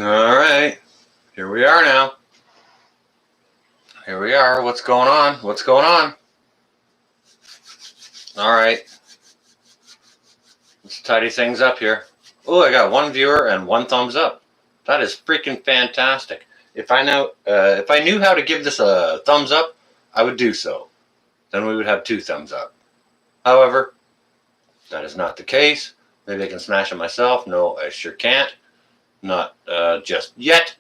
All right, here we are now. Here we are. What's going on? What's going on? All right, let's tidy things up here. Oh, I got one viewer and one thumbs up. That is freaking fantastic. If I knew how to give this a thumbs up, I would do so. Then we would have 2 thumbs up. However, that is not the case. Maybe I can smash it myself. No, I sure can't. Not just yet.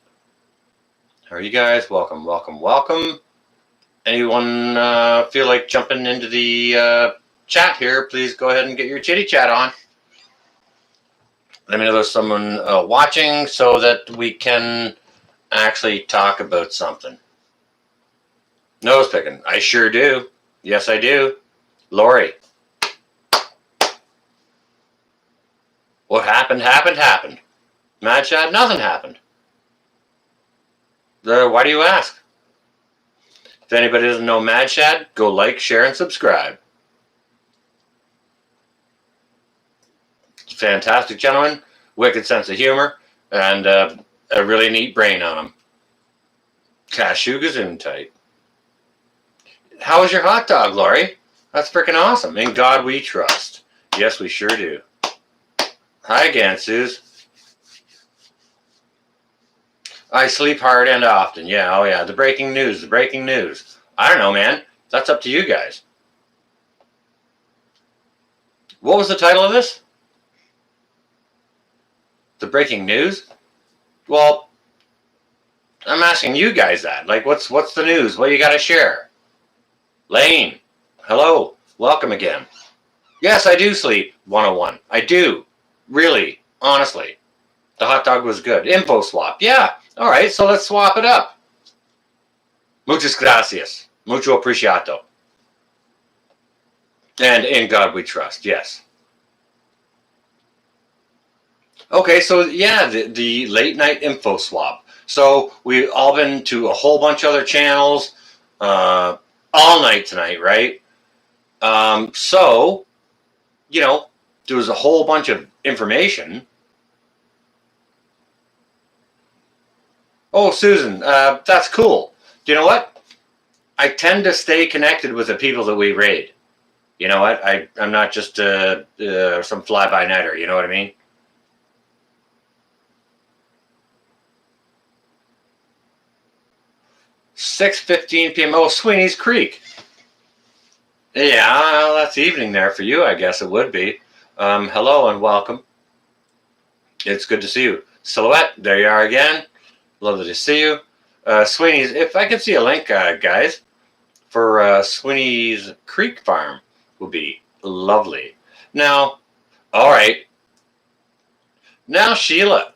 How are you guys? Welcome, welcome, welcome. Anyone feel like jumping into the chat here? Please go ahead and get your chitty chat on. Let me know there's someone watching so that we can actually talk about something. Nose picking. I sure do. Yes, I do. Lori. What happened, happened. Mad Chad, nothing happened. Why do you ask? If anybody doesn't know Mad Chad, go like, share, and subscribe. Fantastic gentleman, wicked sense of humor, and a really neat brain on him. Cashew Gesundheit. How was your hot dog, Lori? That's freaking awesome. In God we trust. Yes, we sure do. Hi again, Suze. I sleep hard and often. Yeah, oh yeah. The breaking news. I don't know, man. That's up to you guys. What was the title of this? The breaking news? Well, I'm asking you guys that. Like, what's the news? What you got to share? Lane, hello. Welcome again. Yes, I do sleep 101. I do. Really. Honestly. The hot dog was good. Info swap. Yeah. All right, so let's swap it up. Muchas gracias. Mucho apreciado. And in God we trust. Yes. Okay, so yeah, the late night info swap. So we've all been to a whole bunch of other channels all night tonight, right? So, you know, there was a whole bunch of information. Oh, Susan, that's cool. Do you know what? I tend to stay connected with the people that we raid. You know what? I'm not just some fly-by-nighter, you know what I mean? $6:15 p.m. Oh, Sweeney's Creek. Yeah, that's evening there for you, I guess it would be. Hello and welcome. It's good to see you. Silhouette, there you are again. Lovely to see you. Sweeney's, if I could see a link, guys, for Sweeney's Creek Farm would be lovely. Now, all right. Now Sheila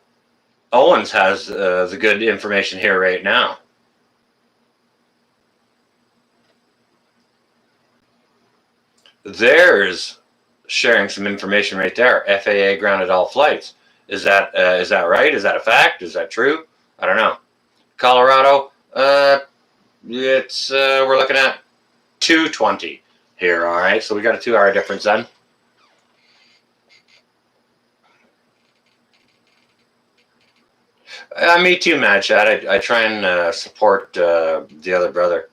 Owens has the good information here right now. There's sharing some information right there. FAA grounded all flights. Is that right? Is that a fact? Is that true? I don't know. Colorado, it's we're looking at 2:20 here. All right, so we got a 2-hour difference then. Me too, Mad Chad. I try and support the other brother.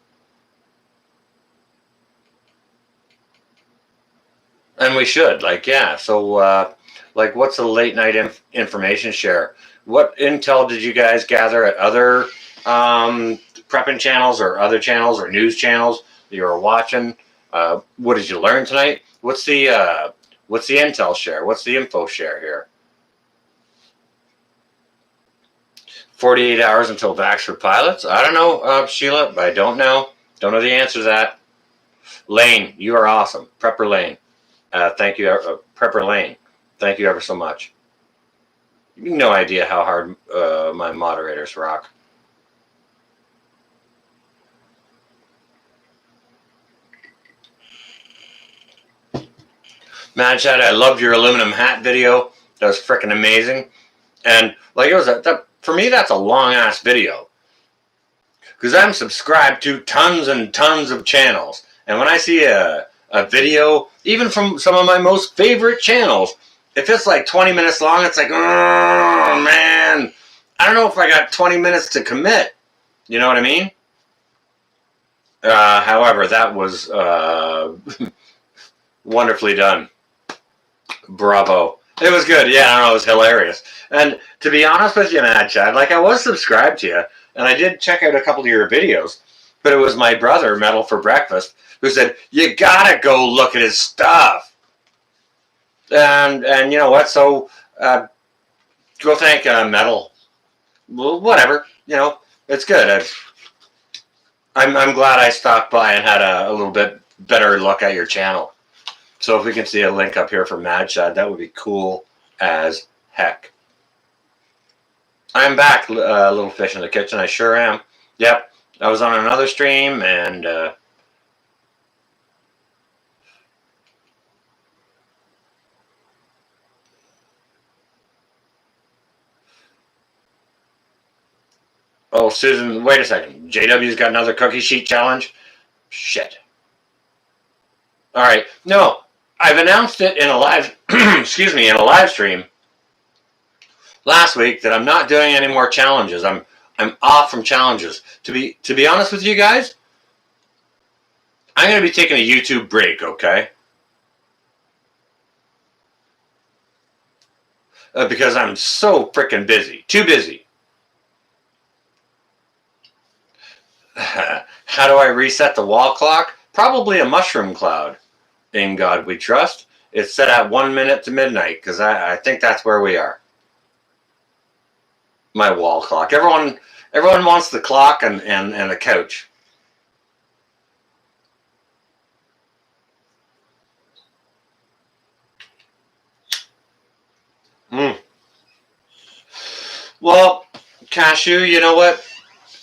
And we should, like, yeah. So, like, what's the late night information share? What intel did you guys gather at other prepping channels or other channels or news channels that you were watching? What did you learn tonight? What's the intel share? What's the info share here? 48 hours until vax for pilots? I don't know, Sheila. I don't know. Don't know the answer to that. Lane, you are awesome. Prepper Lane. Thank you, Prepper Lane. Thank you ever so much. No idea how hard my moderators rock. Mad Chad, I loved your aluminum hat video. That was freaking amazing. And like it was for me, that's a long ass video. Because I'm subscribed to tons and tons of channels. And when I see a video, even from some of my most favorite channels, if it's like 20 minutes long, it's like, oh man, I don't know if I got 20 minutes to commit. You know what I mean? However, that was wonderfully done. Bravo. It was good. Yeah, I don't know. It was hilarious. And to be honest with you, Mad Chad, like I was subscribed to you, and I did check out a couple of your videos, but it was my brother, Metal for Breakfast, who said, you gotta go look at his stuff. And you know what? So go thank Metal. Well, whatever. You know, it's good. I'm glad I stopped by and had a little bit better look at your channel. So if we can see a link up here for Mad Chad, that would be cool as heck. I'm back, Little Fish in the Kitchen. I sure am. Yep. I was on another stream and oh, Susan, wait a second. JW's got another cookie sheet challenge? Shit. All right. No, I've announced it in a live, excuse me, in a live stream last week that I'm not doing any more challenges. I'm off from challenges. To be honest with you guys, I'm going to be taking a YouTube break, okay? Because I'm so freaking busy. Too busy. How do I reset the wall clock? Probably a mushroom cloud. In God we trust. It's set at 1 minute to midnight because I think that's where we are. My wall clock. Everyone wants the clock and the couch. Well, Cashew, you know what?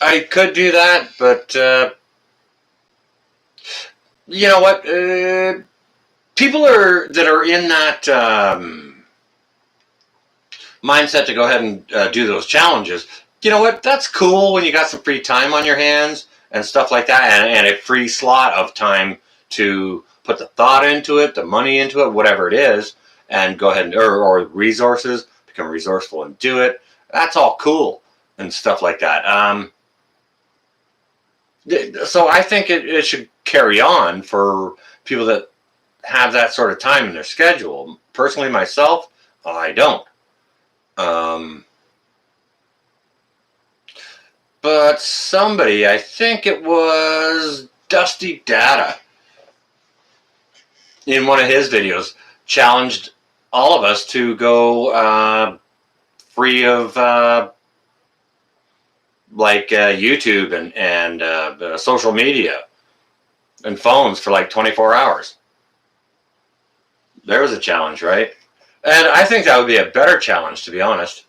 I could do that, but you know what? People that are in that mindset to go ahead and do those challenges. You know what? That's cool when you got some free time on your hands and stuff like that, and a free slot of time to put the thought into it, the money into it, whatever it is, and go ahead and or resources, become resourceful and do it. That's all cool and stuff like that. So I think it should carry on for people that have that sort of time in their schedule. Personally, myself, I don't. But somebody, I think it was Dusty Data, in one of his videos, challenged all of us to go free of YouTube and social media and phones for like 24 hours. There was a challenge, right? And I think that would be a better challenge, to be honest.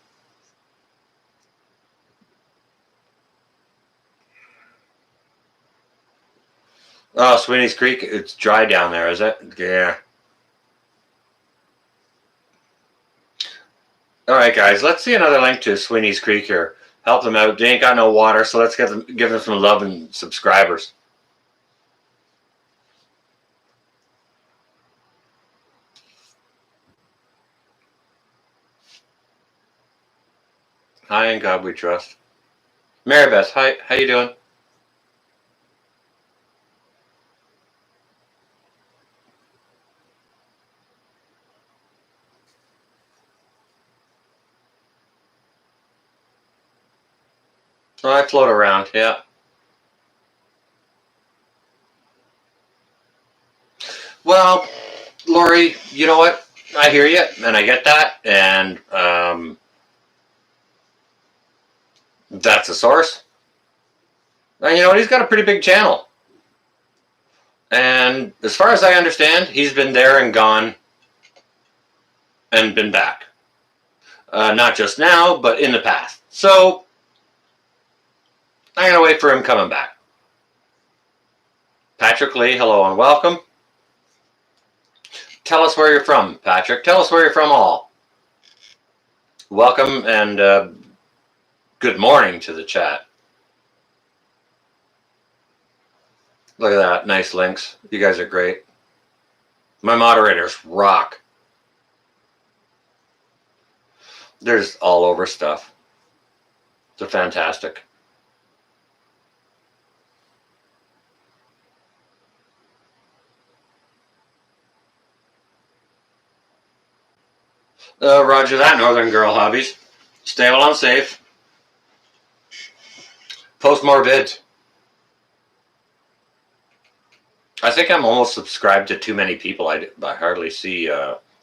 Oh, Sweeney's Creek, it's dry down there, is it? Yeah. All right, guys, let's see another link to Sweeney's Creek here. Help them out. They ain't got no water, so let's give them some love and subscribers. Hi, in God we trust. Mary Beth, hi, how you doing? Oh, I float around, yeah. Well, Lori, you know what? I hear you, and I get that, and that's a source. And you know what? He's got a pretty big channel. And as far as I understand, he's been there and gone and been back. Not just now, but in the past. So, I'm going to wait for him coming back. Patrick Lee, hello and welcome. Tell us where you're from, Patrick. Tell us where you're from all. Welcome and good morning to the chat. Look at that. Nice links. You guys are great. My moderators rock. There's all over stuff. They're fantastic. Roger that, Northern Girl Hobbies. Stay well and safe. Post more vids. I think I'm almost subscribed to too many people. I hardly see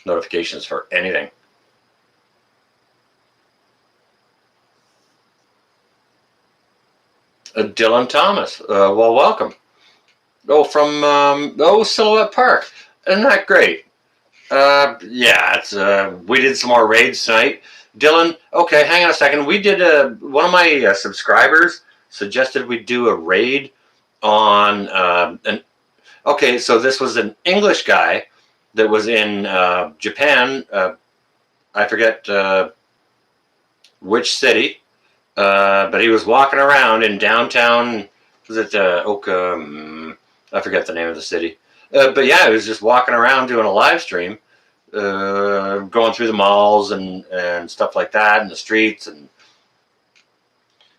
notifications for anything. Dylan Thomas. Well, welcome. From Silhouette Park. Isn't that great? Yeah, it's we did some more raids tonight. Dylan, okay, hang on a second. We did one of my subscribers suggested we do a raid on an. Okay, so this was an English guy that was in Japan. I forget which city, but he was walking around in downtown. Was it Oka? I forget the name of the city. But yeah, he was just walking around doing a live stream, going through the malls and stuff like that, and the streets. And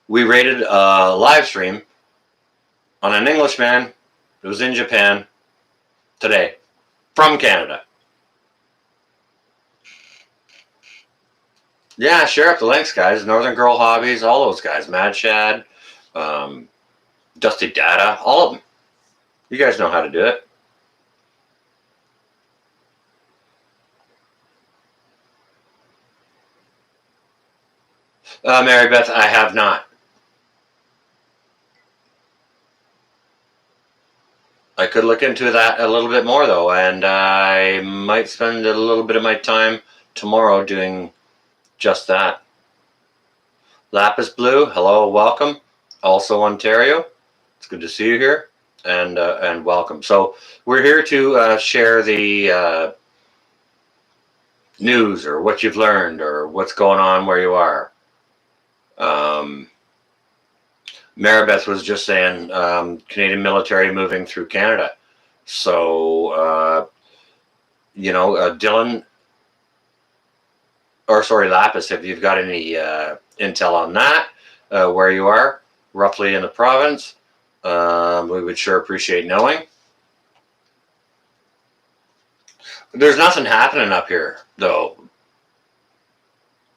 we rated a live stream on an Englishman who was in Japan today from Canada. Yeah, share up the links, guys. Northern Girl Hobbies, all those guys. Mad Shad, Dusty Data, all of them. You guys know how to do it. Mary Beth, I have not. I could look into that a little bit more, though, and I might spend a little bit of my time tomorrow doing just that. Lapis Blue, hello, welcome. Also Ontario, it's good to see you here, and welcome. So we're here to share the news or what you've learned or what's going on where you are. Maribeth was just saying Canadian military moving through Canada. So, Dylan, or sorry, Lapis, if you've got any intel on that, where you are, roughly in the province, we would sure appreciate knowing. There's nothing happening up here, though.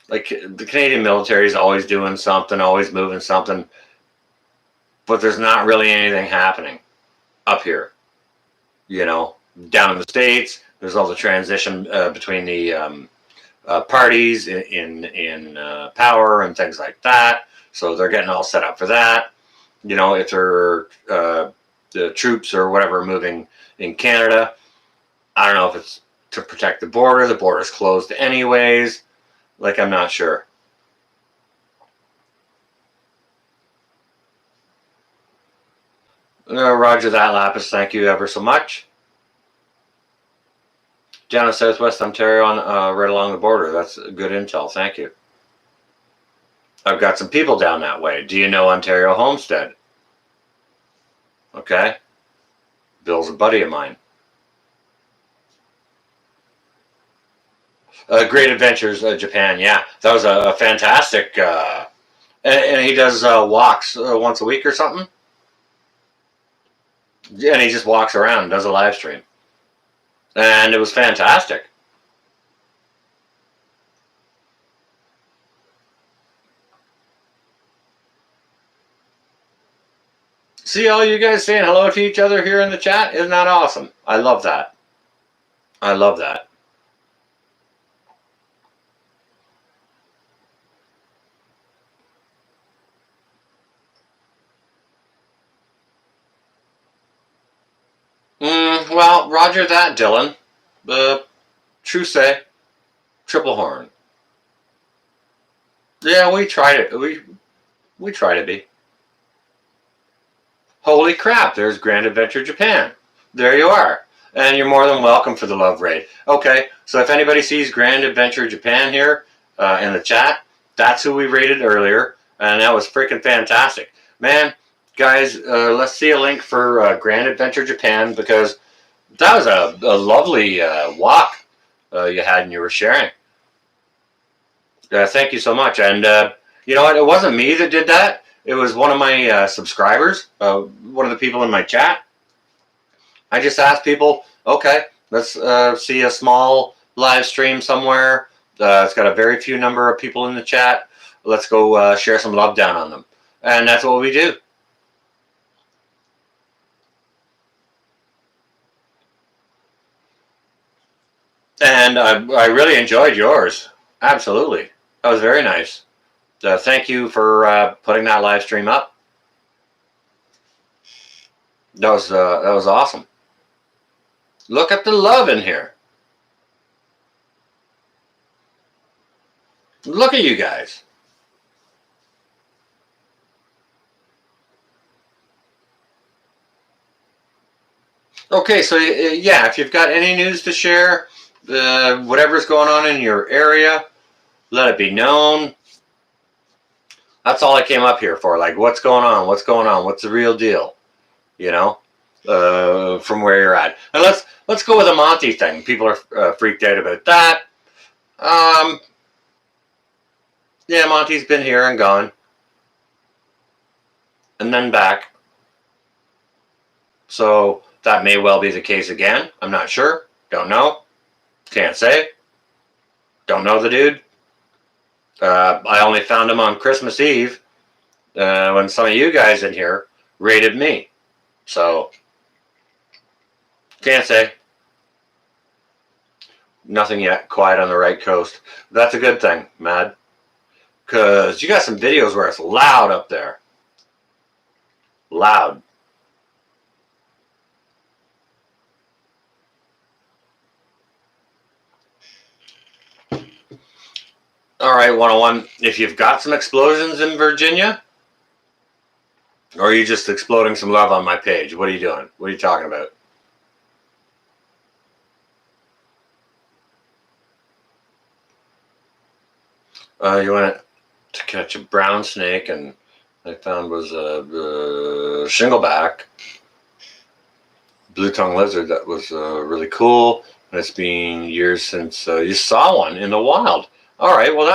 Like, the Canadian military is always doing something, always moving something, but there's not really anything happening up here. Down in the States, there's all the transition between the parties in power and things like that. So they're getting all set up for that. If they're the troops or whatever moving in Canada, I don't know if it's to protect the border. The border's closed anyways. Like, I'm not sure. Roger that, Lapis. Thank you ever so much. Down in Southwest Ontario, right along the border. That's good intel. Thank you. I've got some people down that way. Do you know Ontario Homestead? Okay. Bill's a buddy of mine. Great Adventures Japan. Yeah, that was a fantastic. And he does walks once a week or something. Yeah, and he just walks around and does a live stream. And it was fantastic. See all you guys saying hello to each other here in the chat? Isn't that awesome? I love that. I love that. Well, roger that, Dylan. True say. Triple horn. Yeah, we tried it. We try to be. Holy crap, there's Grand Adventure Japan. There you are. And you're more than welcome for the love raid. Okay, so if anybody sees Grand Adventure Japan here in the chat, that's who we raided earlier. And that was freaking fantastic. Man, guys, let's see a link for Grand Adventure Japan, because that was a lovely walk you had and you were sharing. Thank you so much. And, You know what? It wasn't me that did that. It was one of my subscribers, one of the people in my chat. I just asked people, okay, let's see a small live stream somewhere. It's got a very few number of people in the chat. Let's go share some love down on them. And that's what we do. And I really enjoyed yours. Absolutely. That was very nice. Thank you for putting that live stream up. That was awesome. Look at the love in here. Look at you guys. Okay, so yeah, if you've got any news to share, whatever's going on in your area, let it be known. That's all I came up here for. Like, what's going on? What's going on? What's the real deal? You know, from where you're at. And let's go with the Monty thing. People are freaked out about that. Yeah, Monty's been here and gone, and then back. So that may well be the case again. I'm not sure. Don't know. Can't say. Don't know the dude. I only found him on Christmas Eve when some of you guys in here raided me. So, can't say. Nothing yet. Quiet on the right coast. That's a good thing, Mad. Because you got some videos where it's loud up there. Loud. All right, 101. If you've got some explosions in Virginia, or are you just exploding some love on my page? What are you doing? What are you talking about? You went to catch a brown snake, and I found was a shingleback, blue-tongue lizard. That was really cool. And it's been years since you saw one in the wild. All right, well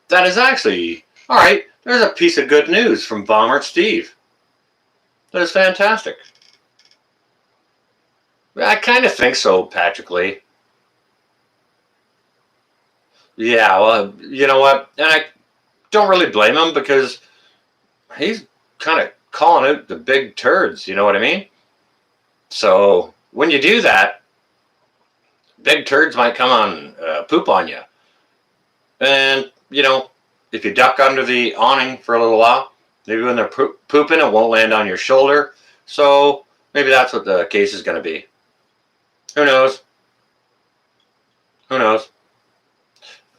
that is actually all right. There's a piece of good news from Bomber Steve. That is fantastic. I kind of think so, Patrick Lee. Yeah, well, you know what? And I don't really blame him because he's kind of calling out the big turds. You know what I mean? So when you do that, big turds might come on poop on you. And, you know, if you duck under the awning for a little while, maybe when they're pooping, it won't land on your shoulder. So maybe that's what the case is going to be. Who knows? Who knows?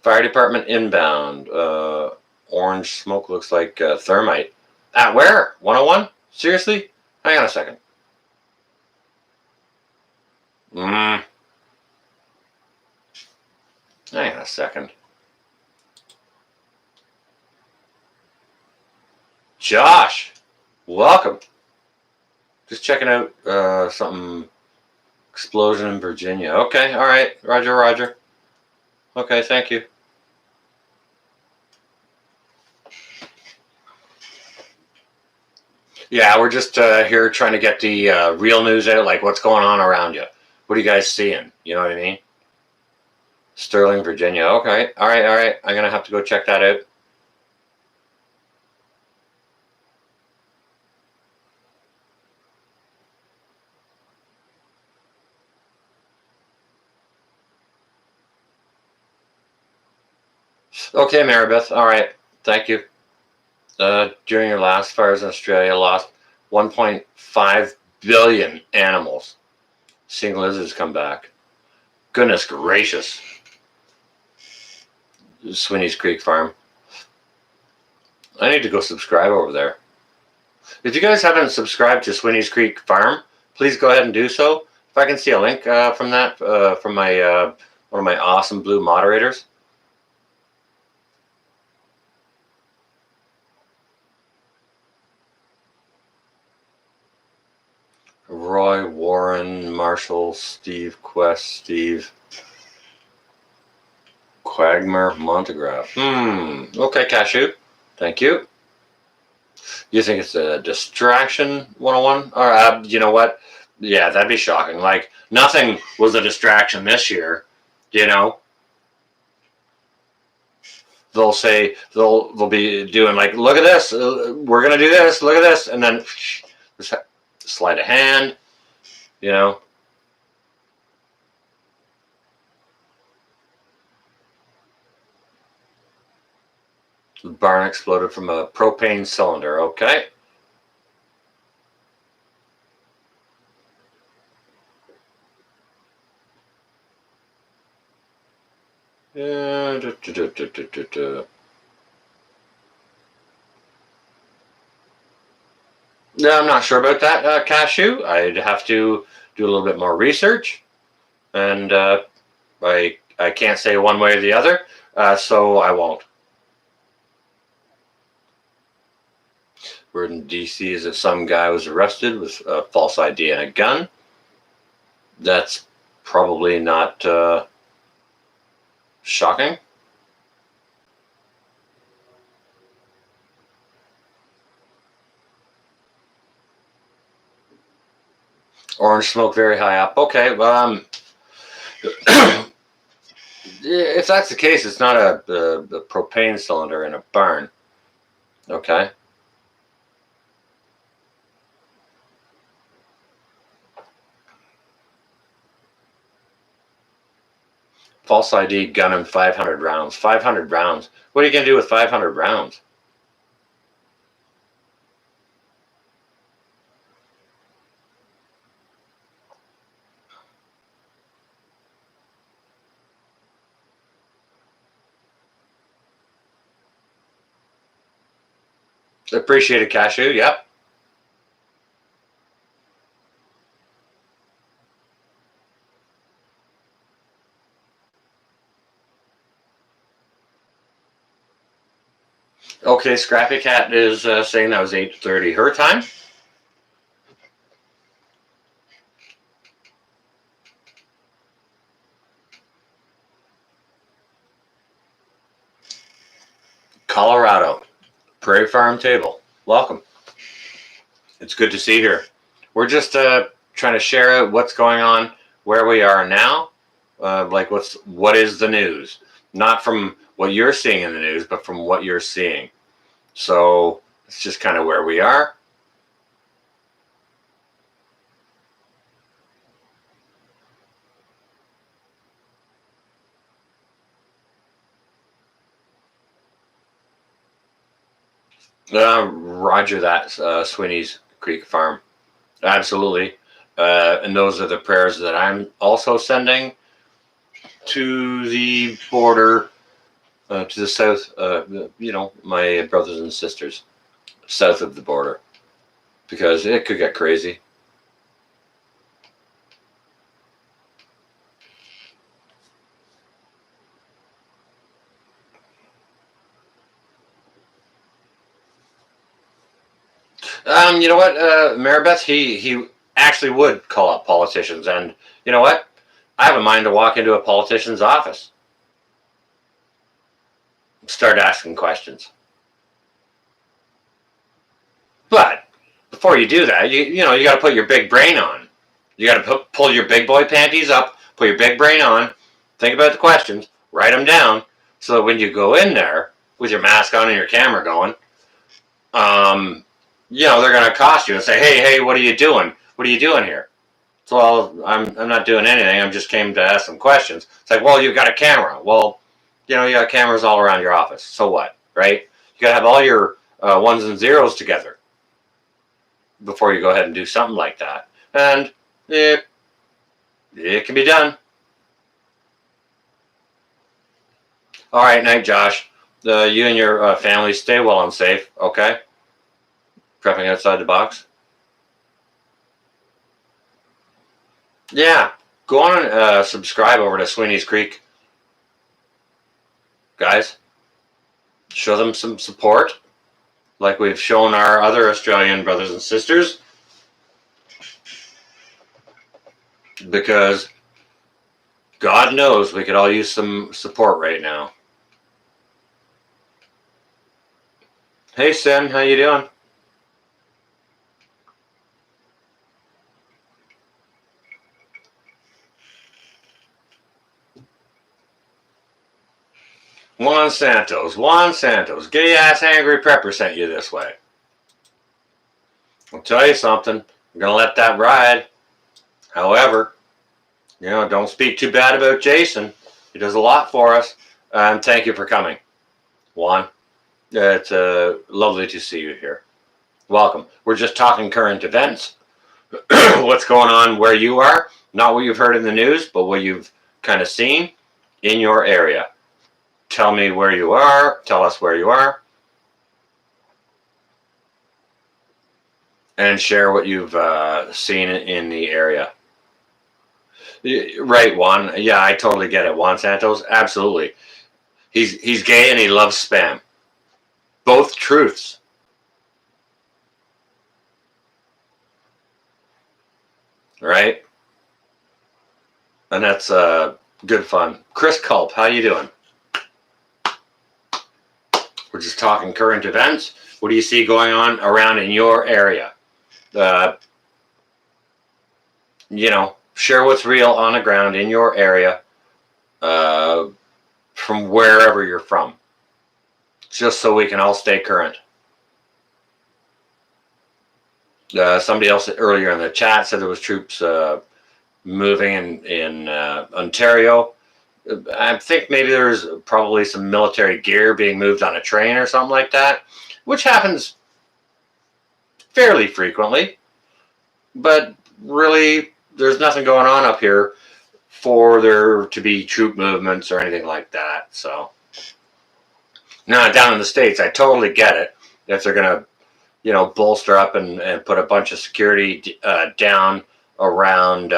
Fire department inbound. Orange smoke looks like thermite. At where? 101? Seriously? Hang on a second. Hang on a second. Josh, welcome. Just checking out something. Explosion in Virginia. Okay, all right. Roger, roger. Okay, thank you. Yeah, we're just here trying to get the real news out, like what's going on around you. What are you guys seeing? You know what I mean? Sterling, Virginia. Okay, all right, all right. I'm going to have to go check that out. Okay, Maribeth. All right. Thank you. During your last fires in Australia, lost 1.5 billion animals. Seeing lizards come back. Goodness gracious. Swinney's Creek Farm. I need to go subscribe over there. If you guys haven't subscribed to Swinney's Creek Farm, please go ahead and do so. If I can see a link from that, from my one of my awesome blue moderators. Roy, Warren, Marshall, Steve, Quest, Steve, Quagmire, Montegraph. Okay, Cashew. Thank you. You think it's a distraction 101? Or, you know what? Yeah, that'd be shocking. Like, nothing was a distraction this year, you know? They'll say, they'll be doing like, look at this, we're going to do this, look at this, and then just sleight of hand, you know? The barn exploded from a propane cylinder, okay? Yeah, no, I'm not sure about that, Cashew. I'd have to do a little bit more research, and I can't say one way or the other, so I won't. Word in D.C. is that some guy was arrested with a false ID and a gun. That's probably not shocking. Orange smoke very high up. Okay, well, if that's the case, it's not a propane cylinder in a barn. Okay. False ID, gun, and 500 rounds. 500 rounds. What are you going to do with 500 rounds? Appreciated, Cashew. Yep. Okay, Scrappy Cat is saying that was 8:30 her time. Colorado, Prairie Farm Table. Welcome. It's good to see you here. We're just trying to share out what's going on, where we are now, like what is the news, not from what you're seeing in the news, but from what you're seeing. So it's just kind of where we are. Roger that, Swinney's Creek Farm. Absolutely. And those are the prayers that I'm also sending to the border, to the south, my brothers and sisters south of the border, because it could get crazy. You know what, Maribeth, he actually would call up politicians, and you know what? I have a mind to walk into a politician's office, start asking questions. But before you do that, you got to put your big brain on. You got to pull your big boy panties up, put your big brain on, think about the questions, write them down, so that when you go in there with your mask on and your camera going, they're going to accost you and say, hey, what are you doing? What are you doing here? So, well, I'm not doing anything. I just came to ask some questions. It's like, well, you've got a camera. Well, you got cameras all around your office. So what, right? You got to have all your ones and zeros together before you go ahead and do something like that. And it can be done. All right, night, Josh. You and your family stay well and safe, okay? Prepping outside the box. Yeah, go on and subscribe over to Swinney's Creek. Guys, show them some support like we've shown our other Australian brothers and sisters, because God knows we could all use some support right now. Hey, Sin, how you doing? Juan Santos, gay ass angry prepper sent you this way. I'll tell you something. I'm gonna let that ride. However, don't speak too bad about Jason. He does a lot for us. Thank you for coming, Juan. It's lovely to see you here. Welcome. We're just talking current events. What's going on where you are? Not what you've heard in the news, but what you've kind of seen in your area. Tell me where you are. Tell us where you are. And share what you've seen in the area. Right, Juan. Yeah, I totally get it. Juan Santos, absolutely. He's gay and he loves spam. Both truths. Right? And that's good fun. Chris Culp, how you doing? We're just talking current events. What do you see going on around in your area? Share what's real on the ground in your area from wherever you're from, just so we can all stay current. Somebody else earlier in the chat said there was troops moving in Ontario. I think maybe there's probably some military gear being moved on a train or something like that, which happens fairly frequently. But really, there's nothing going on up here for there to be troop movements or anything like that. So now down in the States, I totally get it. If they're going to, bolster up and put a bunch of security down around,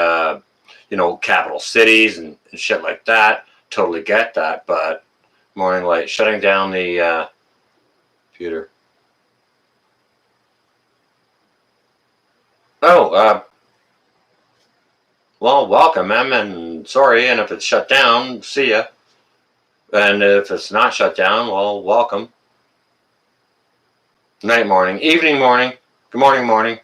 capital cities and shit like that. Totally get that. But Morning Light, shutting down the computer. Oh, well, welcome, Em, and sorry, and if it's shut down, see ya. And if it's not shut down, well, welcome. Night, morning, evening, morning, good morning, morning.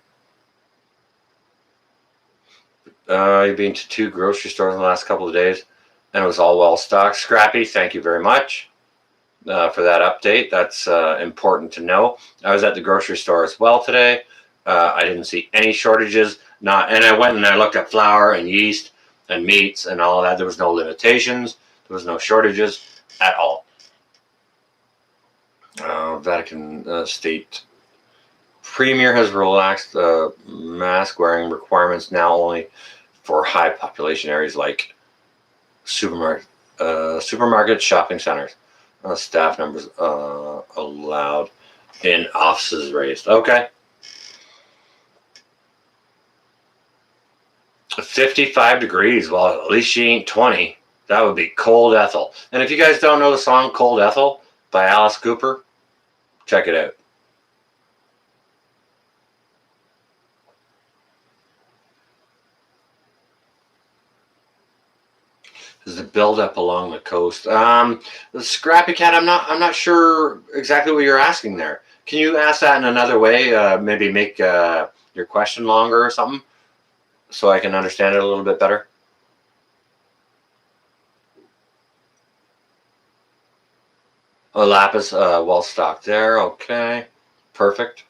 You've been to 2 grocery stores in the last couple of days, and it was all well stocked. Scrappy, thank you very much for that update. That's important to know. I was at the grocery store as well today. I didn't see any shortages. And I went and I looked at flour and yeast and meats and all that. There was no limitations. There was no shortages at all. Vatican State Premier has relaxed mask wearing requirements now only for high population areas like supermarkets, shopping centers. Staff numbers allowed in offices raised. Okay. 55 degrees. Well, at least she ain't 20. That would be Cold Ethel. And if you guys don't know the song Cold Ethel by Alice Cooper, check it out. Is the buildup along the coast? The Scrappy Cat, I'm not sure exactly what you're asking there. Can you ask that in another way? Maybe make your question longer or something, so I can understand it a little bit better. Lapis, well stocked there. Okay, perfect.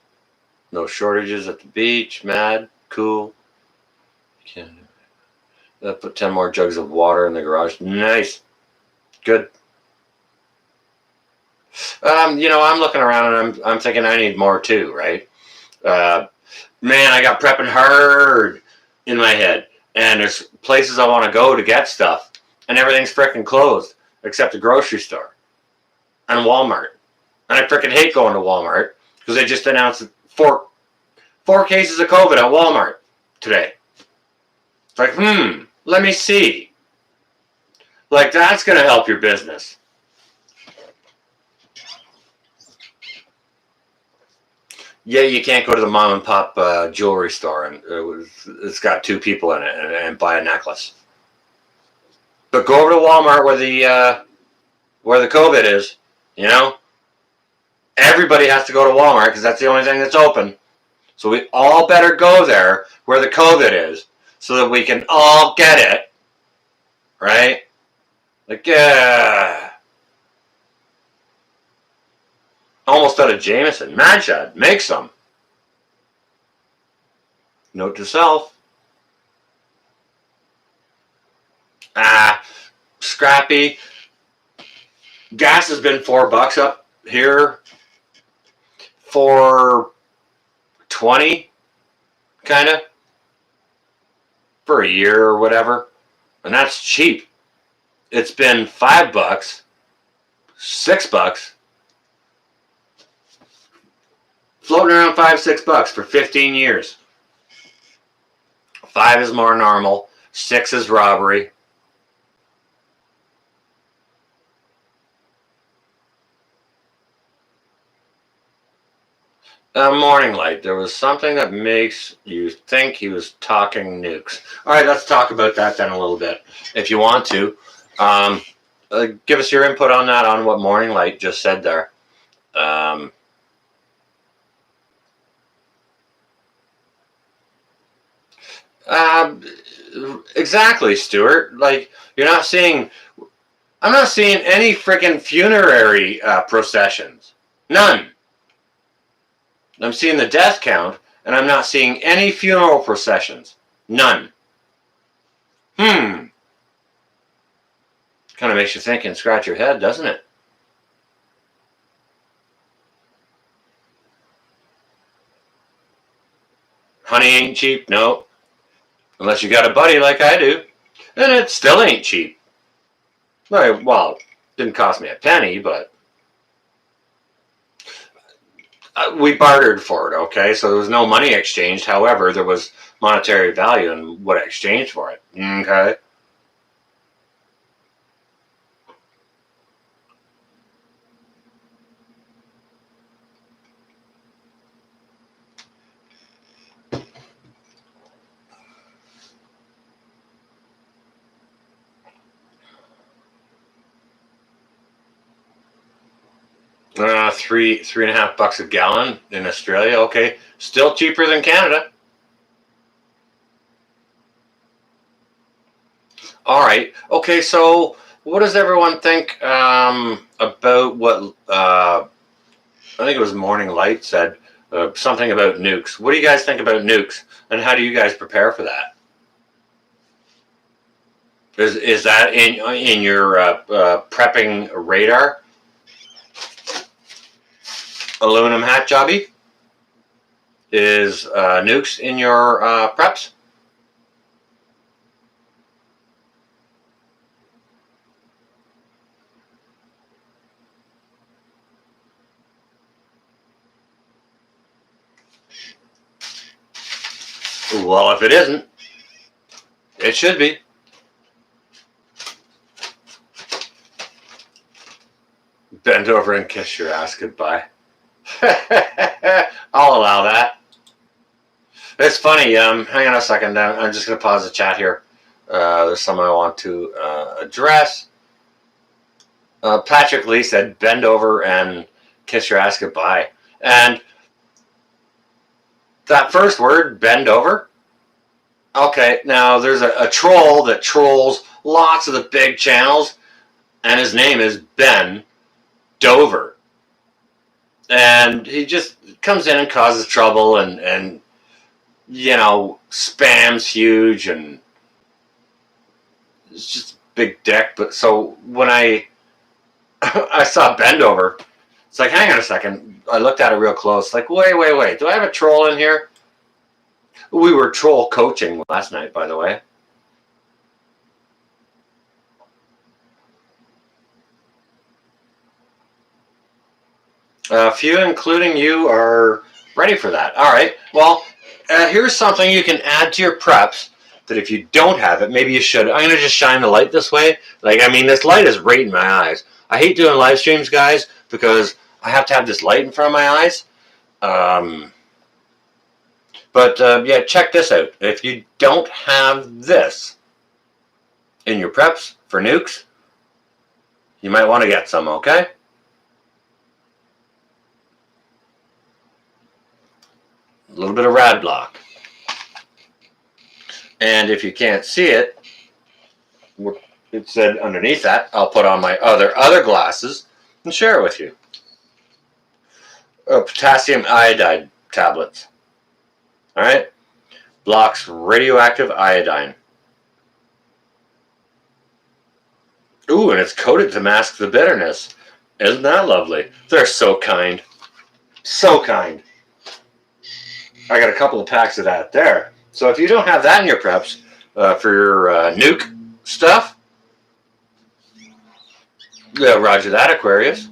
No shortages at the beach. Mad, cool. Put 10 more jugs of water in the garage. Nice, good. I'm looking around and I'm thinking I need more too, right? Man, I got prepping hard in my head, and there's places I want to go to get stuff, and everything's freaking closed except the grocery store and Walmart. And I freaking hate going to Walmart because they just announced 4 cases of COVID at Walmart today. It's like, let me see. Like, that's going to help your business. Yeah, you can't go to the mom and pop jewelry store and it's got 2 people in it and buy a necklace. But go over to Walmart where the COVID is, Everybody has to go to Walmart because that's the only thing that's open. So we all better go there where the COVID is so that we can all get it, right? Like, almost out of Jameson. Mad Shad, make some. Note to self. Scrappy. Gas has been $4 up here for 20, kind of, for a year or whatever. And that's cheap. It's been $5, $6, floating around $5-6 for 15 years. 5 is more normal. 6 is robbery. Morning Light, there was something that makes you think he was talking nukes. All right, let's talk about that then a little bit, if you want to. Give us your input on that, on what Morning Light just said there. Exactly, Stuart. Like, I'm not seeing any freaking funerary processions. None. I'm seeing the death count, and I'm not seeing any funeral processions. None. Kind of makes you think and scratch your head, doesn't it? Honey ain't cheap, no. Unless you got a buddy like I do. And it still ain't cheap. Well, didn't cost me a penny, but we bartered for it, okay? So there was no money exchanged. However, there was monetary value in what I exchanged for it, okay? 3.5 bucks a gallon in Australia. Okay, still cheaper than Canada. All right. Okay, so what does everyone think about what I think it was Morning Light said something about nukes? What do you guys think about nukes, and how do you guys prepare for that? Is that in your prepping radar? Aluminum hat jobby? Is nukes in your preps? Well, if it isn't, it should be. Bend over and kiss your ass goodbye. I'll allow that. It's funny. Hang on a second. I'm just going to pause the chat here. There's something I want to address. Patrick Lee said, bend over and kiss your ass goodbye. And that first word, bend over. Okay, now there's a troll that trolls lots of the big channels, and his name is Ben Dover. And he just comes in and causes trouble and spam's huge, and it's just big dick. But so when I saw Bend Over, it's like, hang on a second. I looked at it real close. Like, wait. Do I have a troll in here? We were troll coaching last night, by the way. A few, including you, are ready for that. All right. Well, here's something you can add to your preps that if you don't have it, maybe you should. I'm going to just shine the light this way. This light is right in my eyes. I hate doing live streams, guys, because I have to have this light in front of my eyes. Yeah, check this out. If you don't have this in your preps for nukes, you might want to get some, okay? a little bit of rad block. And if you can't see it, it said underneath that, I'll put on my other glasses and share it with you. Potassium iodide tablets. All right, blocks radioactive iodine. Ooh, and it's coated to mask the bitterness. Isn't that lovely? They're so kind. So kind. I got a couple of packs of that there. So if you don't have that in your preps for your nuke stuff, yeah, roger that, Aquarius.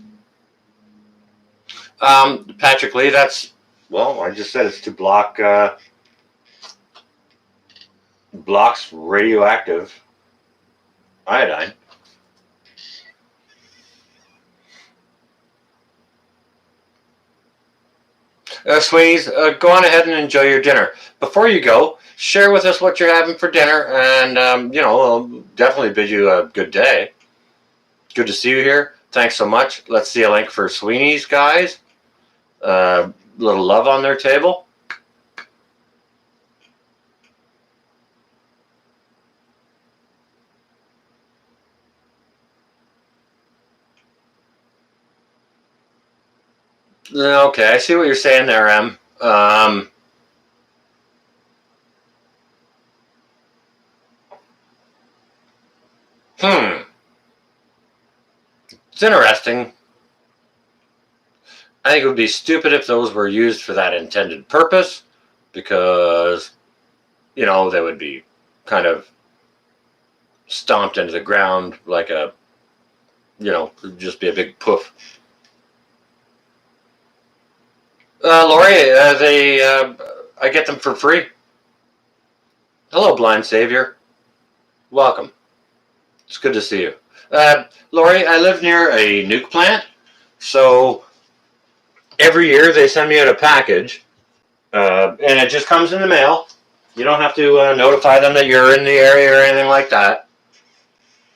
Patrick Lee, that's, well, I just said it's to block blocks radioactive iodine. Sweeney's, go on ahead and enjoy your dinner. Before you go, share with us what you're having for dinner, and you know, I'll definitely bid you a good day. Good to see you here. Thanks so much. Let's see a link for Sweeney's, guys. Little love on their table. Okay, I see what you're saying there, Em. It's interesting. I think it would be stupid if those were used for that intended purpose, because, you know, they would be kind of stomped into the ground like a, you know, it'd just be a big poof. Lori, I get them for free. Hello, Blind Savior. Welcome. It's good to see you. Lori, I live near a nuke plant, so every year they send me out a package, and it just comes in the mail. You don't have to notify them that you're in the area or anything like that.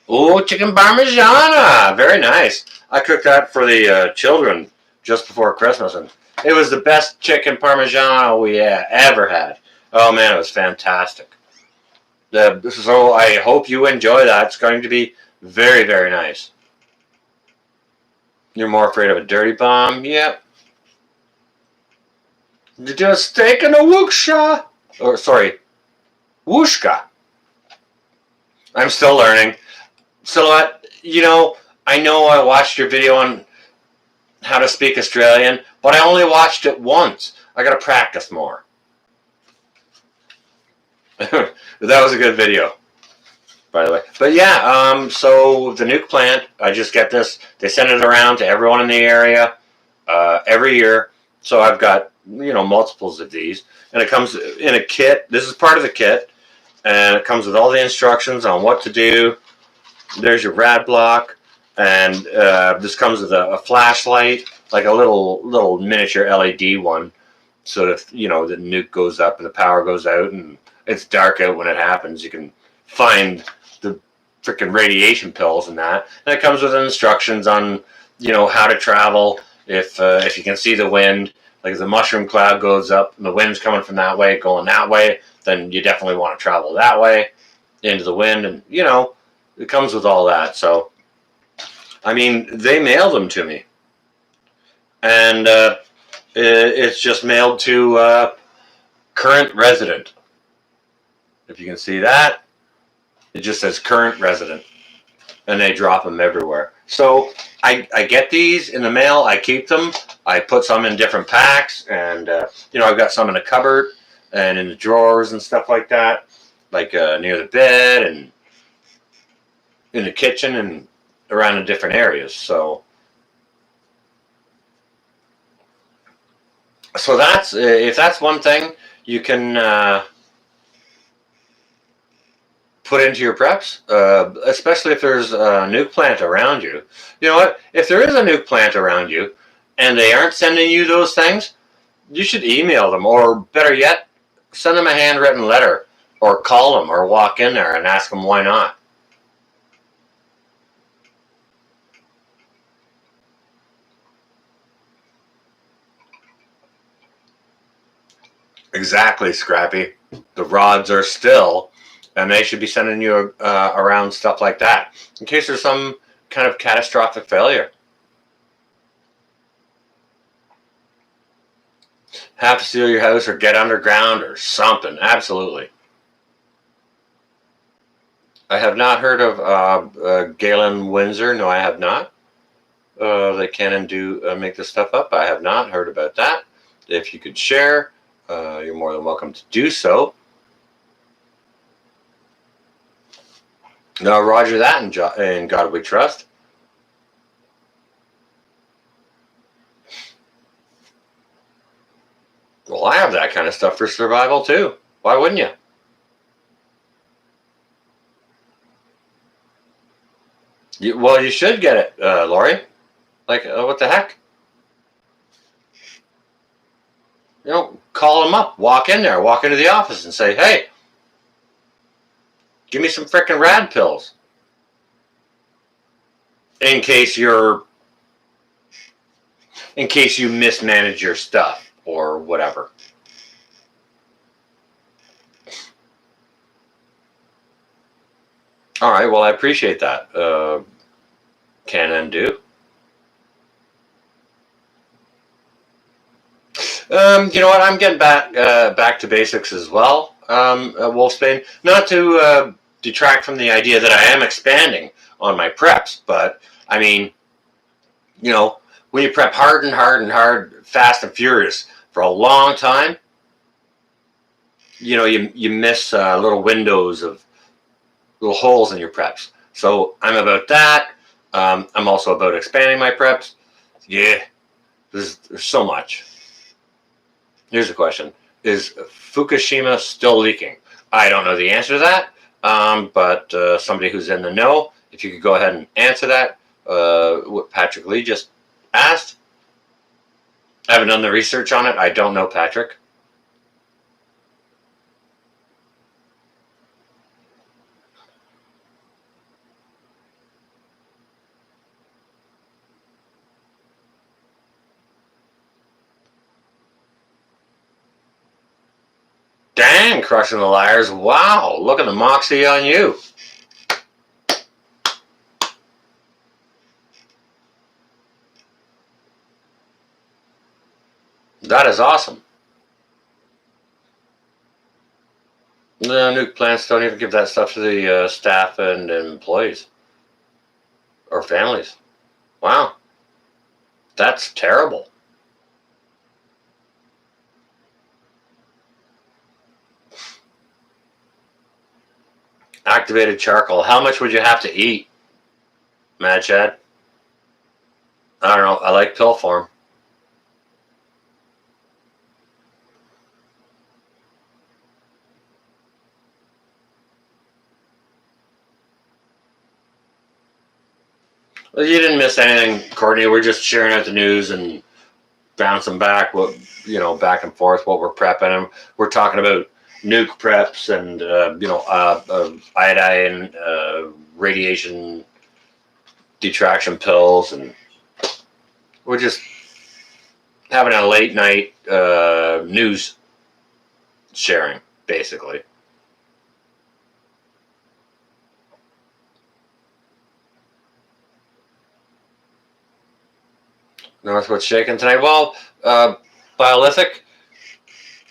Oh, chicken parmigiana! Very nice. I cooked that for the children just before Christmas, and it was the best chicken parmigiana we ever had. Oh man, it was fantastic. So I hope you enjoy that. It's going to be very, very nice. You're more afraid of a dirty bomb? Yep. You do a steak and a wooksha? Or, sorry, wooshka. I'm still learning. Silhouette, you know I watched your video on how to speak Australian, but I only watched it once. I gotta practice more. That was a good video, by the way. But yeah, so the nuke plant, I just get this. They send it around to everyone in the area every year. So I've got, multiples of these. And it comes in a kit. This is part of the kit. And it comes with all the instructions on what to do. There's your rad block. And this comes with a flashlight, like a little miniature LED one. So if, the nuke goes up and the power goes out and it's dark out when it happens, you can find the freaking radiation pills and that. And it comes with instructions on, how to travel. If you can see the wind, like if the mushroom cloud goes up and the wind's coming from that way, going that way, then you definitely want to travel that way into the wind. And, it comes with all that. So, I mean, they mailed them to me. And it's just mailed to current resident. If you can see that, it just says current resident. And they drop them everywhere. So I get these in the mail. I keep them. I put some in different packs. And, I've got some in the cupboard and in the drawers and stuff like that. Like near the bed and in the kitchen and around in different areas. So that's, if that's one thing you can put into your preps, especially if there's a nuke plant around you. You know what? If there is a nuke plant around you and they aren't sending you those things, you should email them, or better yet, send them a handwritten letter, or call them, or walk in there and ask them why not. Exactly, Scrappy. The rods are still, and they should be sending you around stuff like that in case there's some kind of catastrophic failure. Have to seal your house or get underground or something. Absolutely. I have not heard of Galen Windsor. No, I have not. They can and do make this stuff up. I have not heard about that. If you could share, you're more than welcome to do so. No, Roger that, in God we trust. Well, I have that kind of stuff for survival too. Why wouldn't you? Well, you should get it, Lori. Like, what the heck? Call them up. Walk in there. Walk into the office and say, "Hey, give me some frickin' rad pills." In case you mismanage your stuff or whatever. All right. Well, I appreciate that. Can and do. You know what? I'm getting back to basics as well. Wolfsbane, not to detract from the idea that I am expanding on my preps, but I mean, when you prep hard and hard and hard, fast and furious for a long time, you miss little windows of little holes in your preps. So I'm about that. I'm also about expanding my preps. Yeah, there's so much. Here's a question. Is Fukushima still leaking? I don't know the answer to that, but somebody who's in the know, if you could go ahead and answer that, what Patrick Lee just asked. I haven't done the research on it. I don't know, Patrick. Dang, crushing the liars. Wow, look at the moxie on you. That is awesome. The nuke plants don't even give that stuff to the staff and employees or families. Wow, that's terrible. Activated charcoal. How much would you have to eat, Mad Chad? I don't know. I like pill form. Well, you didn't miss anything, Courtney. We're just sharing out the news and bouncing back, back and forth what we're prepping. And we're talking about nuke preps and iodine, radiation detraction pills, and we're just having a late night news sharing, basically. North, what's shaking tonight? Well, Biolithic.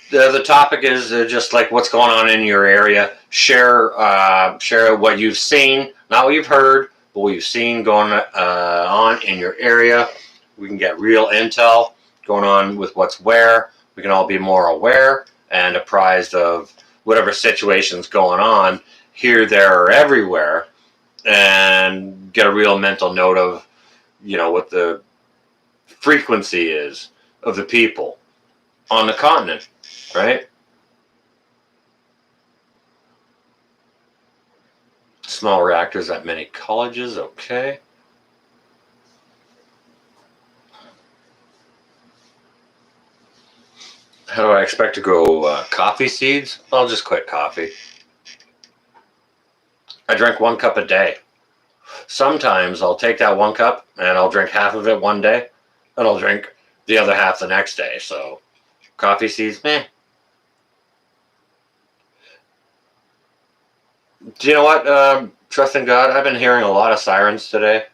The topic is just like what's going on in your area. Share what you've seen, not what you've heard, but what you've seen going on in your area. We can get real intel going on with what's where. We can all be more aware and apprised of whatever situation's going on here, there, or everywhere, and get a real mental note of what the frequency is of the people on the continent, right? Small reactors at many colleges, okay. How do I expect to grow coffee seeds? I'll just quit coffee. I drink 1 cup a day. Sometimes I'll take that 1 cup and I'll drink half of it one day, and I'll drink the other half the next day. So coffee seeds, meh. Do you know what? Trust in God. I've been hearing a lot of sirens today.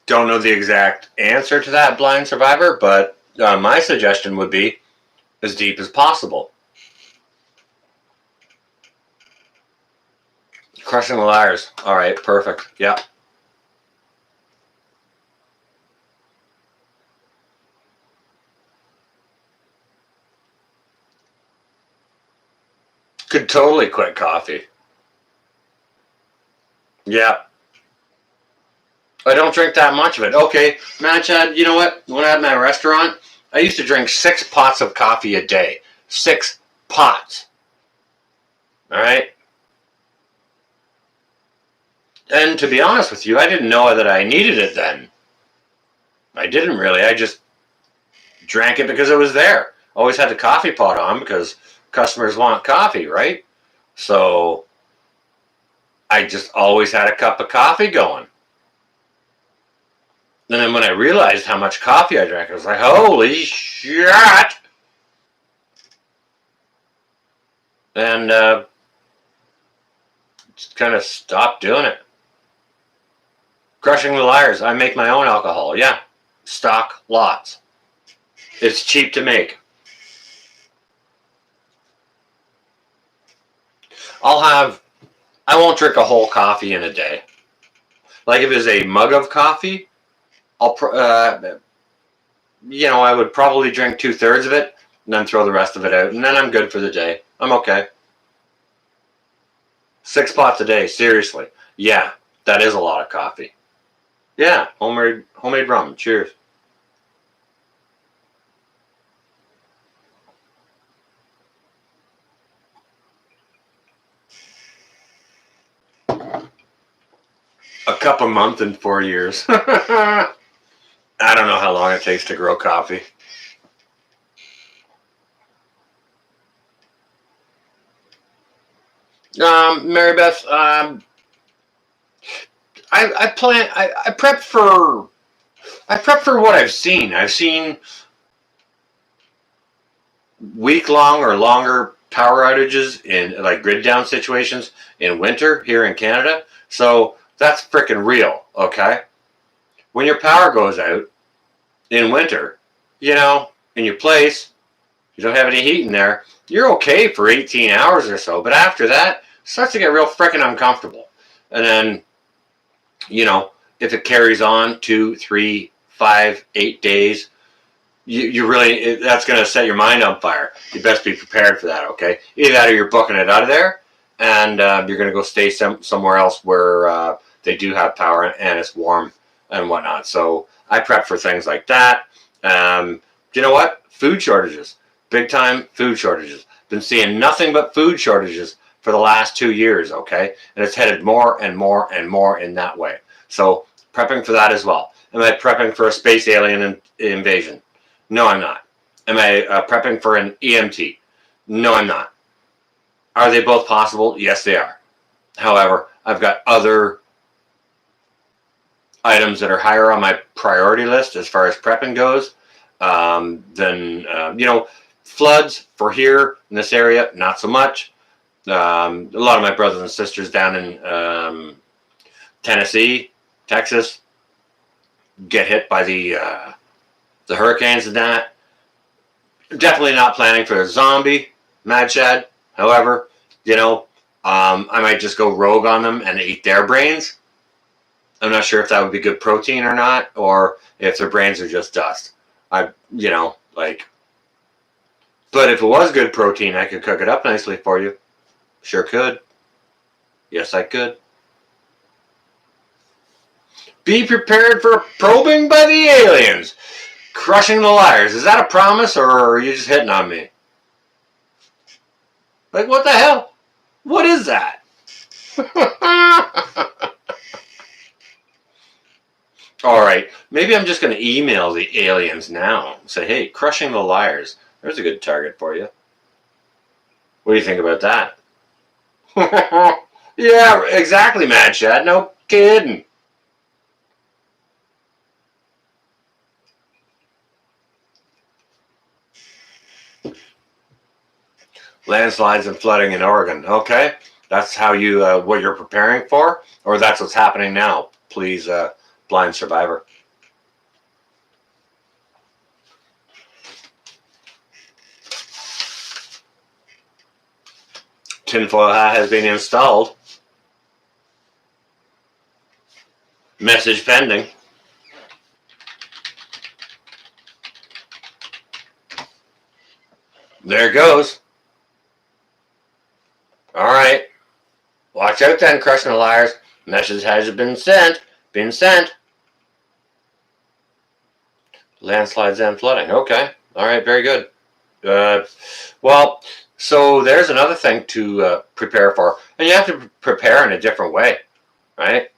Don't know the exact answer to that, blind survivor, but my suggestion would be as deep as possible. Crushing the Liars. All right, perfect. Yeah. Could totally quit coffee. Yeah. I don't drink that much of it. Okay, man, Chad, you know what? When I had my restaurant, I used to drink 6 pots of coffee a day. 6 pots. All right? And to be honest with you, I didn't know that I needed it then. I didn't really. I just drank it because it was there. Always had the coffee pot on because customers want coffee, right? So I just always had a cup of coffee going. And then when I realized how much coffee I drank, I was like, holy shit! And just kind of stopped doing it. Crushing the Liars. I make my own alcohol. Yeah. Stock lots. It's cheap to make. I won't drink a whole coffee in a day. Like if it's a mug of coffee, I would probably drink 2/3 of it and then throw the rest of it out. And then I'm good for the day. I'm okay. 6 pots a day. Seriously. Yeah. That is a lot of coffee. Yeah. Homemade rum. Cheers. A cup a month in 4 years. I don't know how long it takes to grow coffee. Mary Beth, I prep for what I've seen. I've seen week-long or longer power outages in like grid down situations in winter here in Canada. So that's freaking real, okay? When your power goes out in winter, in your place, you don't have any heat in there, you're okay for 18 hours or so. But after that, it starts to get real freaking uncomfortable. And then, if it carries on 2, 3, 5, 8 days, you really, that's going to set your mind on fire. You best be prepared for that, okay? Either that or you're booking it out of there and you're going to go stay somewhere else where they do have power and it's warm and whatnot. So I prep for things like that. Do you know what? Food shortages. Big time food shortages. Been seeing nothing but food shortages for the last 2 years, okay? And it's headed more and more and more in that way. So prepping for that as well. Am I prepping for a space alien invasion? No, I'm not. Am I prepping for an EMT? No, I'm not. Are they both possible? Yes, they are. However, I've got other items that are higher on my priority list as far as prepping goes than, floods for here in this area, not so much. A lot of my brothers and sisters down in Tennessee, Texas, get hit by the hurricanes and that. Definitely not planning for a zombie, Mad Chad. However, I might just go rogue on them and eat their brains. I'm not sure if that would be good protein or not, or if their brains are just dust. But if it was good protein, I could cook it up nicely for you. Sure could. Yes, I could. Be prepared for probing by the aliens. Crushing the Liars. Is that a promise, or are you just hitting on me? Like, what the hell? What is that? All right, maybe I'm just going to email the aliens now. Say, hey, Crushing the Liars. There's a good target for you. What do you think about that? Yeah, exactly, Mad Chad. No kidding. Landslides and flooding in Oregon. Okay, that's how you what you're preparing for, or that's what's happening now. Please, blind survivor. Tinfoil hat has been installed. Message pending. There it goes. All right. Watch out then, crushing the liars. Message has been sent. Been sent. Landslides and flooding. Okay. All right. Very good. Well, so there's another thing to prepare for. And you have to prepare in a different way, right?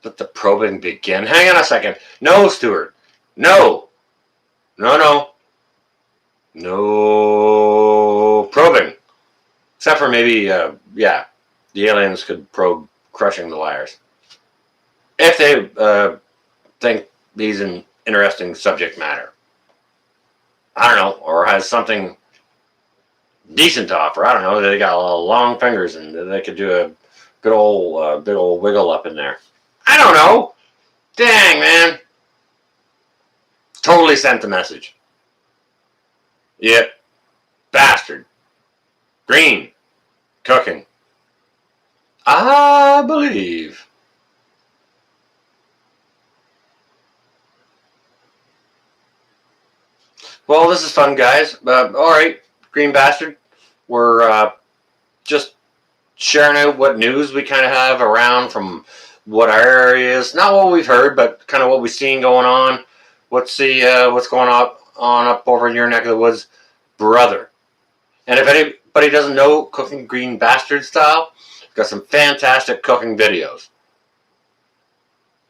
Let the probing begin. Hang on a second. No, Stuart. No. No, no. No probing. Except for maybe, yeah, the aliens could probe crushing the liars. If they think he's an interesting subject matter. I don't know, or has something decent to offer. I don't know. They got long fingers and they could do a good old, big old wiggle up in there. I don't know. Dang, man. Totally sent the message. Yep. Bastard. Green. Cooking. I believe. Well, this is fun, guys. All right, Green Bastard. We're just sharing out what news we kind of have around from what our area is. Not what we've heard, but kind of what we've seen going on. What's going on up over in your neck of the woods, brother? And if anybody doesn't know Cooking Green Bastard style, got some fantastic cooking videos.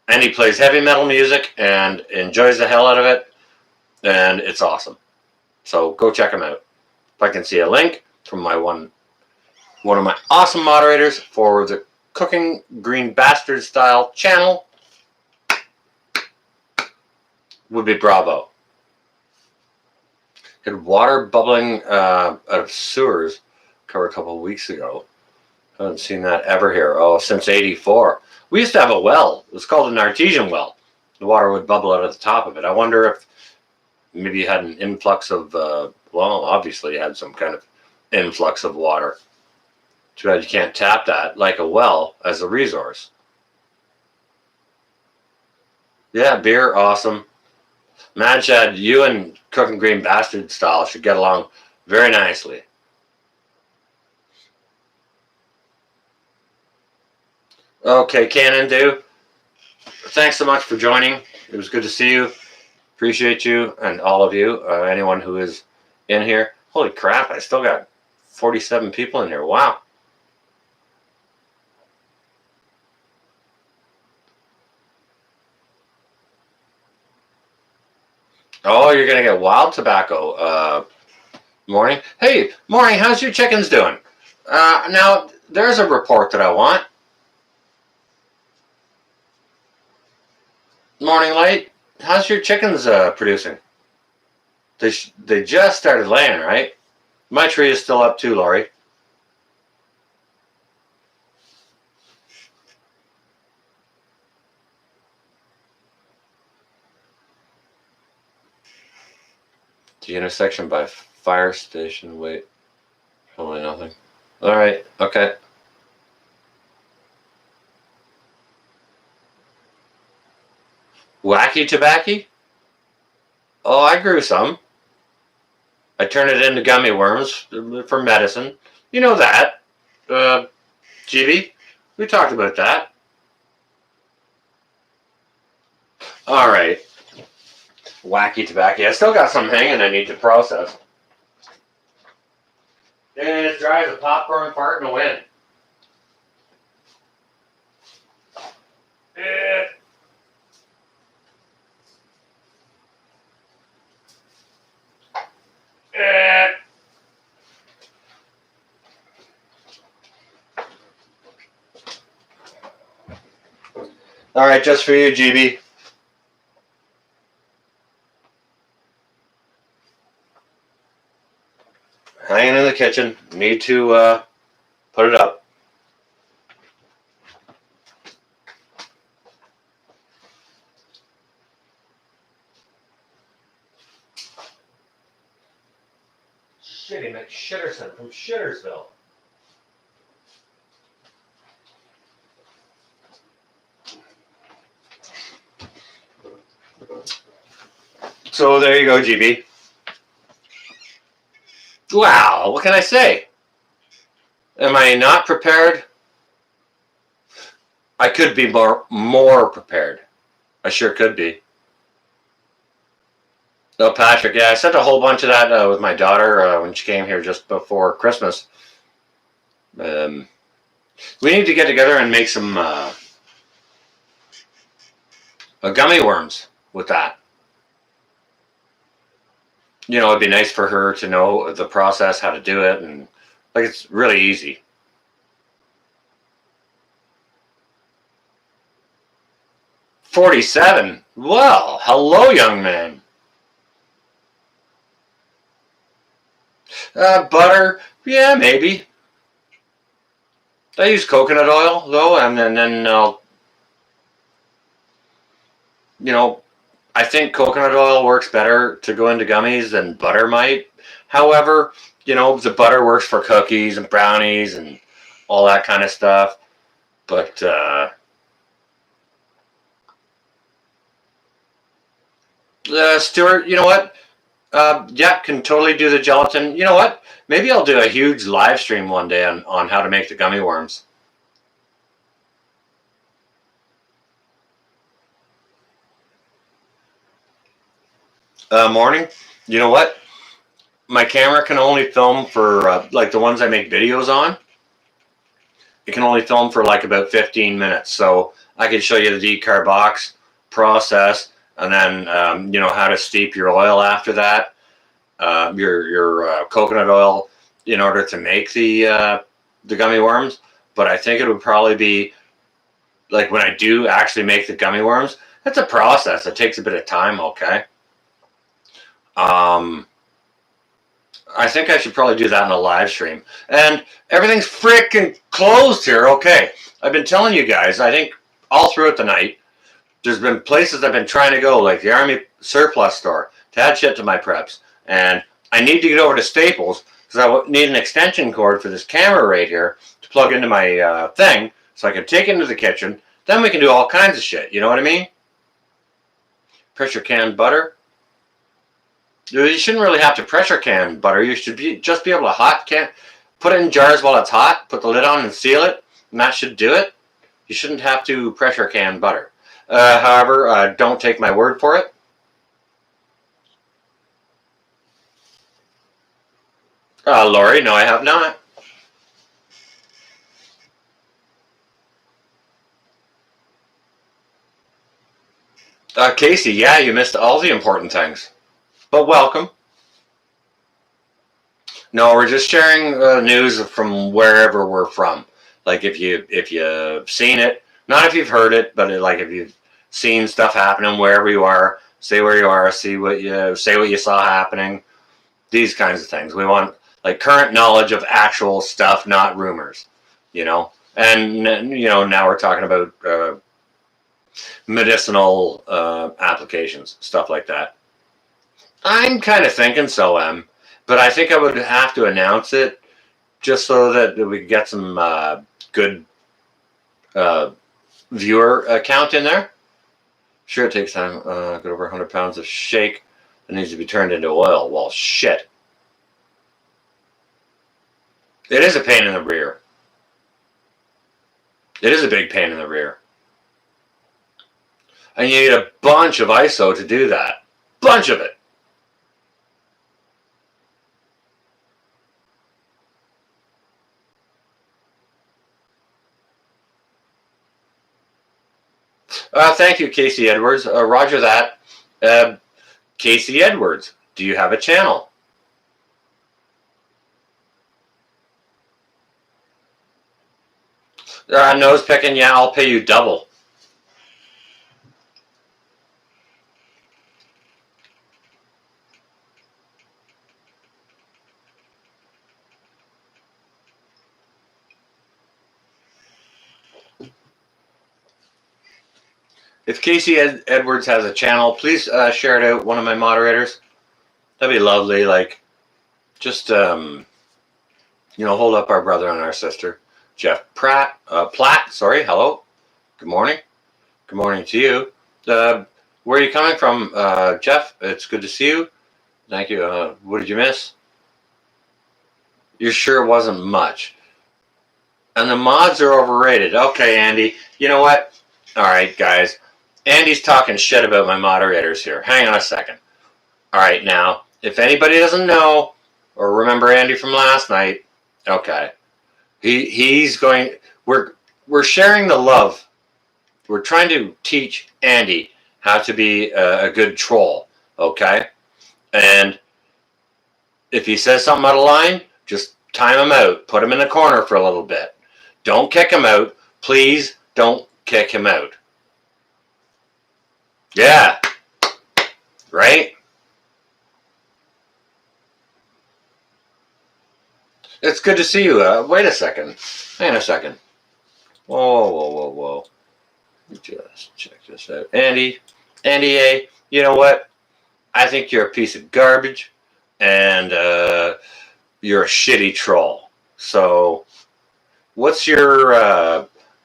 And he plays heavy metal music and enjoys the hell out of it. And it's awesome. So go check him out. If I can see a link from my one of my awesome moderators for the Cooking Green Bastard style channel, would be bravo. Had water bubbling out of sewers covered a couple of weeks ago. I haven't seen that ever here. Oh, since '84. We used to have a well. It was called an artesian well. The water would bubble out of the top of it. I wonder if maybe you had an influx of, well, obviously you had some kind of influx of water. Too bad you can't tap that like a well as a resource. Yeah, beer, awesome. Man, Chad, you and Cooking Green Bastard style should get along very nicely. Okay, Cannon Do, thanks so much for joining. It was good to see you. Appreciate you and all of you, anyone who is in here. Holy crap, I still got 47 people in here. Wow. Oh, you're going to get wild tobacco. Morning. Hey, Morning, how's your chickens doing? Now, there's a report that I want. Morning Light, how's your chickens producing? They just started laying, right? My tree is still up too, Laurie. The intersection by fire station. Wait, probably nothing. All right, okay. Wacky tobacco? Oh, I grew some. I turned it into gummy worms for medicine. You know that, GB. We talked about that. All right. Wacky tobacco. I still got some hanging I need to process. And it's dry as a popcorn fart in the wind. Yeah. Yeah. All right, just for you, GB. hanging in the kitchen. Need to put it up. Shitty McShitterson from Shittersville. So there you go, GB. Wow, what can I say? Am I not prepared? I could be more prepared. I sure could be. No, Patrick, yeah, I sent a whole bunch of that with my daughter when she came here just before Christmas. We need to get together and make some gummy worms with that. You know, it'd be nice for her to know the process, how to do it, and like it's really easy. $47. Well, hello, young man. Butter, yeah, maybe. I use coconut oil though, and then you know, I think coconut oil works better to go into gummies than butter might. However, you know, the butter works for cookies and brownies and all that kind of stuff. But Stuart, you know what? Yeah, can totally do the gelatin. You know what? Maybe I'll do a huge live stream one day on how to make the gummy worms. Morning. You know what? My camera can only film for like the ones I make videos on. It can only film for like about 15 minutes. So I can show you the decarbox process, and then you know how to steep your oil after that, your coconut oil in order to make the gummy worms. But I think it would probably be like when I do actually make the gummy worms. That's a process. It takes a bit of time. Okay. Um, I think I should probably do that in a live stream. And everything's freaking closed here. Okay. I've been telling you guys, I think all throughout the night, there's been places I've been trying to go, like the Army Surplus store, to add shit to my preps. And I need to get over to Staples because I need an extension cord for this camera right here to plug into my thing so I can take it into the kitchen. Then we can do all kinds of shit. You know what I mean? Pressure can butter. You shouldn't really have to pressure can butter. You should just be able to hot can, put it in jars while it's hot, put the lid on and seal it, and that should do it. You shouldn't have to pressure can butter. However, don't take my word for it. Lori, no, I have not. Casey, yeah, you missed all the important things. But welcome. No, we're just sharing news from wherever we're from. Like if you've seen it, not if you've heard it, but like if you've seen stuff happening wherever you are, say where you are, say what you saw happening. These kinds of things. We want like current knowledge of actual stuff, not rumors. You know, and you know now we're talking about medicinal applications, stuff like that. I'm kind of thinking so, but I think I would have to announce it just so that we could get some good viewer count in there. Sure, it takes time. Got over 100 pounds of shake that needs to be turned into oil. Well, shit. It is a pain in the rear. It is a big pain in the rear. And you need a bunch of ISO to do that. Bunch of it. Thank you, Casey Edwards. Roger that. Casey Edwards, do you have a channel? Nose picking, yeah, I'll pay you double. If Casey Edwards has a channel, please share it out. One of my moderators. That'd be lovely. Like, just hold up our brother and our sister, Jeff Platt. Sorry. Hello. Good morning. Good morning to you. Where are you coming from, Jeff? It's good to see you. Thank you. What did you miss? You're sure it wasn't much? And the mods are overrated. Okay, Andy. You know what? All right, guys. Andy's talking shit about my moderators here. Hang on a second. All right, now, if anybody doesn't know or remember Andy from last night, okay, he's going. We're sharing the love. We're trying to teach Andy how to be a good troll. Okay, and if he says something out of line, just time him out. Put him in the corner for a little bit. Don't kick him out. Please don't kick him out. Yeah. Right? It's good to see you. Wait a second. Hang on a second. Whoa. Let me just check this out. Andy A, you know what? I think you're a piece of garbage and you're a shitty troll. So what's your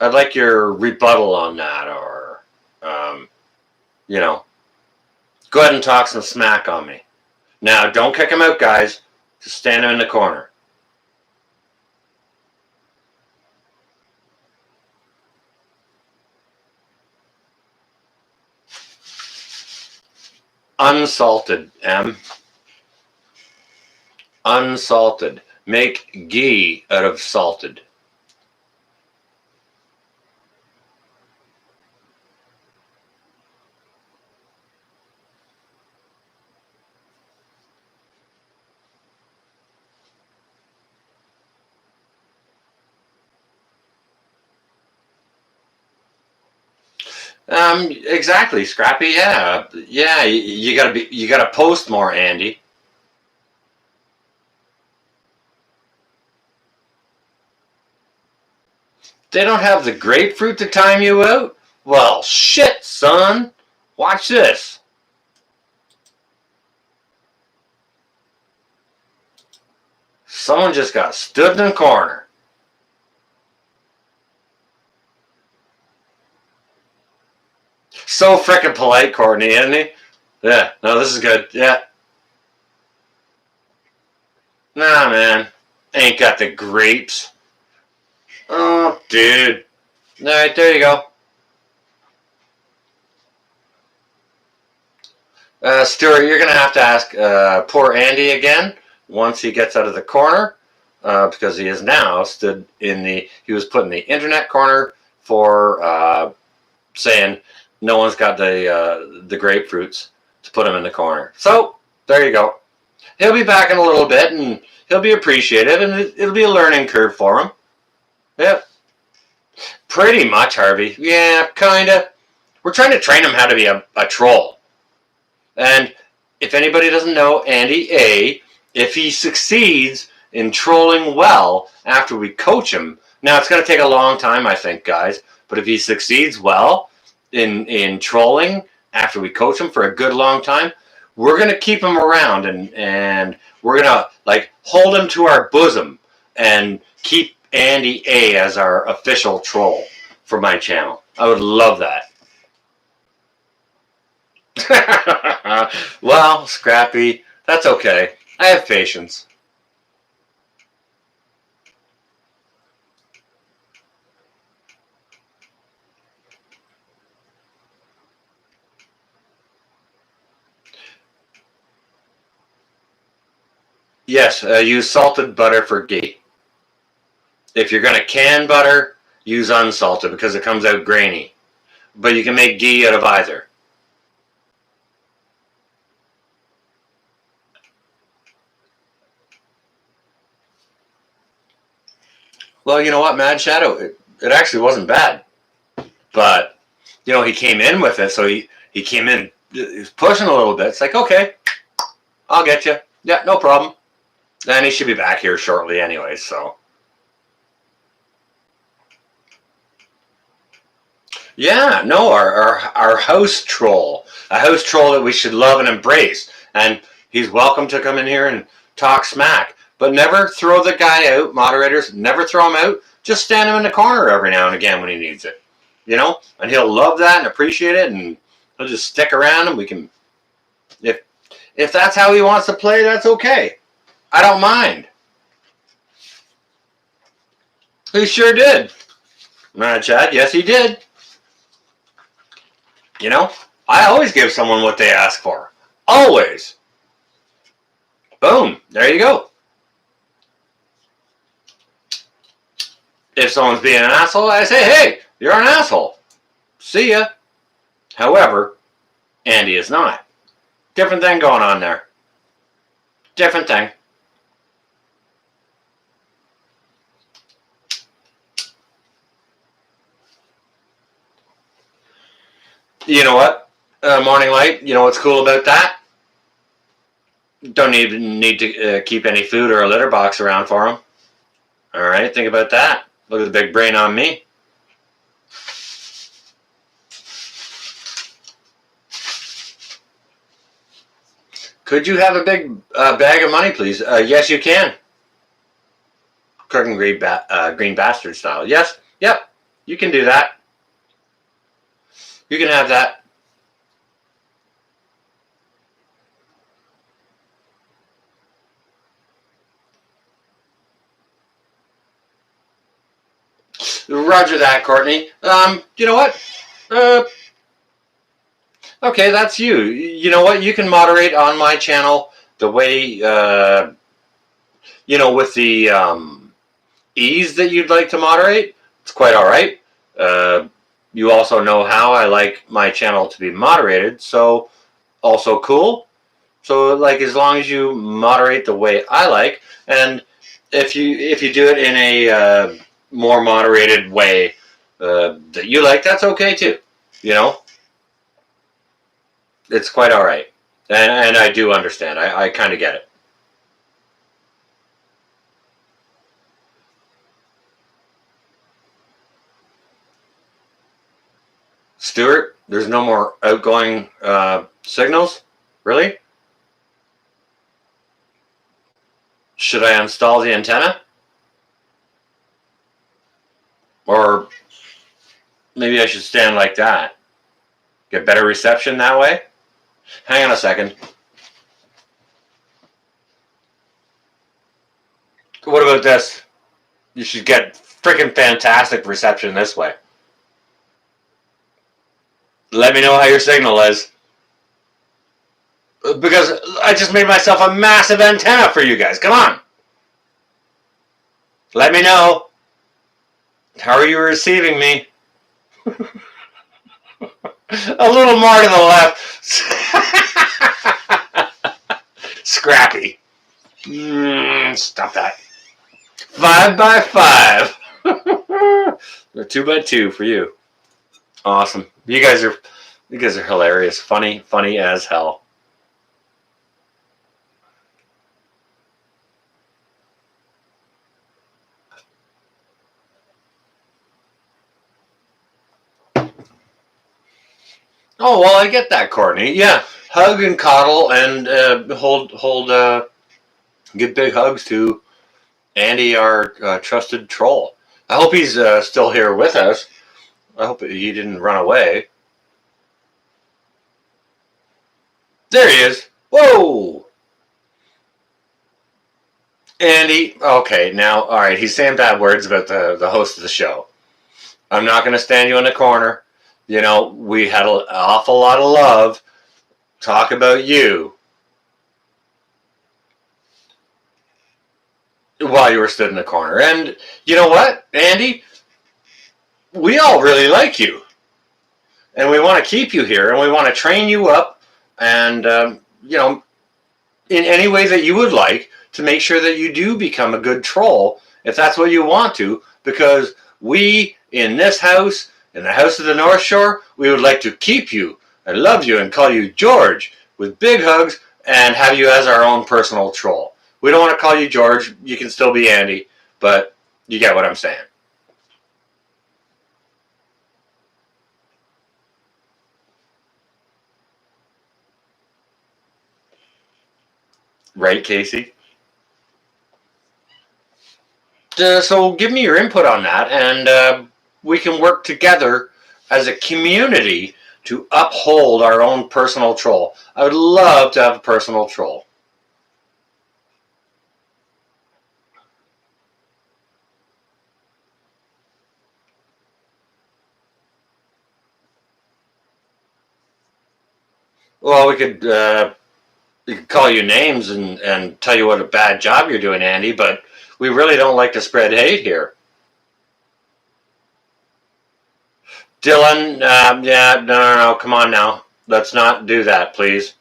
I'd like your rebuttal on that, or go ahead and talk some smack on me. Now, don't kick him out, guys. Just stand him in the corner. Unsalted, M. Unsalted. Make ghee out of salted. Exactly, Scrappy. Yeah. You gotta post more, Andy. They don't have the grapefruit to time you out? Well, shit, son. Watch this. Someone just got stood in the corner. So frickin' polite, Courtney, isn't he? Yeah, no, this is good. Yeah. Nah, man. Ain't got the grapes. Oh, dude. Alright, there you go. Stuart, you're going to have to ask poor Andy again once he gets out of the corner, because he is now stood in he was put in the internet corner for saying no one's got the grapefruits to put him in the corner. So, there you go. He'll be back in a little bit, and he'll be appreciated, and it'll be a learning curve for him. Yep. Pretty much, Harvey. Yeah, kinda. We're trying to train him how to be a troll. And if anybody doesn't know Andy A, if he succeeds in trolling well after we coach him, now it's going to take a long time, I think, guys, but if he succeeds well in trolling after we coach him for a good long time, we're going to keep him around and we're going to hold him to our bosom and keep Andy A as our official troll for my channel. I would love that. Well, Scrappy, that's okay. I have patience. Yes, use salted butter for ghee. If you're going to can butter, use unsalted because it comes out grainy. But you can make ghee out of either. Well, you know what, Mad Shadow? It actually wasn't bad. But, he came in with it, so he came in, he was pushing a little bit. It's like, okay, I'll get you. Yeah, no problem. And he should be back here shortly anyway, so. Yeah, no, our house troll, a house troll that we should love and embrace, and he's welcome to come in here and talk smack, but never throw the guy out. Moderators, never throw him out. Just stand him in the corner every now and again when he needs it, and he'll love that and appreciate it, and he'll just stick around, and we can, if that's how he wants to play, that's okay. I don't mind. He sure did. Chad, yes, he did. I always give someone what they ask for. Always. Boom. There you go. If someone's being an asshole, I say, hey, you're an asshole. See ya. However, Andy is not. Different thing going on there. Different thing. You know what? Morning Light, you know what's cool about that? Don't even need to keep any food or a litter box around for them. All right, think about that. Look at the big brain on me. Could you have a big bag of money, please? Yes, you can. Crook and Green Bastard style. Yes, yep, you can do that. You can have that. Roger that, Courtney. You know what? Okay, that's you. You know what? You can moderate on my channel the way, with the ease that you'd like to moderate. It's quite all right. You also know how I like my channel to be moderated, so also cool. So, like, as long as you moderate the way I like, and if you do it in a more moderated way that you like, that's okay too. It's quite all right, and I do understand. I kind of get it. Stuart, there's no more outgoing signals? Really? Should I install the antenna? Or maybe I should stand like that. Get better reception that way? Hang on a second. What about this? You should get freaking fantastic reception this way. Let me know how your signal is. Because I just made myself a massive antenna for you guys. Come on. Let me know. How are you receiving me? A little more to the left. Scrappy. Stop that. 5 by 5. 2 by 2 for you. Awesome. You guys are hilarious. Funny as hell. Oh, well, I get that, Courtney. Yeah, hug and coddle and give big hugs to Andy, our trusted troll. I hope he's still here with us. I hope he didn't run away. There he is. Whoa! Andy, okay, now, all right, he's saying bad words about the host of the show. I'm not going to stand you in the corner. We had an awful lot of love. Talk about you. While you were stood in the corner. And you know what, Andy? We all really like you. And we want to keep you here, and we want to train you up, and, in any way that you would like to make sure that you do become a good troll, if that's what you want to, because we, in this house, in the House of the North Shore, we would like to keep you and love you and call you George with big hugs and have you as our own personal troll. We don't want to call you George. You can still be Andy, but you get what I'm saying. Right, Casey? So give me your input on that, and we can work together as a community to uphold our own personal troll. I would love to have a personal troll. Well, we could call you names and tell you what a bad job you're doing, Andy, but we really don't like to spread hate here. Dylan, yeah, no, come on now. Let's not do that, please.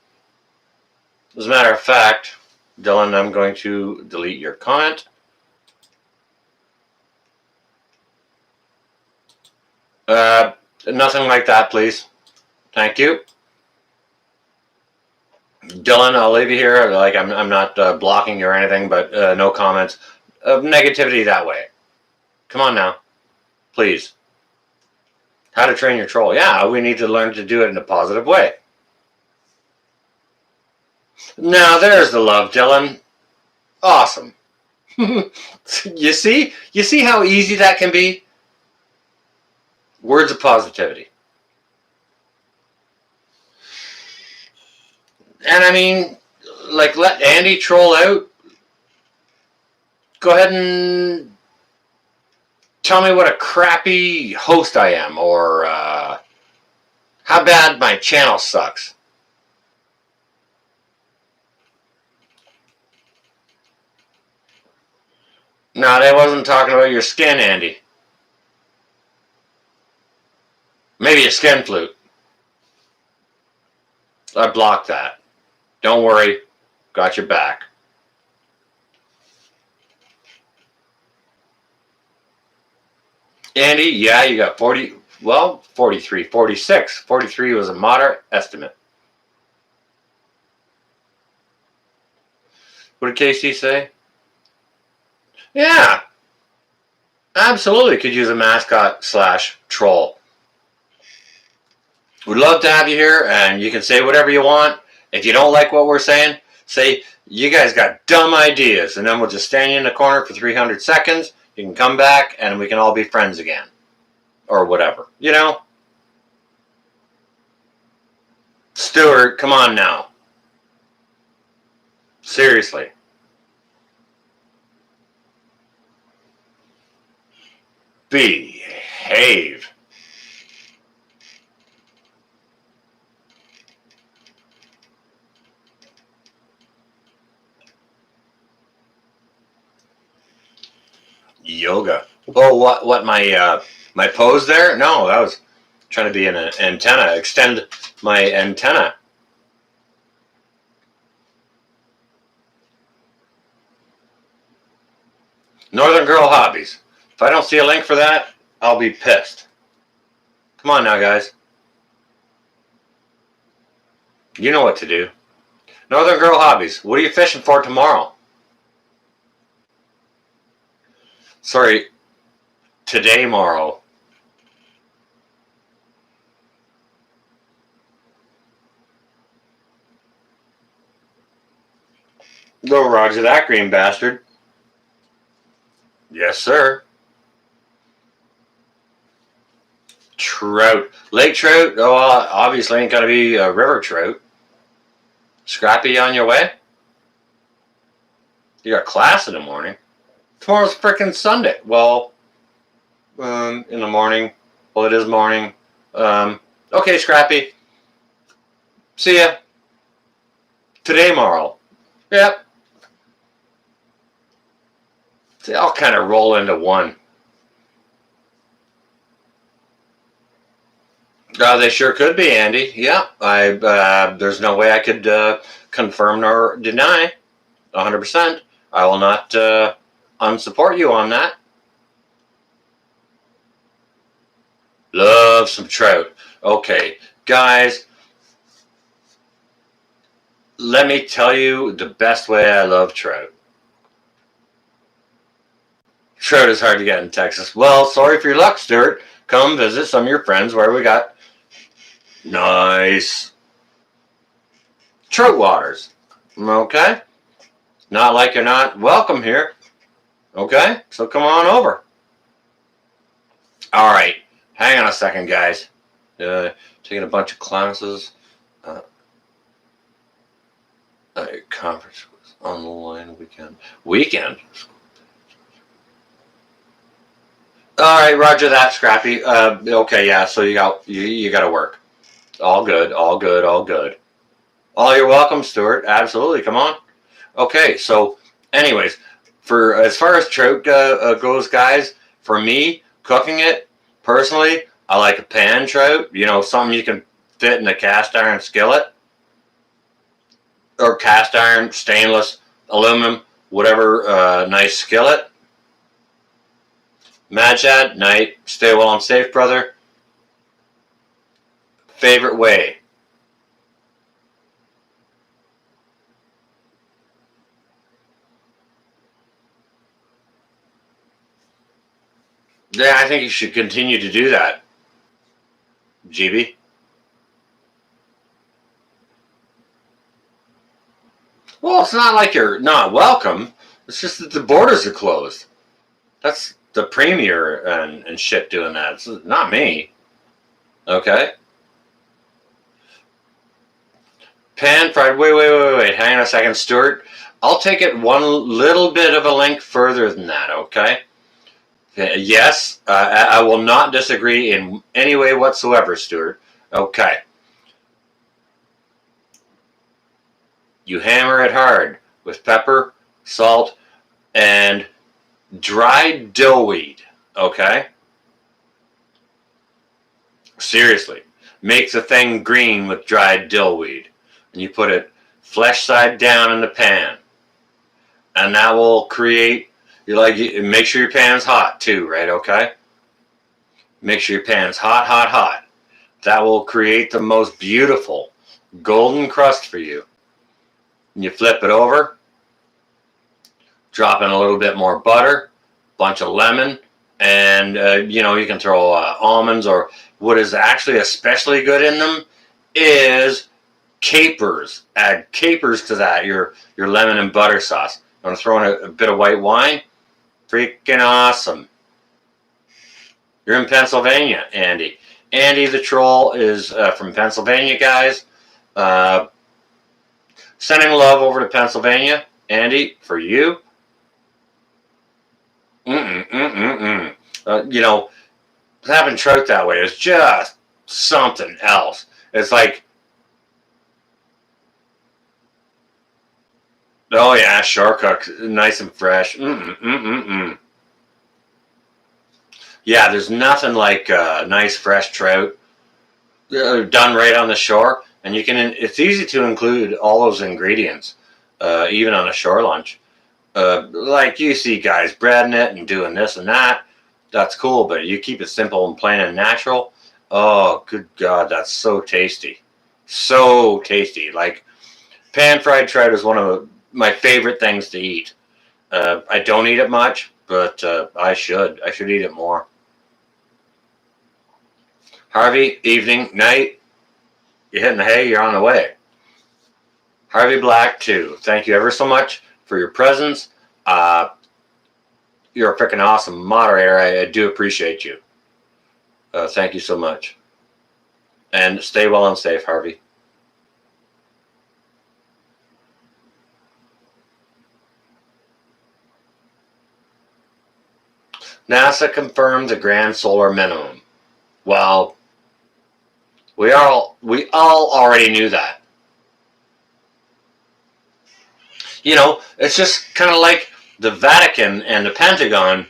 As a matter of fact, Dylan, I'm going to delete your comment. Nothing like that, please. Thank you. Dylan, I'll leave you here. Like, I'm not blocking you or anything, but no comments of negativity that way. Come on now. Please. How to train your troll. Yeah, we need to learn to do it in a positive way. Now, there's the love, Dylan. Awesome. You see how easy that can be? Words of positivity. And I mean, like, let Andy troll out. Go ahead and tell me what a crappy host I am, or how bad my channel sucks. No, they wasn't talking about your skin, Andy. Maybe a skin flute. I blocked that. Don't worry. Got your back. Andy, yeah, you got 40, well, 43, 46. 43 was a moderate estimate. What did Casey say? Yeah, absolutely could use a mascot / troll. We'd love to have you here, and you can say whatever you want. If you don't like what we're saying, say, you guys got dumb ideas, and then we'll just stand you in the corner for 300 seconds. You can come back, and we can all be friends again. Or whatever, you know? Stuart, come on now. Seriously. Behave. Yoga. Oh, what my pose there? No, that was trying to be an antenna. Extend my antenna. Northern Girl Hobbies. If I don't see a link for that, I'll be pissed. Come on now, guys. You know what to do. Northern Girl Hobbies. What are you fishing for tomorrow? Sorry, today, morrow. Go roger that, green bastard. Yes, sir. Trout. Lake trout? Oh, obviously ain't gonna be a river trout. Scrappy on your way? You got class in the morning. Tomorrow's frickin' Sunday. Well, in the morning. Well, it is morning. Okay, Scrappy. See ya. Today, morrow. Yep. They all kind of roll into one. They sure could be, Andy. Yeah, there's no way I could confirm nor deny 100%. I will not unsupport you on that. Love some trout. Okay, guys, let me tell you the best way I love trout. Trout is hard to get in Texas. Well, sorry for your luck, Stuart. Come visit some of your friends where we got nice trout waters. Okay? Not like you're not welcome here. Okay, so come on over. All right, hang on a second, guys. Taking a bunch of classes. Conference was online weekend. Weekend? All right, Roger that, Scrappy. Okay, yeah. So you got to work. All good. All good. All good. Oh, you're welcome, Stuart. Absolutely. Come on. Okay. So, anyways, for as far as trout goes, guys, for me cooking it personally, I like a pan trout. You know, something you can fit in a cast iron skillet or cast iron, stainless, aluminum, whatever. Nice skillet. Madshad, night. Stay well and safe, brother. Favorite way? Yeah, I think you should continue to do that, GB. Well, it's not like you're not welcome. It's just that the borders are closed. That's the premier and shit doing that. It's not me. Okay. Pan fried. Wait. Hang on a second, Stuart. I'll take it one little bit of a link further than that, okay? Yes, I will not disagree in any way whatsoever, Stuart. Okay. You hammer it hard with pepper, salt, and dried dillweed, okay? Seriously. Make the thing green with dried dillweed. And you put it flesh side down in the pan. And that will create, make sure your pan's hot too, right, okay? Make sure your pan's hot. That will create the most beautiful golden crust for you. And you flip it over, drop in a little bit more butter, bunch of lemon, and you can throw almonds, or what is actually especially good in them is capers. Add capers to that, your lemon and butter sauce. I'm going to throw in a bit of white wine. Freaking awesome. You're in Pennsylvania, Andy. Andy the Troll is from Pennsylvania, guys. Sending love over to Pennsylvania. Andy, for you. Having trout that way is just something else. It's like, oh yeah, shore cooked, nice and fresh. Yeah, there's nothing like nice fresh trout done right on the shore, and it's easy to include all those ingredients, even on a shore lunch. Like you see guys breading it and doing this and that. That's cool, but you keep it simple and plain and natural. Oh, good God, that's so tasty. So tasty. Like, pan fried trout is one of my favorite things to eat. I don't eat it much, but I should. I should eat it more. Harvey, evening, night. You're hitting the hay, you're on the way. Harvey Black, too. Thank you ever so much for your presence. You're a freaking awesome moderator. I do appreciate you. Thank you so much. And stay well and safe, Harvey. NASA confirmed the grand solar minimum. Well, we all already knew that. It's just kind of like the Vatican and the Pentagon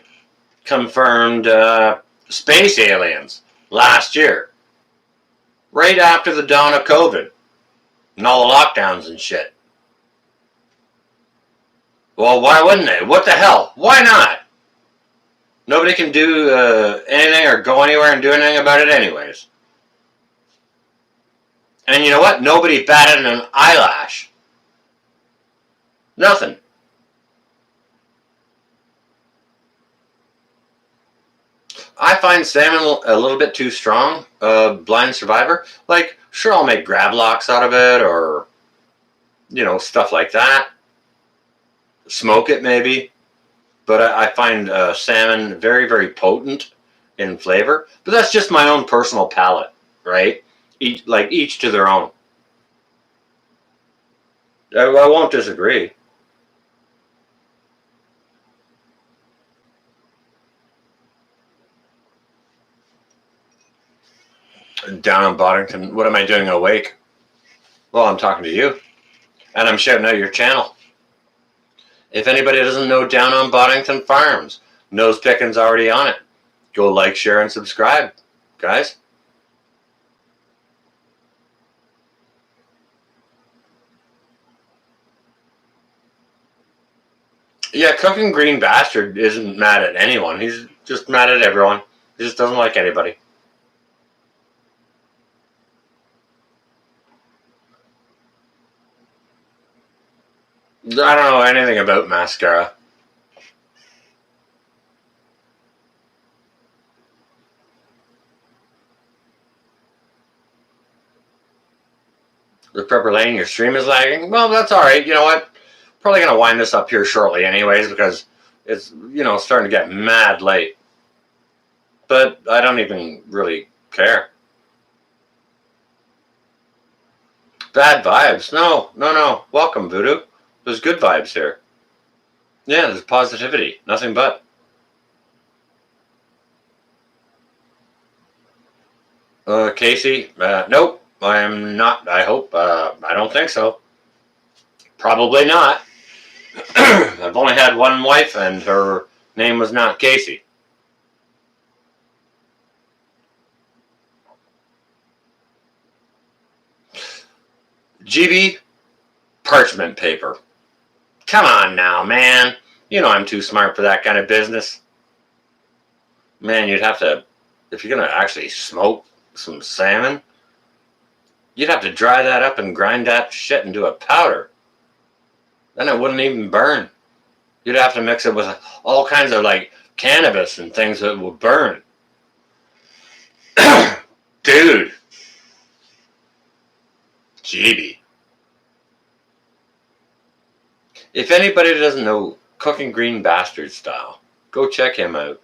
confirmed space aliens last year, right after the dawn of COVID and all the lockdowns and shit. Well, why wouldn't they? What the hell? Why not? Nobody can do anything or go anywhere and do anything about it anyways. And you know what? Nobody batted an eyelash. Nothing. I find salmon a little bit too strong. Blind Survivor. Like, sure, I'll make grab locks out of it, or stuff like that. smoke it maybe. But I find salmon very, very potent in flavor. But that's just my own personal palate, right? Each to their own. I won't disagree. Down on Boddington, what am I doing awake? Well, I'm talking to you, and I'm shouting out your channel. If anybody doesn't know Down on Boddington Farms, Nose Picking's already on it. Go like, share, and subscribe, guys. Yeah, Cooking Green Bastard isn't mad at anyone. He's just mad at everyone. He just doesn't like anybody. I don't know anything about mascara. The Prepper Lane, your stream is lagging. Well, that's all right. You know what? Probably gonna wind this up here shortly, anyways, because it's starting to get mad late. But I don't even really care. Bad vibes? No. Welcome, Voodoo. There's good vibes here. Yeah, there's positivity. Nothing but. Casey? Nope. I am not. I hope. I don't think so. Probably not. I've only had one wife, and her name was not Casey. GB, parchment paper. Come on now, man. You know I'm too smart for that kind of business. Man, you'd have to, if you're going to actually smoke some salmon, you'd have to dry that up and grind that shit into a powder. Then it wouldn't even burn. You'd have to mix it with all kinds of like cannabis and things that would burn. Dude. GB. If anybody doesn't know Cooking Green Bastard style, go check him out.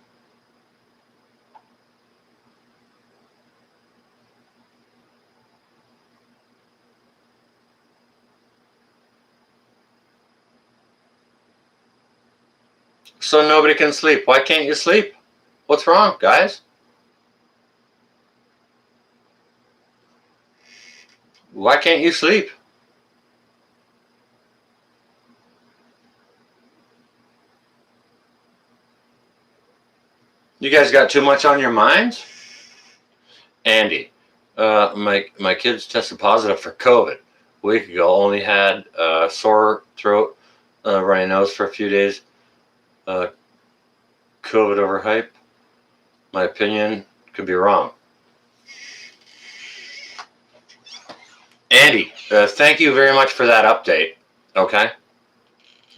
So nobody can sleep. Why can't you sleep? What's wrong, guys? Why can't you sleep? You guys got too much on your minds? Andy, my kids tested positive for COVID a week ago. Only had sore throat, runny nose for a few days. COVID overhype. My opinion could be wrong. Andy, thank you very much for that update. Okay,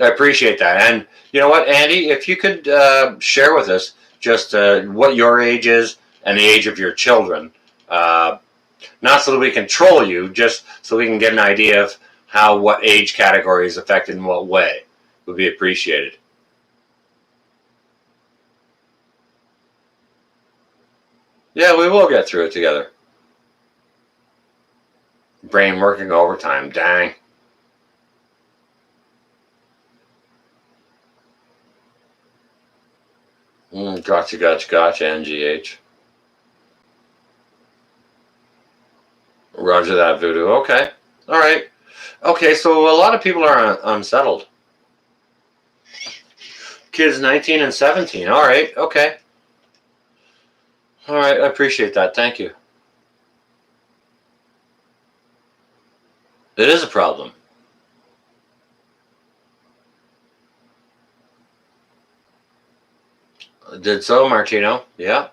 I appreciate that. And you know what, Andy, if you could share with us just what your age is and the age of your children, not so that we can troll you, just so we can get an idea of how what age category is affected in what way, would be appreciated. Yeah, we will get through it together. Brain working overtime, dang. Gotcha, NGH. Roger that, Voodoo. Okay. All right. Okay, so a lot of people are unsettled. Kids 19 and 17. All right. Okay. All right. I appreciate that. Thank you. It is a problem. Did so, Martino. Yeah.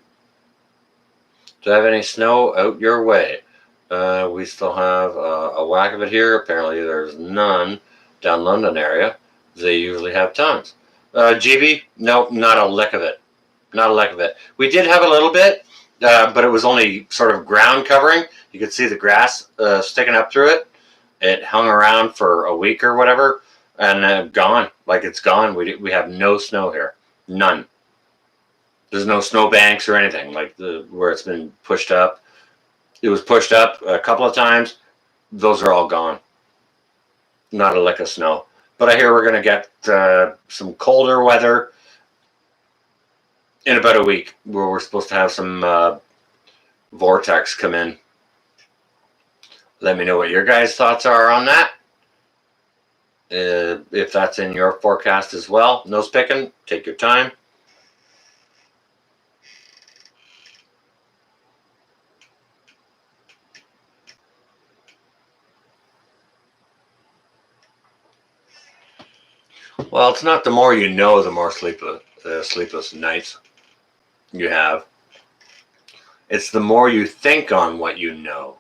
Do I have any snow out your way? We still have a whack of it here. Apparently there's none down London area. They usually have tons. GB? No, not a lick of it. Not a lick of it. We did have a little bit, but it was only sort of ground covering. You could see the grass sticking up through it. It hung around for a week or whatever. and gone. Like it's gone. We have no snow here. None. There's no snow banks or anything like where it's been pushed up. It was pushed up a couple of times. Those are all gone. Not a lick of snow. But I hear we're going to get some colder weather in about a week, where we're supposed to have some vortex come in. Let me know what your guys' thoughts are on that. If that's in your forecast as well. Nose picking, take your time. Well, it's not the more you know, the more sleepless nights you have. It's the more you think on what you know.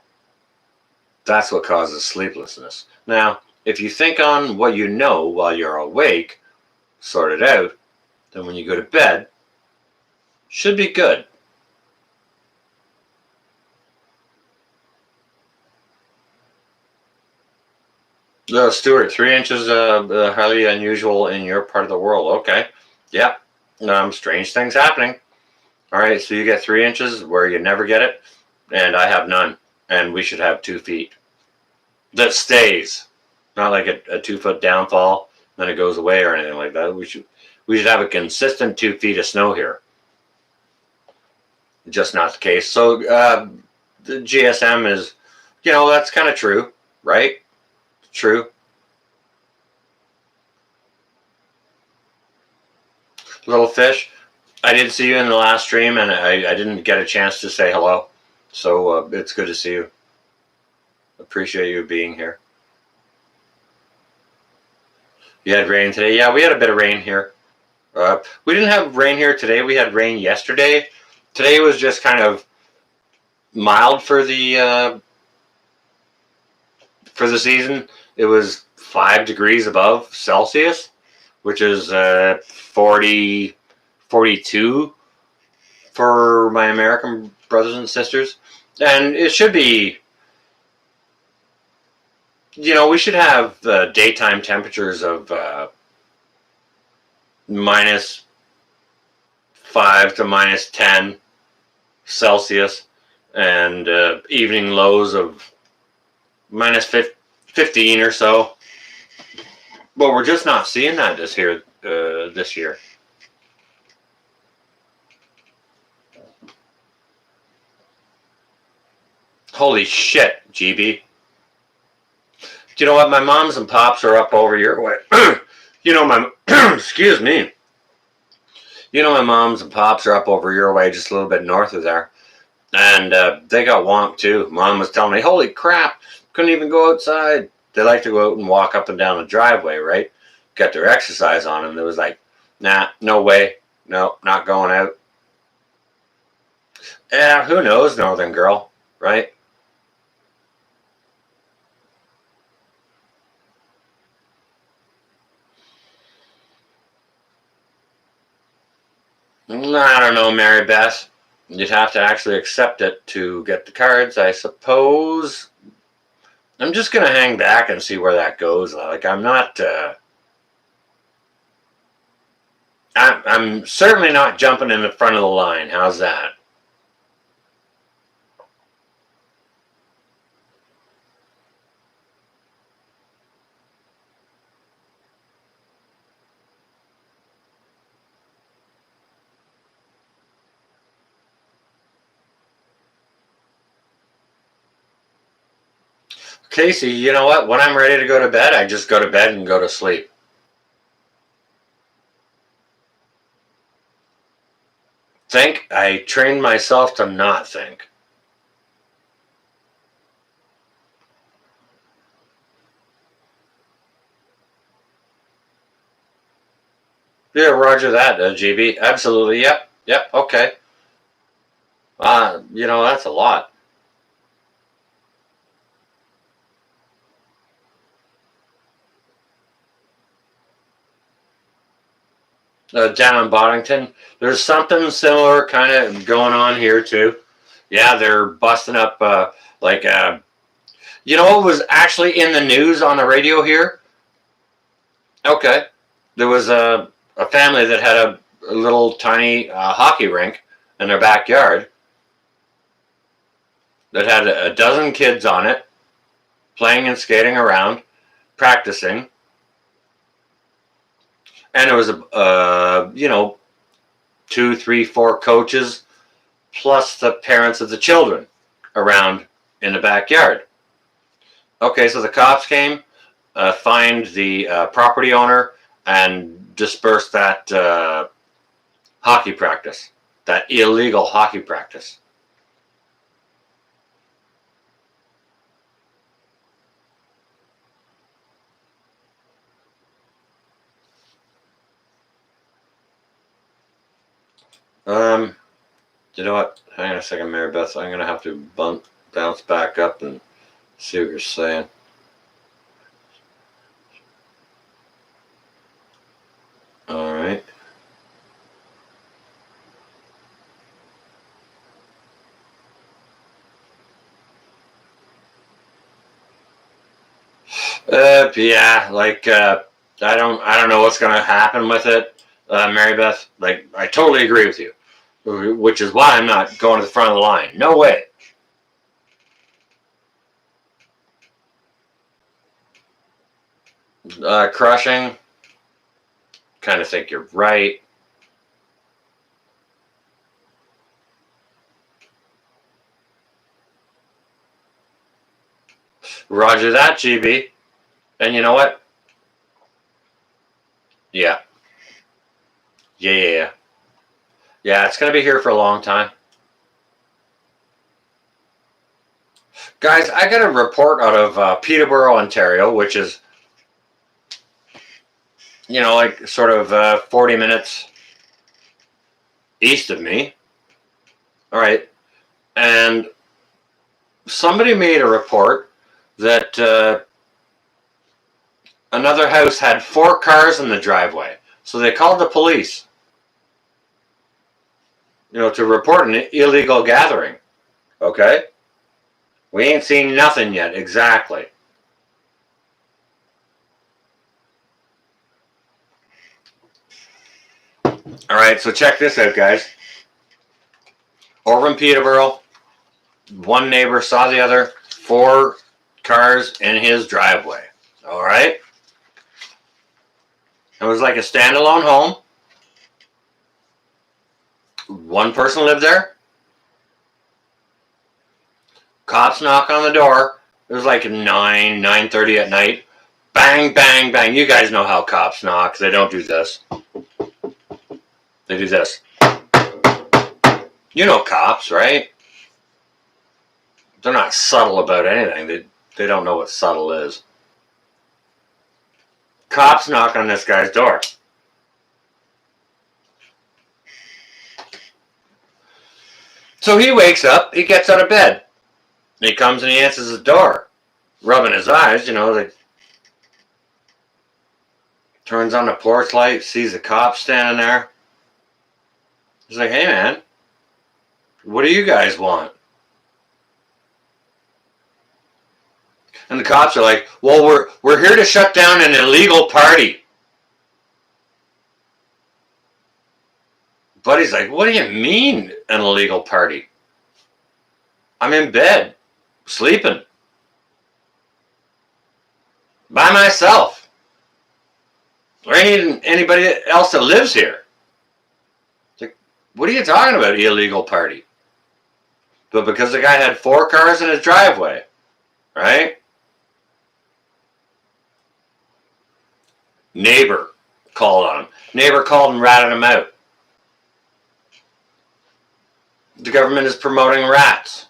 That's what causes sleeplessness. Now, if you think on what you know while you're awake, sort it out, then when you go to bed, should be good. Stuart, 3 inches highly unusual in your part of the world. Okay. Yeah. Strange things happening. All right. So you get 3 inches where you never get it, and I have none. And we should have 2 feet. That stays. Not like a 2 foot downfall, then it goes away or anything like that. We should have a consistent 2 feet of snow here. Just not the case. So the GSM is, that's kind of true, right? True. Little fish, I did see you in the last stream, and I didn't get a chance to say hello. So it's good to see you. Appreciate you being here. You had rain today? Yeah, we had a bit of rain here. We didn't have rain here today. We had rain yesterday. Today was just kind of mild for the season. It was 5 degrees above Celsius, which is 42 for my American brothers and sisters. And it should be, we should have daytime temperatures of -5 to -10 Celsius, and evening lows of -15 or so. But we're just not seeing that this year. Holy shit, GB. Do you know what? My moms and pops are up over your way. Excuse me. My moms and pops are up over your way, just a little bit north of there. And they got wonked too. Mom was telling me, holy crap, couldn't even go outside. They like to go out and walk up and down the driveway, right? Get their exercise on. And it was like, nah, no way. No, not going out. Yeah, who knows, Northern Girl, right? I don't know, Mary Beth. You'd have to actually accept it to get the cards, I suppose. I'm just going to hang back and see where that goes. Like, I'm not... I'm certainly not jumping in the front of the line. How's that? Casey, you know what? When I'm ready to go to bed, I just go to bed and go to sleep. Think? I trained myself to not think. Yeah, roger that, GB. Absolutely. Yep. Okay. That's a lot. Down in Boddington, there's something similar kind of going on here too. Yeah, they're busting up what was actually in the news on the radio here? Okay. There was a family that had a little tiny hockey rink in their backyard that had a dozen kids on it, playing and skating around, practicing, and there was two, three, four coaches plus the parents of the children around in the backyard. Okay, so the cops came, fined the property owner, and dispersed that hockey practice, that illegal hockey practice. Um, you know what? Hang on a second, Mary Beth. I'm gonna have to bounce back up and see what you're saying. All right. Yeah, like I don't know what's gonna happen with it, Mary Beth. Like I totally agree with you, which is why I'm not going to the front of the line. No way. Crushing. Kind of think you're right. Roger that, GB. And you know what? Yeah. Yeah. Yeah, it's going to be here for a long time. Guys, I got a report out of Peterborough, Ontario, which is, like sort of 40 minutes east of me. All right. And somebody made a report that another house had 4 cars in the driveway. So they called the police, to report an illegal gathering. Okay? We ain't seen nothing yet, exactly. All right, so check this out, guys. Over in Peterborough, one neighbor saw the other, 4 cars in his driveway. All right? It was like a standalone home. One person lived there. Cops knock on the door. It was like 9:30 at night. Bang, bang, bang. You guys know how cops knock. They don't do this. They do this. You know cops, right? They're not subtle about anything. They don't know what subtle is. Cops knock on this guy's door. So he wakes up, he gets out of bed. And he comes and he answers the door, rubbing his eyes, like turns on the porch light, sees the cop standing there. He's like, hey man, what do you guys want? And the cops are like, well, we're here to shut down an illegal party. Buddy's like, what do you mean an illegal party? I'm in bed, sleeping. By myself. There ain't anybody else that lives here. It's like, what are you talking about, illegal party? But because the guy had 4 cars in his driveway, right? Neighbor called on him. Neighbor called and ratted him out. The government is promoting rats.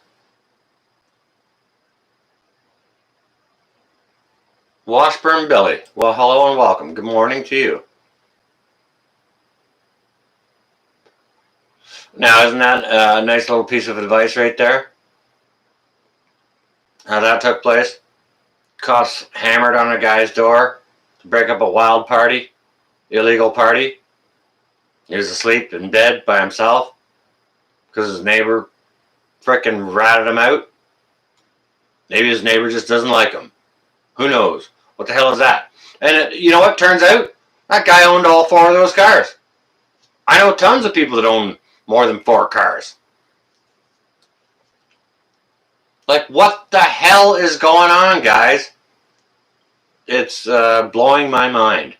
Washburn Billy. Well, hello and welcome. Good morning to you. Now, isn't that a nice little piece of advice right there? How that took place? Cops hammered on a guy's door to break up a wild party, illegal party. He was asleep in bed by himself because his neighbor frickin' ratted him out. Maybe his neighbor just doesn't like him. Who knows? What the hell is that? And you know what? Turns out that guy owned all 4 of those cars. I know tons of people that own more than 4 cars. Like, what the hell is going on, guys? It's blowing my mind.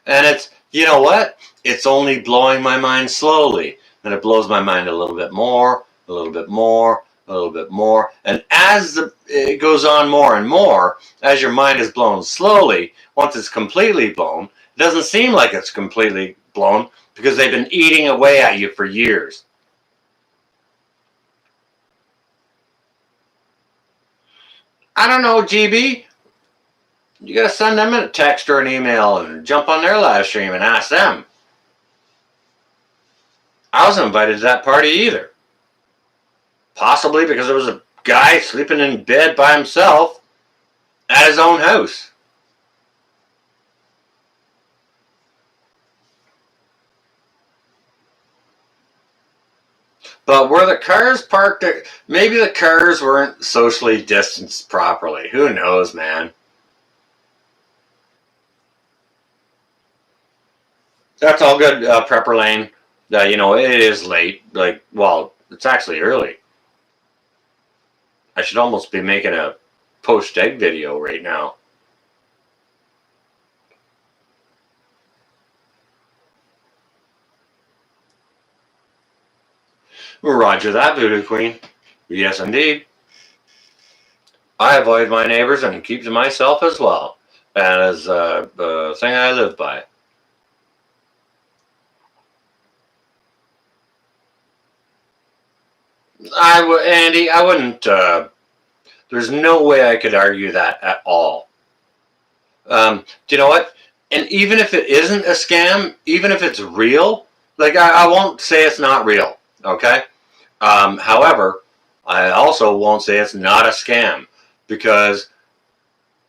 And it's, you know what? It's only blowing my mind slowly. And it blows my mind a little bit more, a little bit more, a little bit more. And as it goes on more and more, as your mind is blown slowly, once it's completely blown, it doesn't seem like it's completely blown because they've been eating away at you for years. I don't know, GB. You got to send them a text or an email and jump on their live stream and ask them. I wasn't invited to that party either. Possibly because there was a guy sleeping in bed by himself at his own house. But were the cars parked there? Maybe the cars weren't socially distanced properly. Who knows, man? That's all good, Prepper Lane. You know, it is late. Like, well, it's actually early. I should almost be making a post-egg video right now. Roger that, Voodoo Queen. Yes, indeed. I avoid my neighbors and keep to myself as well. That is a thing I live by. Andy, I wouldn't. There's no way I could argue that at all. Do you know what? And even if it isn't a scam, even if it's real, like I won't say it's not real. Okay. However, I also won't say it's not a scam because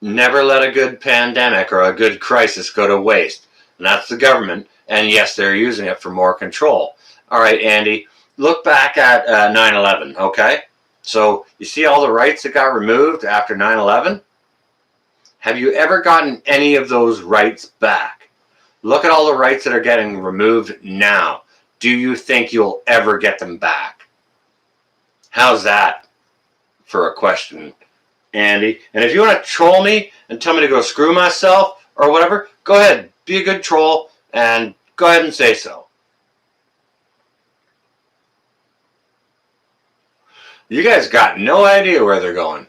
never let a good pandemic or a good crisis go to waste. And that's the government. And yes, they're using it for more control. All right, Andy, look back at 9/11, okay? So you see all the rights that got removed after 9/11? Have you ever gotten any of those rights back? Look at all the rights that are getting removed now. Do you think you'll ever get them back? How's that for a question, Andy? And if you want to troll me and tell me to go screw myself or whatever, go ahead. Be a good troll and go ahead and say so. You guys got no idea where they're going.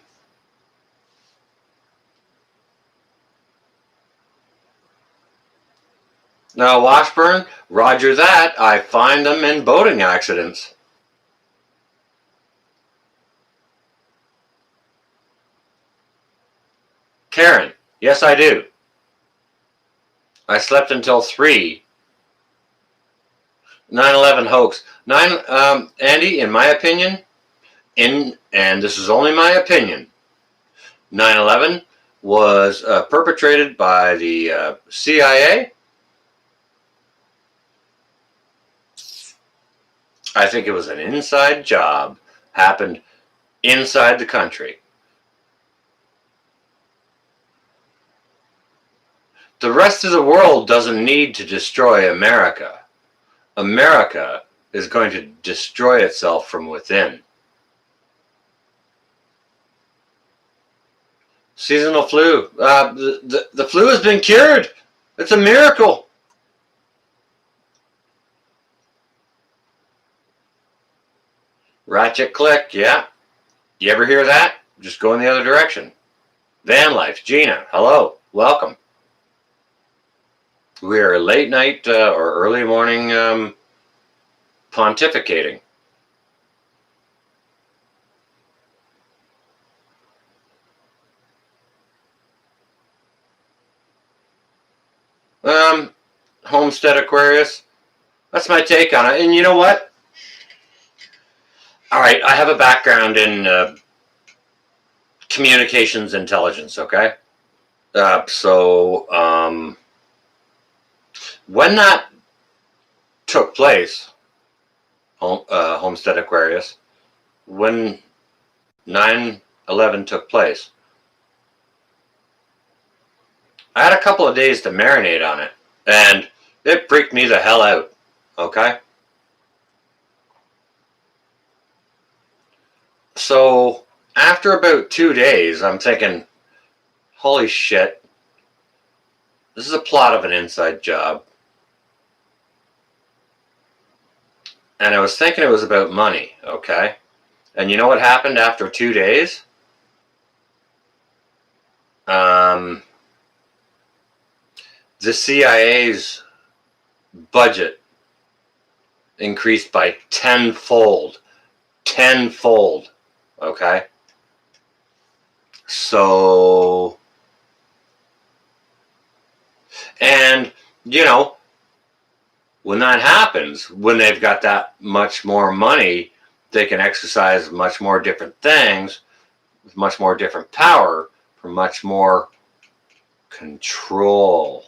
Now, Washburn, roger that. I find them in boating accidents. Karen, yes, I do. I slept until 3. 9/11 hoax. Andy, in my opinion, and this is only my opinion, 9/11 was perpetrated by the CIA. I think it was an inside job, happened inside the country. The rest of the world doesn't need to destroy America. America is going to destroy itself from within. Seasonal flu. The flu has been cured. It's a miracle. Ratchet click, yeah. You ever hear that? Just go in the other direction. Van life, Gina, hello, welcome. We are late night or early morning pontificating. Homestead Aquarius. That's my take on it. And you know what? All right, I have a background in communications intelligence, okay? So when that took place, Homestead Aquarius, when 9/11 took place, I had a couple of days to marinate on it, and it freaked me the hell out. Okay? So, after about 2 days, I'm thinking, holy shit, this is a plot of an inside job. And I was thinking it was about money, okay? And you know what happened after 2 days? The CIA's budget increased by tenfold. Tenfold, okay? So, and, you know, when that happens, when they've got that much more money, they can exercise much more different things with much more different power for much more control,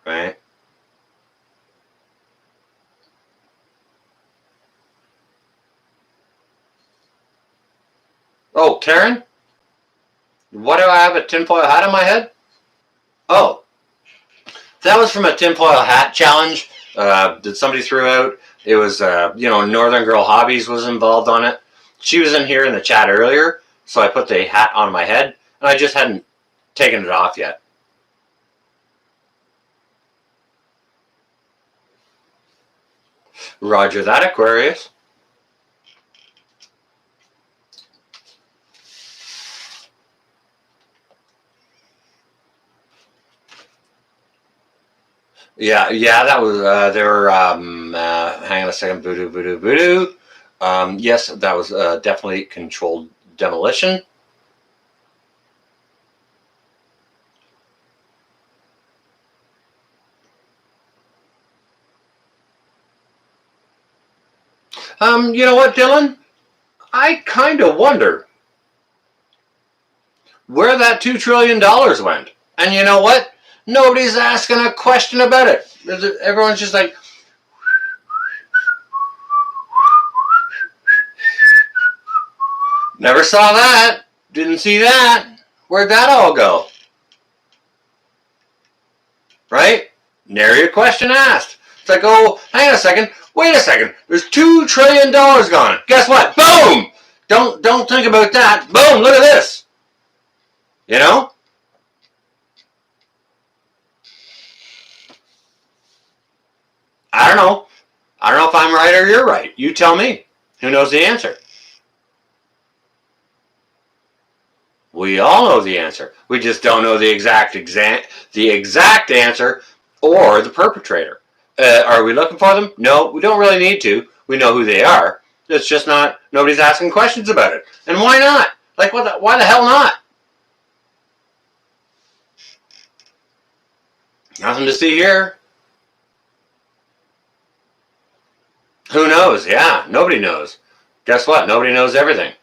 right? Oh, Karen, why do I have a tinfoil hat on my head? Oh, that was from a tinfoil hat challenge that somebody threw out. It was, Northern Girl Hobbies was involved on it. She was in here in the chat earlier, so I put the hat on my head, and I just hadn't taken it off yet. Roger that, Aquarius. Yeah, that was, they were, hang on a second, voodoo. Yes, that was definitely controlled demolition. You know what, Dylan? I kind of wonder where that $2 trillion went. And you know what? Nobody's asking a question about it. Everyone's just like, never saw that. Didn't see that. Where'd that all go? Right? Nary a question asked. It's like, oh, hang on a second. Wait a second. There's $2 trillion gone. Guess what? Boom! Don't think about that. Boom! Look at this. You know? I don't know. I don't know if I'm right or you're right. You tell me. Who knows the answer? We all know the answer. We just don't know the exact answer or the perpetrator. Are we looking for them? No, we don't really need to. We know who they are. It's just not, nobody's asking questions about it. And why not? Like, why the hell not? Nothing to see here. Who knows? Yeah, nobody knows. Guess what? Nobody knows everything.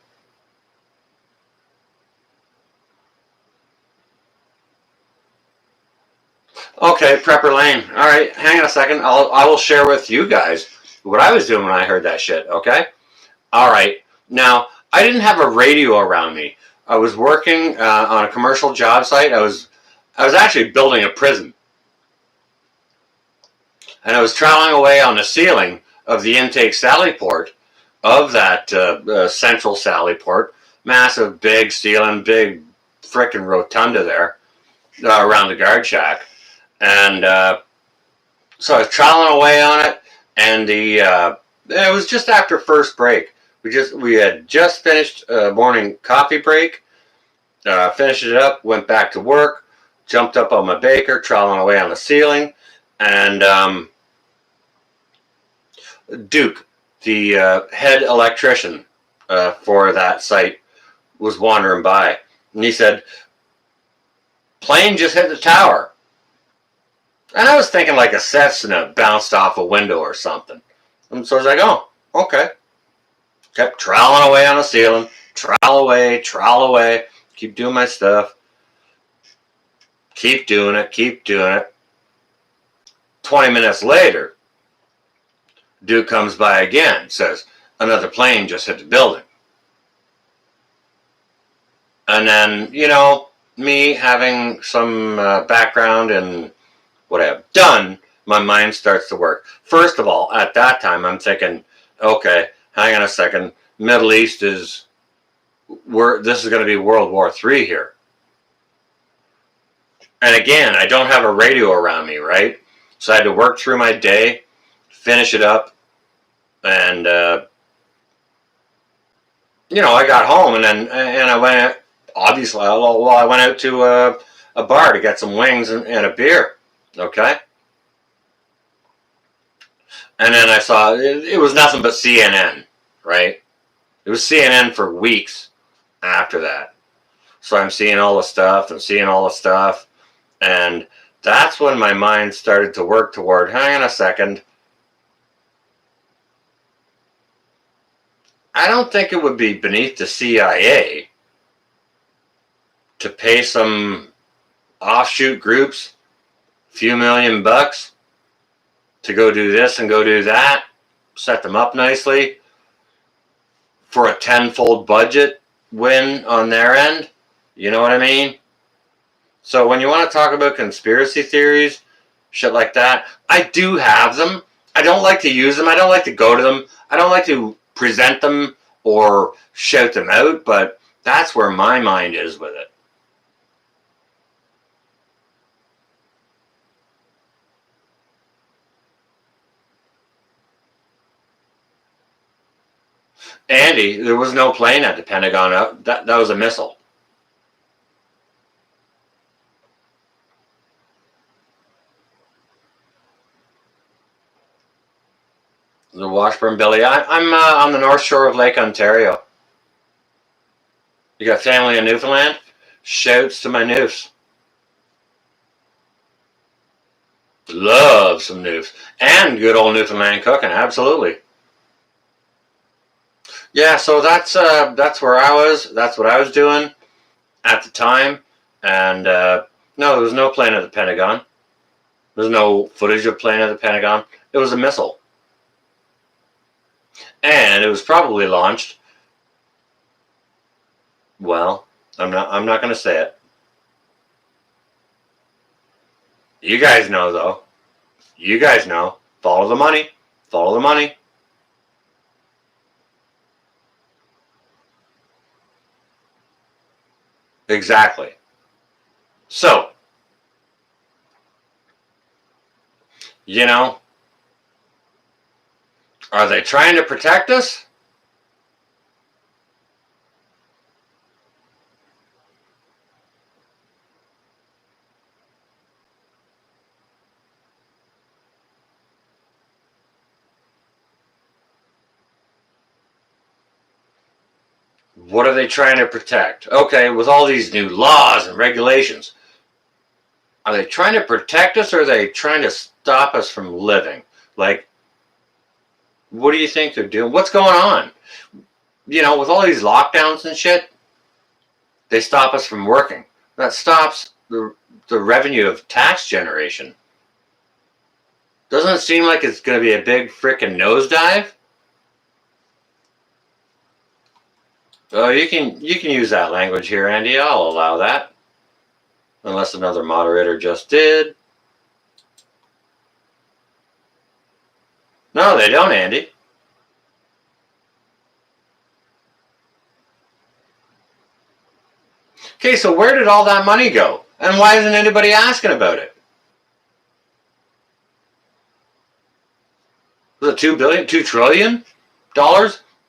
Okay, Prepper Lane. All right, hang on a second. I will share with you guys what I was doing when I heard that shit. Okay. All right. Now I didn't have a radio around me. I was working on a commercial job site. I was actually building a prison, and I was troweling away on the ceiling of the intake sally port of that central sally port. Massive, big ceiling, big frickin' rotunda there around the guard shack. And so I was troweling away on it, and it was just after first break. We had just finished a morning coffee break, finished it up, went back to work, jumped up on my baker, troweling away on the ceiling, and Duke, the head electrician for that site, was wandering by, and he said, "Plane just hit the tower." And I was thinking like a Cessna bounced off a window or something. And so I was like, oh, okay. Kept troweling away on the ceiling, trowel away, keep doing my stuff. Keep doing it. 20 minutes later, Duke comes by again, says, another plane just hit the building. And then, me having some background in what I have done, my mind starts to work. First of all, at that time, I'm thinking, okay, hang on a second. Middle East is this is going to be World War III here. And again, I don't have a radio around me, right? So I had to work through my day, finish it up, and I got home, and I went. Obviously, I went out to a bar to get some wings and a beer. Okay, and then I saw it was nothing but CNN, right? It was CNN for weeks after that. So I'm seeing all the stuff and seeing all the stuff, and that's when my mind started to work toward. Hang on a second. I don't think it would be beneath the CIA to pay some offshoot groups a few $1,000,000 to go do this and go do that, set them up nicely for a tenfold budget win on their end. You know what I mean? So when you want to talk about conspiracy theories, shit like that, I do have them. I don't like to use them. I don't like to go to them. I don't like to present them or shout them out, but that's where my mind is with it. Andy, there was no plane at the Pentagon. That was a missile. The Washburn Billy. I'm on the north shore of Lake Ontario. You got family in Newfoundland? Shouts to my Newfs. Love some Newfs. And good old Newfoundland cooking, absolutely. Yeah, so that's where I was. That's what I was doing at the time. And no, there was no plane at the Pentagon. There's no footage of plane at the Pentagon. It was a missile. And it was probably launched. Well, I'm not going to say it. You guys know though. You guys know. Follow the money. Follow the money. Exactly. So, you know, are they trying to protect us? What are they trying to protect? Okay, with all these new laws and regulations, are they trying to protect us or are they trying to stop us from living? Like, what do you think they're doing? What's going on? With all these lockdowns and shit, they stop us from working. That stops the revenue of tax generation. Doesn't it seem like it's going to be a big frickin' nosedive? Oh, you can use that language here, Andy. I'll allow that. Unless another moderator just did. No, they don't, Andy. Okay, so where did all that money go? And why isn't anybody asking about it? Was it $2 trillion?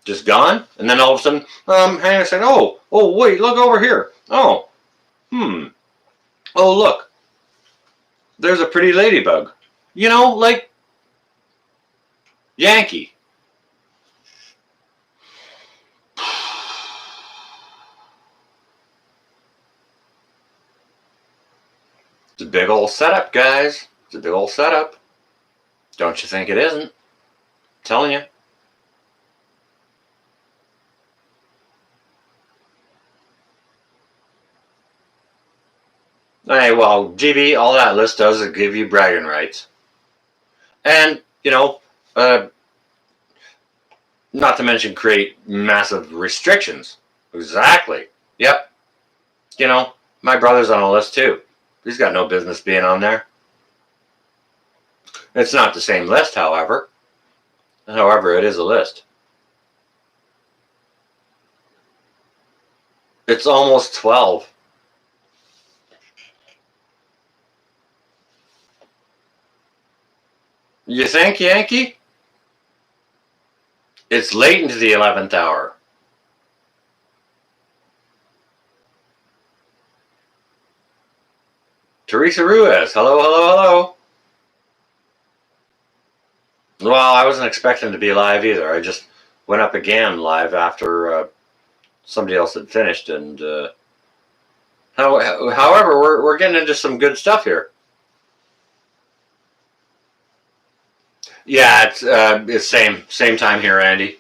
Just gone? And then all of a sudden, Hannah said, oh, wait, look over here. Oh, oh, look. There's a pretty ladybug. Like Yankee. It's a big old setup, guys. It's a big old setup. Don't you think it isn't? I'm telling you. Hey, well, GB, all that list does is give you bragging rights. And, not to mention create massive restrictions. Exactly. Yep. My brother's on a list too. He's got no business being on there. It's not the same list, however. However, it is a list. It's almost 12. You think, Yankee? It's late into the 11th hour. Teresa Ruiz, hello, hello, hello. Well, I wasn't expecting to be live either. I just went up again live after somebody else had finished. And however, we're getting into some good stuff here. Yeah, it's same time here, Andy.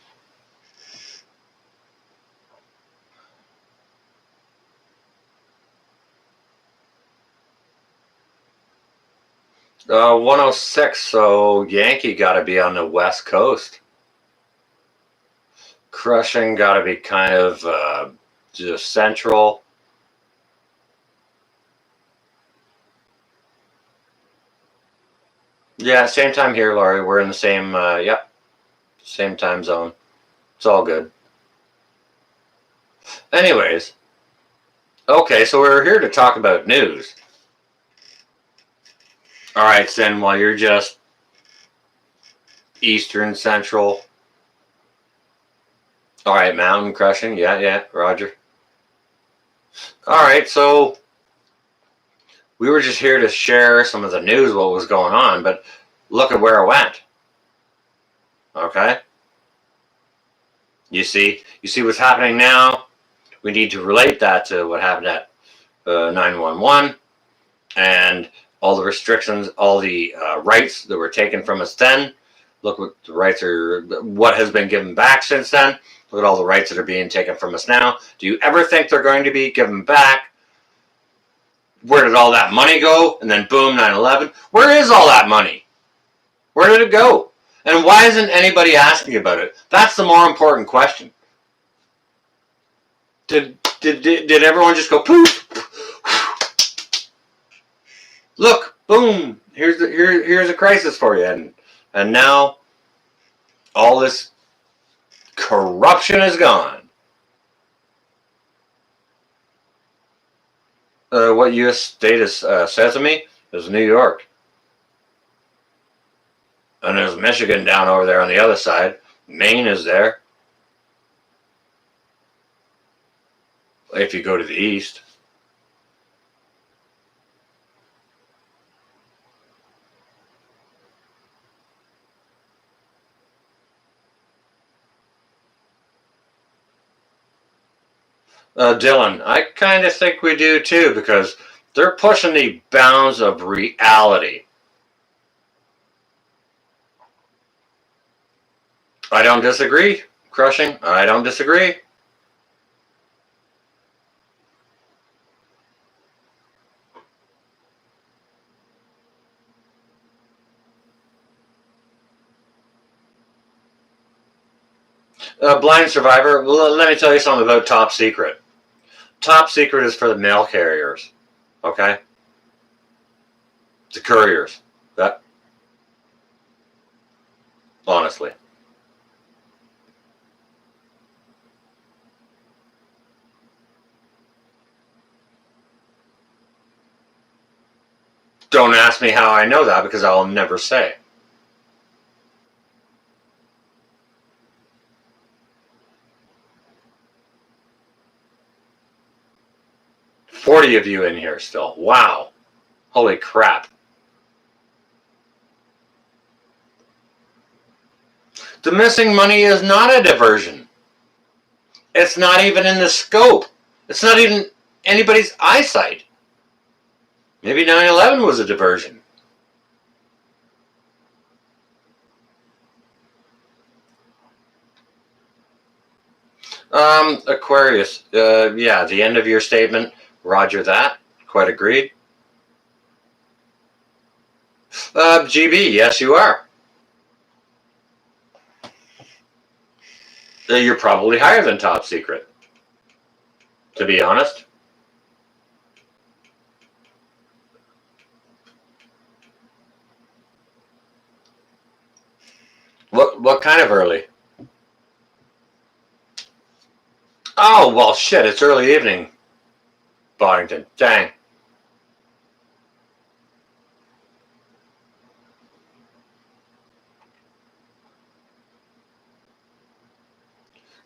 Uh, 106. So Yankee got to be on the West Coast. Crushing got to be kind of just central. Yeah, same time here, Laurie. We're in the same. Yep, same time zone. It's all good. Anyways, okay, so we're here to talk about news. All right, Sin, while you're just Eastern Central. All right, Mountain Crushing. Yeah, Roger. All right, so we were just here to share some of the news, what was going on, but look at where it went. Okay? You see what's happening now? We need to relate that to what happened at 911 and all the restrictions, all the rights that were taken from us then. Look what the rights are, what has been given back since then. Look at all the rights that are being taken from us now. Do you ever think they're going to be given back? Where did all that money go? And then boom, 9/11. Where is all that money? Where did it go? And why isn't anybody asking about it? That's the more important question. Did everyone just go poof? Look, boom! Here's a crisis for you, and now all this corruption is gone. What U.S. state is said to me is New York, and there's Michigan down over there on the other side. Maine is there. If you go to the east. Dylan, I kind of think we do too, because they're pushing the bounds of reality. I don't disagree, Crushing. I don't disagree. Blind Survivor, let me tell you something about Top Secret. Top Secret is for the mail carriers, okay? The couriers. That, honestly. Don't ask me how I know that, because I'll never say. $40 of you in here still. Wow. Holy crap. The missing money is not a diversion. It's not even in the scope. It's not even anybody's eyesight. Maybe 9/11 was a diversion. Aquarius. Yeah, the end of your statement. Roger that. Quite agreed. GB, yes, you are. You're probably higher than Top Secret, to be honest. What kind of early? Oh, well, shit, it's early evening, Boddington. Dang.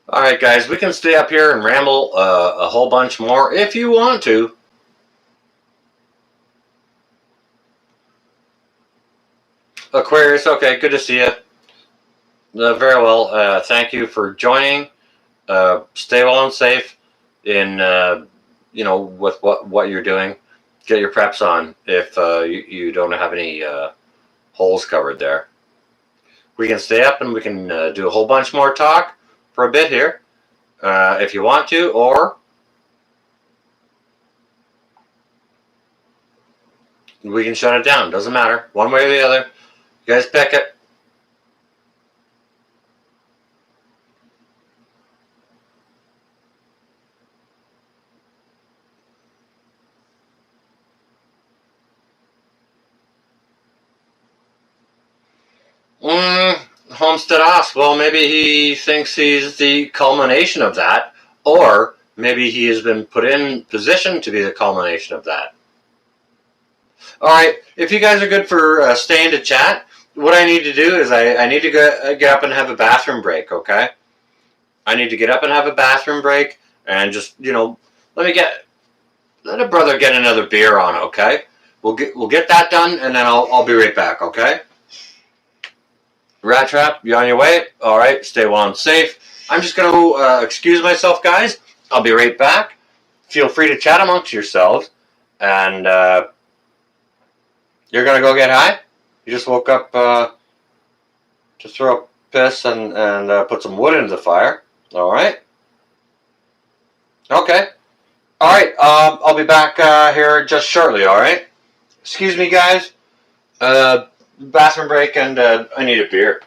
All right, guys, we can stay up here and ramble a whole bunch more if you want to. Aquarius, okay, good to see you. Very well. Thank you for joining. Stay well and safe in with what you're doing. Get your preps on if you don't have any holes covered there. We can stay up and we can do a whole bunch more talk for a bit here if you want to, or we can shut it down. Doesn't matter. One way or the other. You guys pick it. Homestead asks, well, maybe he thinks he's the culmination of that, or maybe he has been put in position to be the culmination of that. All right, if you guys are good for staying to chat, what I need to do is I need to get up and have a bathroom break, okay? I need to get up and have a bathroom break and just, let a brother get another beer on, okay? We'll get that done and then I'll be right back, okay? Rat Trap, you on your way? All right, stay well and safe. I'm just going to excuse myself, guys. I'll be right back. Feel free to chat amongst yourselves. And you're going to go get high? You just woke up to throw a piss and put some wood into the fire. All right. Okay. All right, I'll be back here just shortly, all right? Excuse me, guys. Bathroom break, and I need a beer.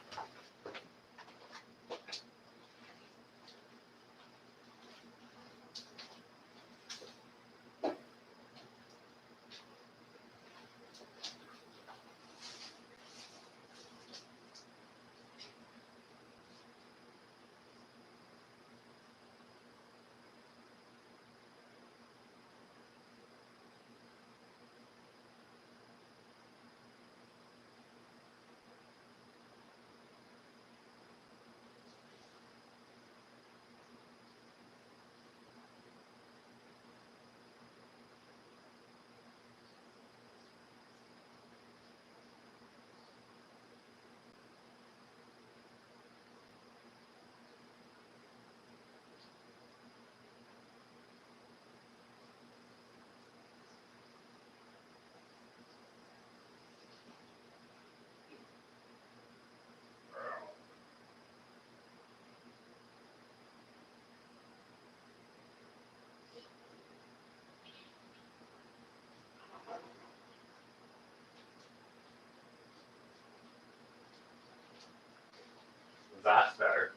That's better.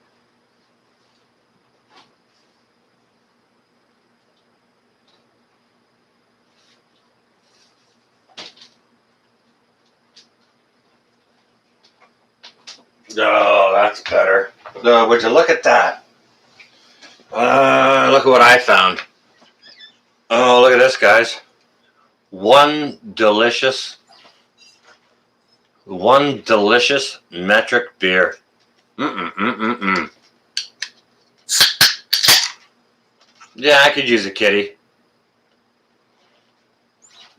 Oh, that's better. Would you look at that? Look at what I found. Oh, look at this, guys. One delicious metric beer. Yeah, I could use a kitty.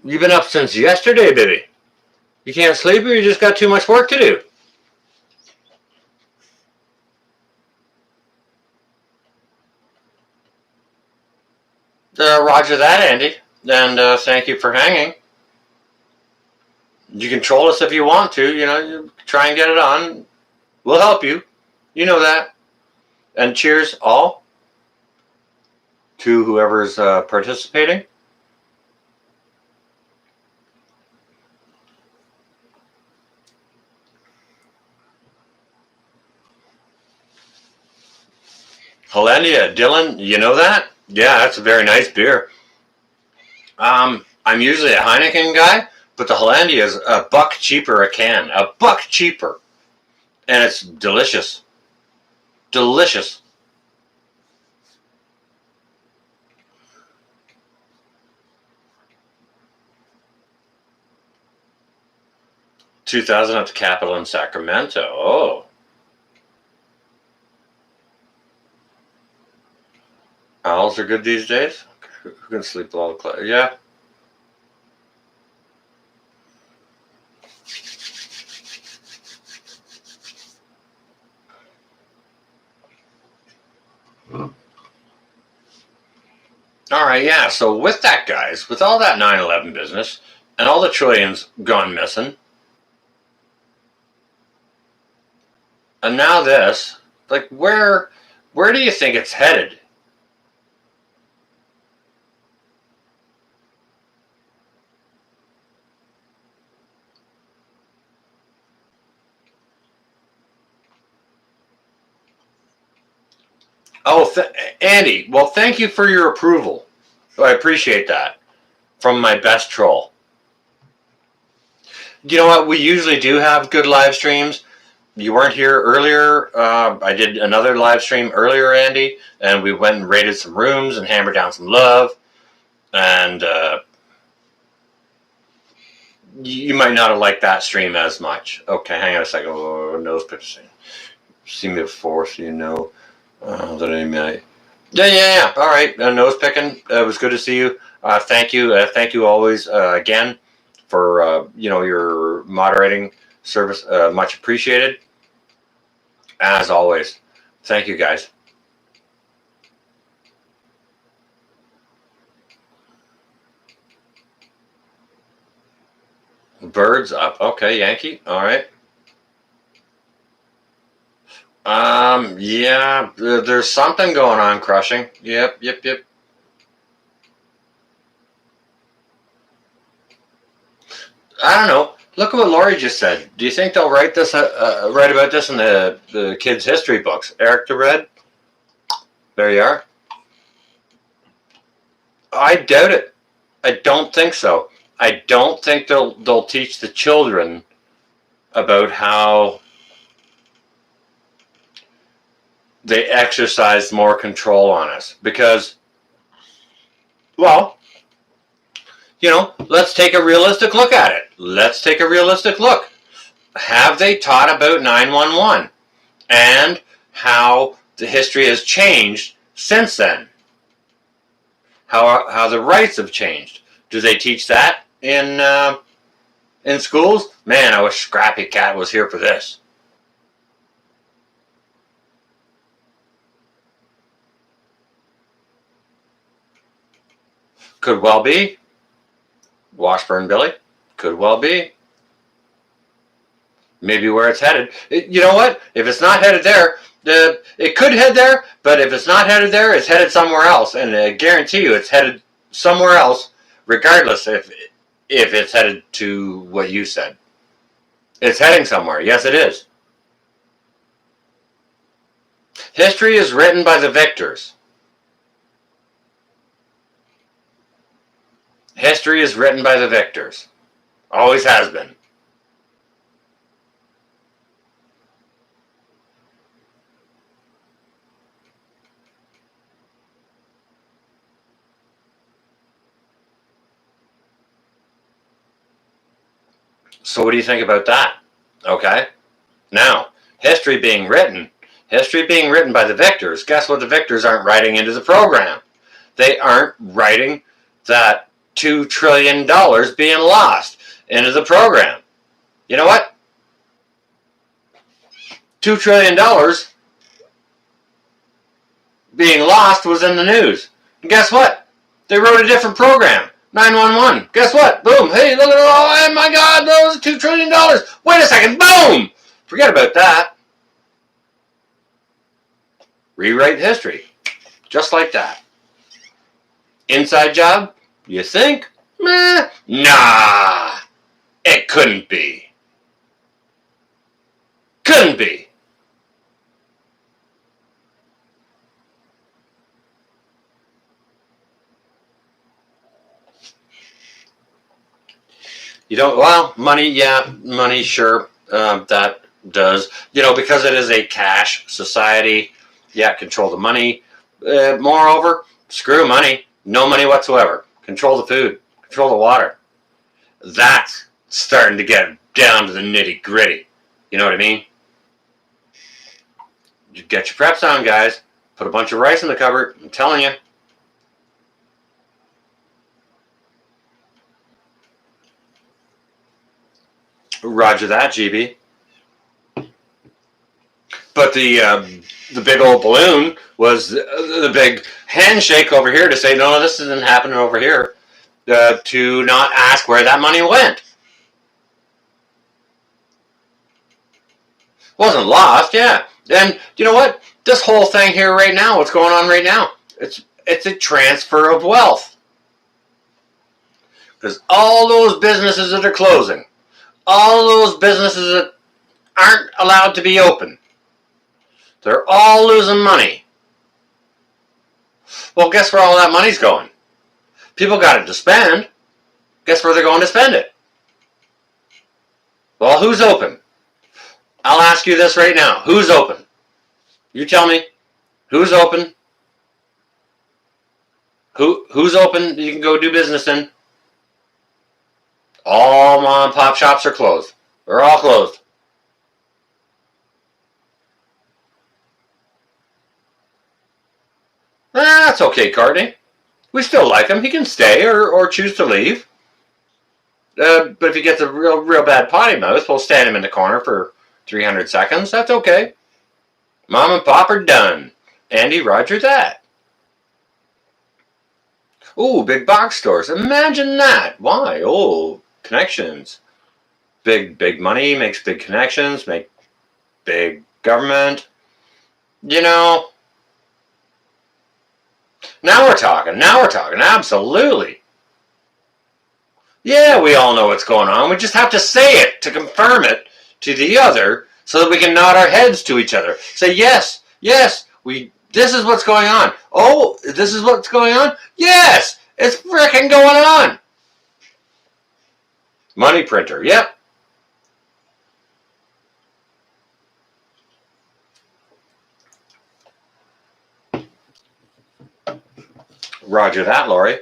You've been up since yesterday, baby. You can't sleep or you just got too much work to do? Roger that, Andy. And thank you for hanging. You can troll us if you want to. You try and get it on. We'll help you. You know that. And cheers all to whoever's participating. Hollandia, Dylan, you know that? Yeah, that's a very nice beer. I'm usually a Heineken guy, but the Hollandia is $1 cheaper a can. $1 cheaper. And it's delicious. Delicious. $2,000 at the Capitol in Sacramento. Oh. Owls are good these days? Who can sleep with all the clouds? Yeah. All right, yeah. So with that, guys, with all that 9/11 business and all the trillions gone missing, and now this, like, where do you think it's headed? Oh, Andy. Well, thank you for your approval. I appreciate that from my best troll. You know what? We usually do have good live streams. You weren't here earlier. I did another live stream earlier, Andy, and we went and raided some rooms and hammered down some love. And you might not have liked that stream as much. Okay, hang on a second. Oh, nose picture. See me before, so you know that I might. Yeah. All right, nose picking. It was good to see you. Thank you always again for your moderating service. Much appreciated. As always, thank you guys. Birds up. Okay, Yankee. All right. Yeah, there's something going on, Crushing. Yep. I don't know. Look at what Lori just said. Do you think they'll write about this in the kids' history books? Eric the Red? There you are. I doubt it. I don't think so. I don't think they'll teach the children about how they exercise more control on us. Because, well, let's take a realistic look at it. Let's take a realistic look. Have they taught about 9/11 and how the history has changed since then? How the rights have changed? Do they teach that in schools? Man, I wish Scrappy Cat was here for this. Could well be. Washburn Billy? Could well be. Maybe where it's headed. You know what? If it's not headed there, it could head there, but if it's not headed there, it's headed somewhere else. And I guarantee you it's headed somewhere else, regardless if it's headed to what you said. It's heading somewhere. Yes, it is. History is written by the victors. History is written by the victors. Always has been. So what do you think about that? Okay. Now, history being written by the victors. Guess what the victors aren't writing into the program? They aren't writing that $2 trillion being lost into the program. You know what? $2 trillion being lost was in the news. And guess what? They wrote a different program. 911. Guess what? Boom. Hey, look at it. Oh my God, those $2 trillion. Wait a second. Boom. Forget about that. Rewrite history. Just like that. Inside job? You think? Meh. Nah. It couldn't be. Couldn't be. You don't, well, money, yeah, money, sure. That does, because it is a cash society. Yeah, control the money. Moreover, screw money. No money whatsoever. Control the food. Control the water. That's starting to get down to the nitty gritty. You know what I mean? You get your preps on, guys. Put a bunch of rice in the cupboard. I'm telling you. Roger that, GB. But the big old balloon was the big handshake over here to say, no, this isn't happening over here. To not ask where that money went. Wasn't lost, yeah. And you know what? This whole thing here right now, what's going on right now, it's a transfer of wealth. Because all those businesses that are closing, all those businesses that aren't allowed to be open, they're all losing money. Well, guess where all that money's going? People got it to spend. Guess where they're going to spend it? Well, who's open? I'll ask you this right now. Who's open? You tell me. Who's open? Who's open you can go do business in? All mom and pop shops are closed. They're all closed. That's okay, Courtney. We still like him. He can stay or choose to leave. But if he gets a real bad potty mouth, we'll stand him in the corner for 300 seconds. That's okay. Mom and Pop are done. Andy, Roger that. Ooh, big box stores. Imagine that. Why? Oh, connections. Big money makes big connections, make big government. Now we're talking. Absolutely. Yeah, we all know what's going on. We just have to say it to confirm it to the other so that we can nod our heads to each other. Say, yes, this is what's going on. Oh, this is what's going on? Yes, it's frickin' going on. Money printer, yep. Roger that, Lori.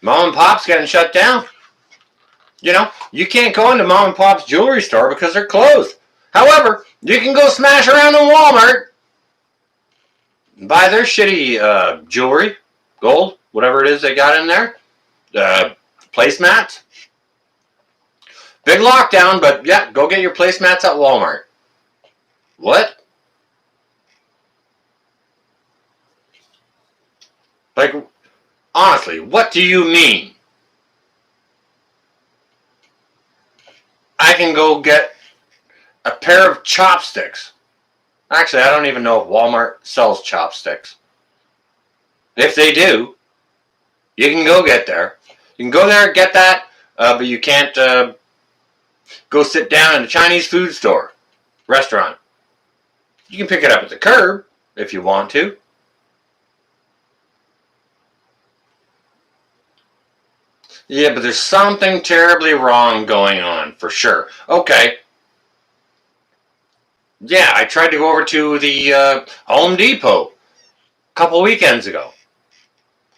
Mom and Pop's getting shut down. You can't go into Mom and Pop's jewelry store because they're closed. However, you can go smash around in Walmart and buy their shitty jewelry, gold, whatever it is they got in there, placemats. Big lockdown, but yeah, go get your placemats at Walmart. What? Like, honestly, what do you mean? I can go get a pair of chopsticks. Actually, I don't even know if Walmart sells chopsticks. If they do, you can go get there. You can go there and get that, but you can't go sit down in a Chinese food store, restaurant. You can pick it up at the curb if you want to. Yeah, but there's something terribly wrong going on, for sure. Okay. Yeah, I tried to go over to the Home Depot a couple weekends ago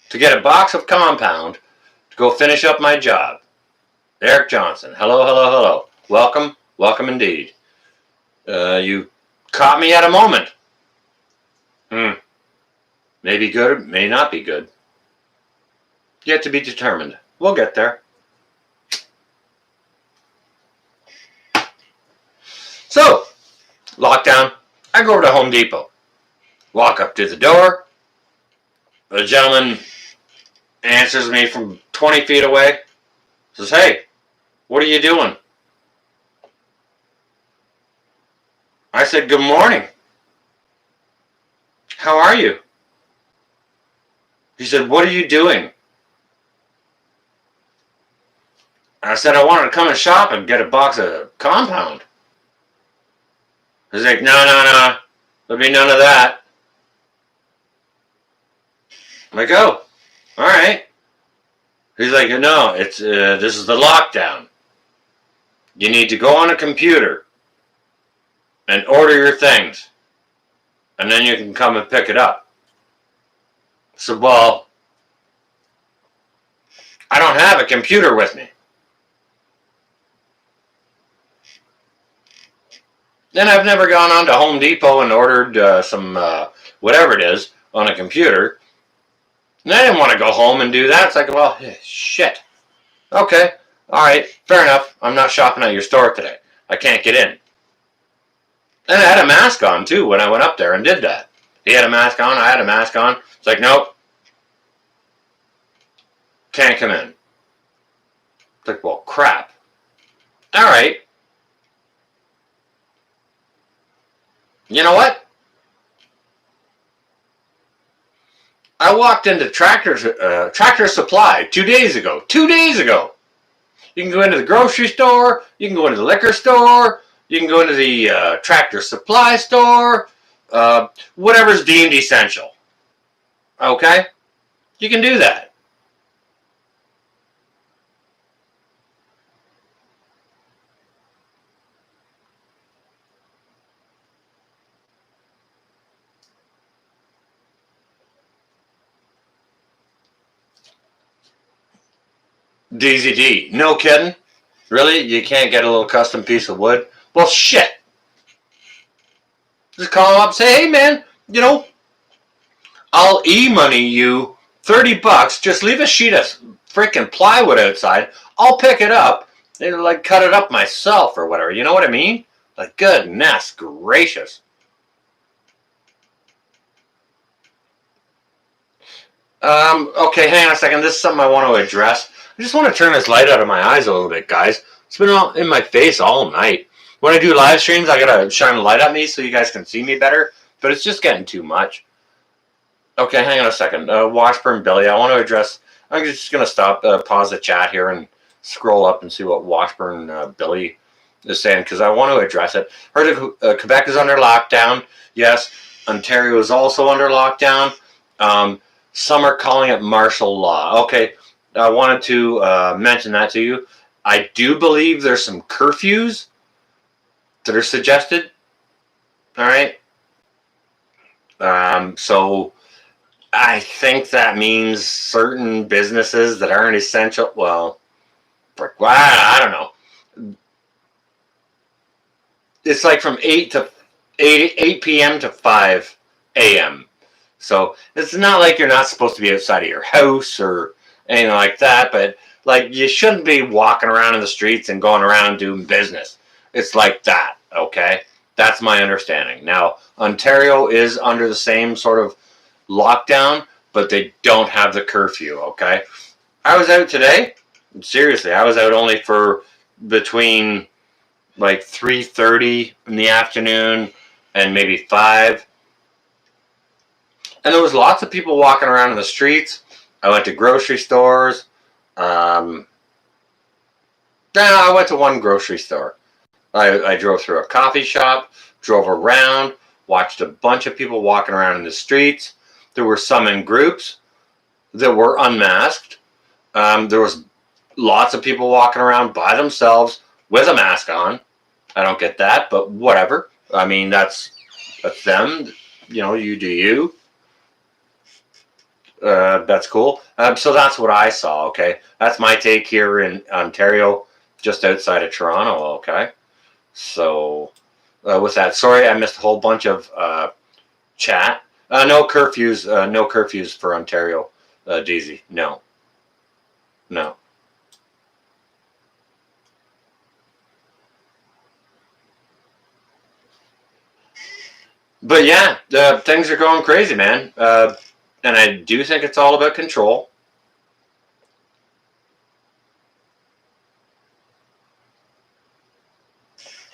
to get a box of compound to go finish up my job. Eric Johnson. Hello. Welcome indeed. You caught me at a moment. Maybe good, may not be good. Yet to be determined. We'll get there. So, lockdown. I go over to Home Depot. Walk up to the door. The gentleman answers me from 20 feet away. Says, hey, what are you doing? I said, good morning. How are you? He said, what are you doing? I said, I wanted to come and shop and get a box of compound. He's like, no. There'll be none of that. I'm like, oh, all right. He's like, no, it's this is the lockdown. You need to go on a computer and order your things, and then you can come and pick it up. So, well, I don't have a computer with me. Then I've never gone on to Home Depot and ordered some whatever it is on a computer. And I didn't want to go home and do that. It's like, well, shit. Okay, all right, fair enough. I'm not shopping at your store today. I can't get in. And I had a mask on too when I went up there and did that. He had a mask on. I had a mask on. It's like, nope, can't come in. It's like, well, crap. All right. You know what? I walked into Tractor Supply 2 days ago. 2 days ago. You can go into the grocery store. You can go into the liquor store. You can go into the Tractor Supply store. Whatever's deemed essential. Okay? You can do that. DZD. No kidding? Really? You can't get a little custom piece of wood? Well, shit. Just call them up and say, hey, man, you know, I'll e-money you $30. Just leave a sheet of freaking plywood outside. I'll pick it up and like cut it up myself or whatever. You know what I mean? Like, goodness gracious. Okay, hang on a second. This is something I want to address. I just want to turn this light out of my eyes a little bit, guys. It's been all in my face all night. When I do live streams, I gotta shine a light at me so you guys can see me better, but it's just getting too much. Okay, hang on a second. Washburn Billy, I want to address. I'm just gonna stop, pause the chat here, and scroll up and see what Washburn Billy is saying because I want to address it. Heard Quebec is under lockdown. Yes, Ontario is also under lockdown. Some are calling it martial law. Okay, I wanted to mention that to you. I do believe there's some curfews that are suggested. All right. So I think that means certain businesses that aren't essential. Well, I don't know. It's like from 8 p.m. to 5 a.m. So it's not like you're not supposed to be outside of your house or anything like that, but like you shouldn't be walking around in the streets and going around doing business. It's like that, okay? That's my understanding. Now, Ontario is under the same sort of lockdown, but they don't have the curfew, okay? I was out today. Seriously, I was out only for between like 3:30 in the afternoon and maybe 5. And there was lots of people walking around in the streets. I went to grocery stores. I went to one grocery store. I drove through a coffee shop, drove around, watched a bunch of people walking around in the streets. There were some in groups that were unmasked. There was lots of people walking around by themselves with a mask on. I don't get that, but whatever. I mean, that's them. You know, you do you. That's cool. So that's what I saw, okay? That's my take here in Ontario, just outside of Toronto, okay? So with that, sorry I missed a whole bunch of chat. No curfews for Ontario, DZ. No. But yeah, things are going crazy, man. And I do think it's all about control.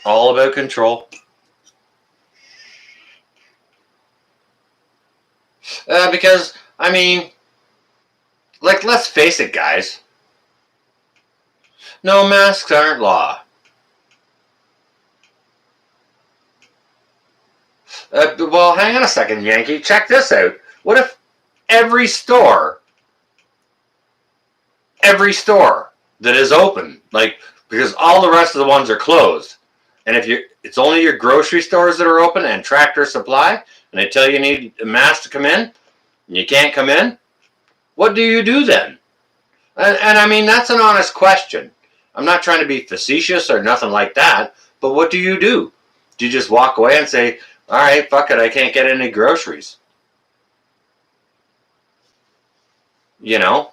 All about control. Because, I mean, like, let's face it, guys. No, masks aren't law. Well, hang on a second, Yankee. Check this out. What if every store every store that is open, like, because all the rest of the ones are closed. And if it's only your grocery stores that are open and Tractor Supply, and they tell you need a mask to come in, and you can't come in, what do you do then? And I mean, that's an honest question. I'm not trying to be facetious or nothing like that, but what do you do? Do you just walk away and say, all right, fuck it, I can't get any groceries? You know?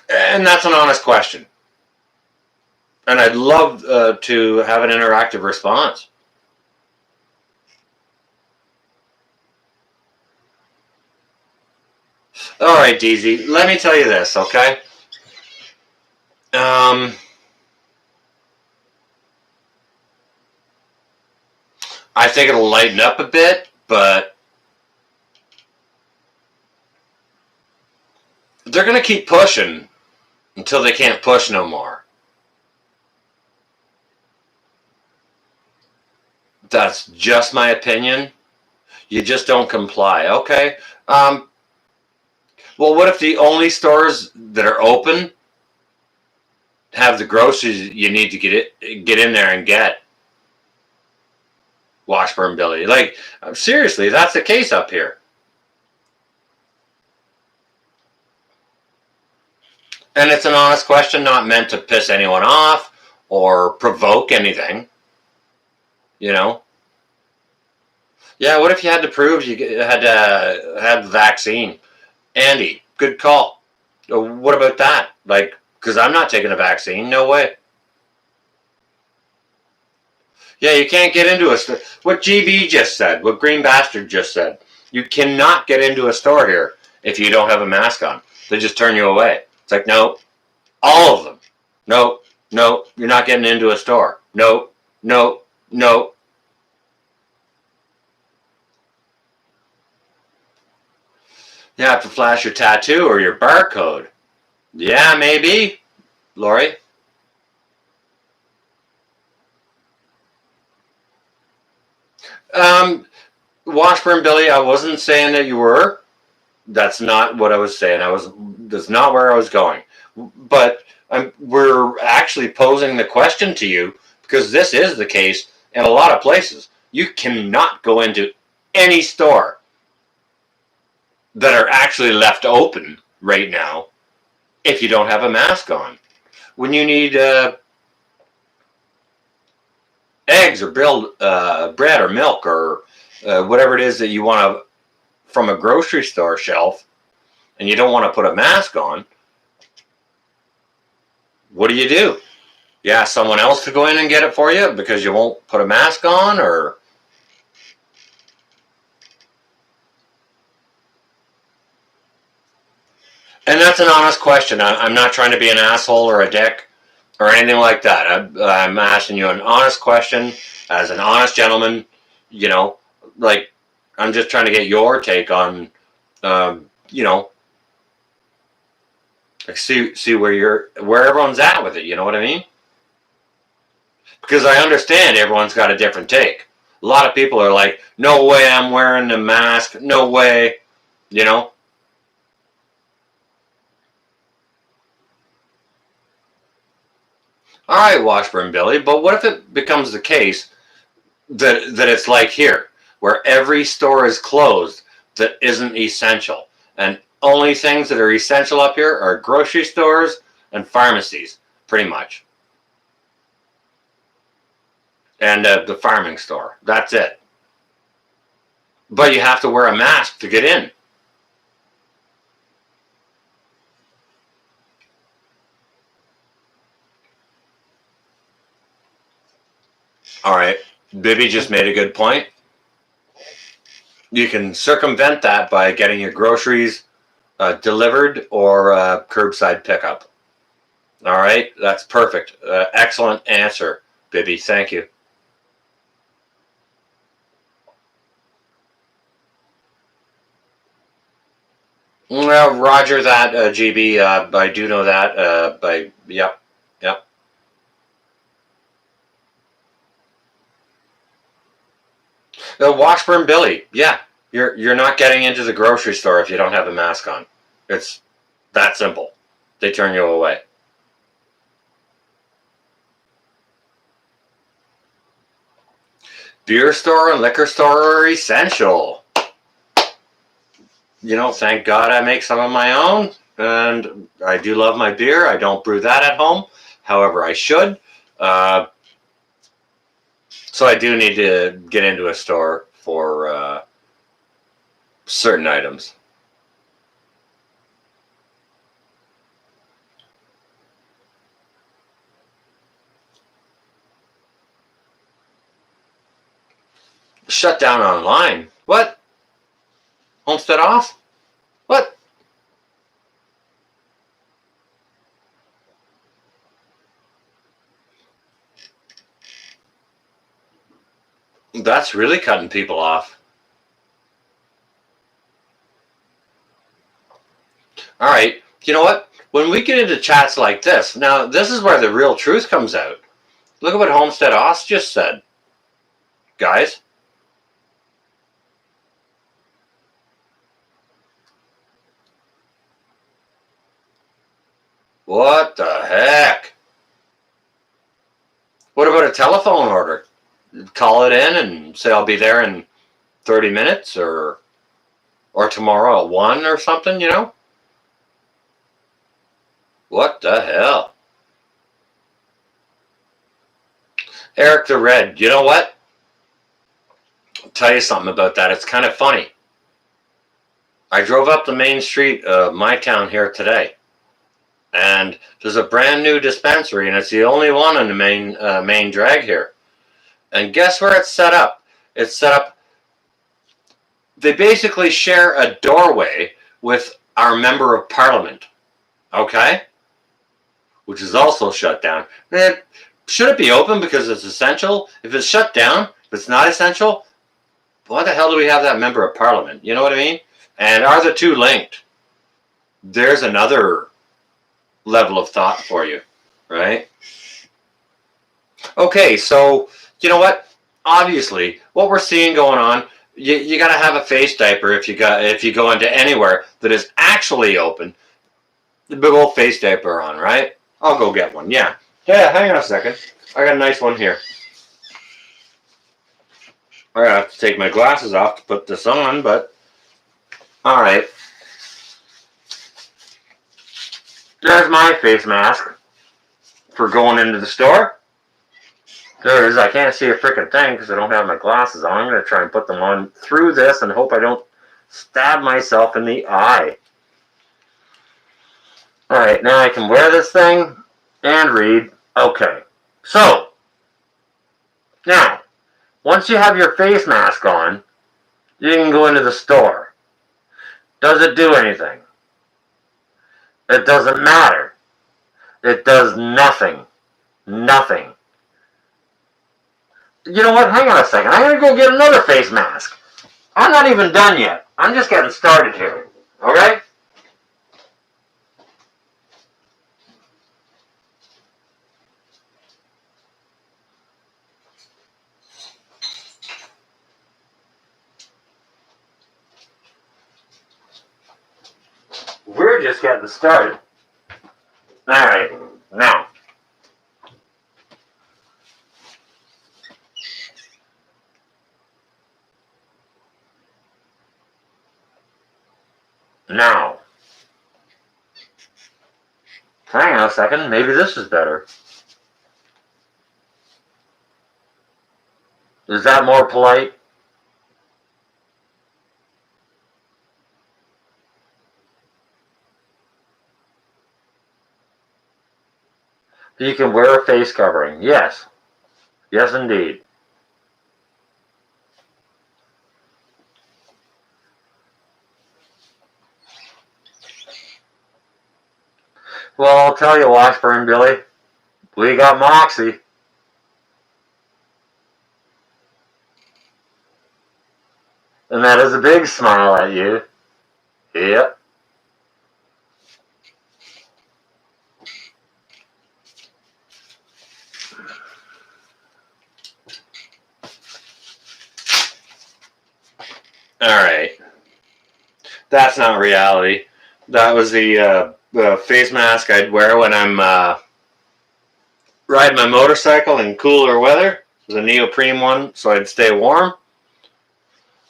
And that's an honest question. And I'd love to have an interactive response. All right, DZ, let me tell you this, okay? I think it'll lighten up a bit, but they're going to keep pushing until they can't push no more. That's just my opinion. You just don't comply. Okay. Well, what if the only stores that are open have the groceries you need to get in there and get? Washburn Billy. Like, seriously, that's the case up here. And it's an honest question, not meant to piss anyone off or provoke anything. You know? Yeah, what if you had to prove you had to have the vaccine? Andy, good call. What about that? Like, because I'm not taking a vaccine. No way. Yeah, you can't get into a store. What GB just said, what Green Bastard just said. You cannot get into a store here if you don't have a mask on. They just turn you away. It's like, no, all of them. No, no, you're not getting into a store. No, no, no. You have to flash your tattoo or your barcode. Yeah, maybe, Lori. Washburn Billy, I wasn't saying that you were. That's not what I was saying. That's not where I was going. But we're actually posing the question to you because this is the case in a lot of places. You cannot go into any store that are actually left open right now if you don't have a mask on. When you need eggs or bread or milk or whatever it is that you want from a grocery store shelf, and you don't want to put a mask on, what do? You ask someone else to go in and get it for you because you won't put a mask on, or? And that's an honest question. I'm not trying to be an asshole or a dick or anything like that. I'm asking you an honest question as an honest gentleman. You know, like, I'm just trying to get your take on, you know, like see where everyone's at with it. You know what I mean? Because I understand everyone's got a different take. A lot of people are like, no way I'm wearing a mask. No way, you know. All right, Washburn Billy, but what if it becomes the case that it's like here, where every store is closed that isn't essential, and only things that are essential up here are grocery stores and pharmacies, pretty much, and the farming store. That's it. But you have to wear a mask to get in. All right, Bibby just made a good point. You can circumvent that by getting your groceries delivered or curbside pickup. All right, that's perfect. Excellent answer, Bibby. Thank you. Well, Roger that, GB. I do know that. Yep, yep. Washburn Billy, yeah, you're not getting into the grocery store if you don't have a mask on. It's that simple. They turn you away. Beer store and liquor store are essential. Thank God I make some of my own, and I do love my beer. I don't brew that at home. However, I should. So I do need to get into a store for certain items. Shut down online. What? Homestead off? What? That's really cutting people off. All right. You know what? When we get into chats like this, now this is where the real truth comes out. Look at what Homestead Oz just said. Guys. What the heck? What about a telephone order? Call it in and say I'll be there in 30 minutes or tomorrow at 1 or something, What the hell? Eric the Red, you know what? I'll tell you something about that. It's kind of funny. I drove up the main street of my town here today, and there's a brand new dispensary, and it's the only one on the main drag here. And guess where it's set up? It's set up. They basically share a doorway with our member of parliament. Okay? Which is also shut down. Should it be open because it's essential? If it's shut down, if it's not essential, why the hell do we have that member of parliament? You know what I mean? And are the two linked? There's another level of thought for you, right? Okay, so you know what? Obviously, what we're seeing going on, you got to have a face diaper if you go into anywhere that is actually open. The big old face diaper on, right? I'll go get one. Yeah. Hang on a second. I got a nice one here. I have to take my glasses off to put this on, but all right. There's my face mask for going into the store. There it is. I can't see a freaking thing because I don't have my glasses on. I'm going to try and put them on through this and hope I don't stab myself in the eye. All right, now I can wear this thing and read. Okay, so now once you have your face mask on, you can go into the store. Does it do anything? It doesn't matter. It does nothing. Nothing. You know what? Hang on a second. I'm going to go get another face mask. I'm not even done yet. I'm just getting started here. Okay? We're just getting started. Alright, now. Now. Hang on a second, maybe this is better. Is that more polite? You can wear a face covering. Yes. Yes, indeed. Well, I'll tell you, Washburn Billy, we got Moxie. And that is a big smile at you. Yep. All right. That's not reality. That was the face mask I'd wear when I'm riding my motorcycle in cooler weather. It was a neoprene one, so I'd stay warm.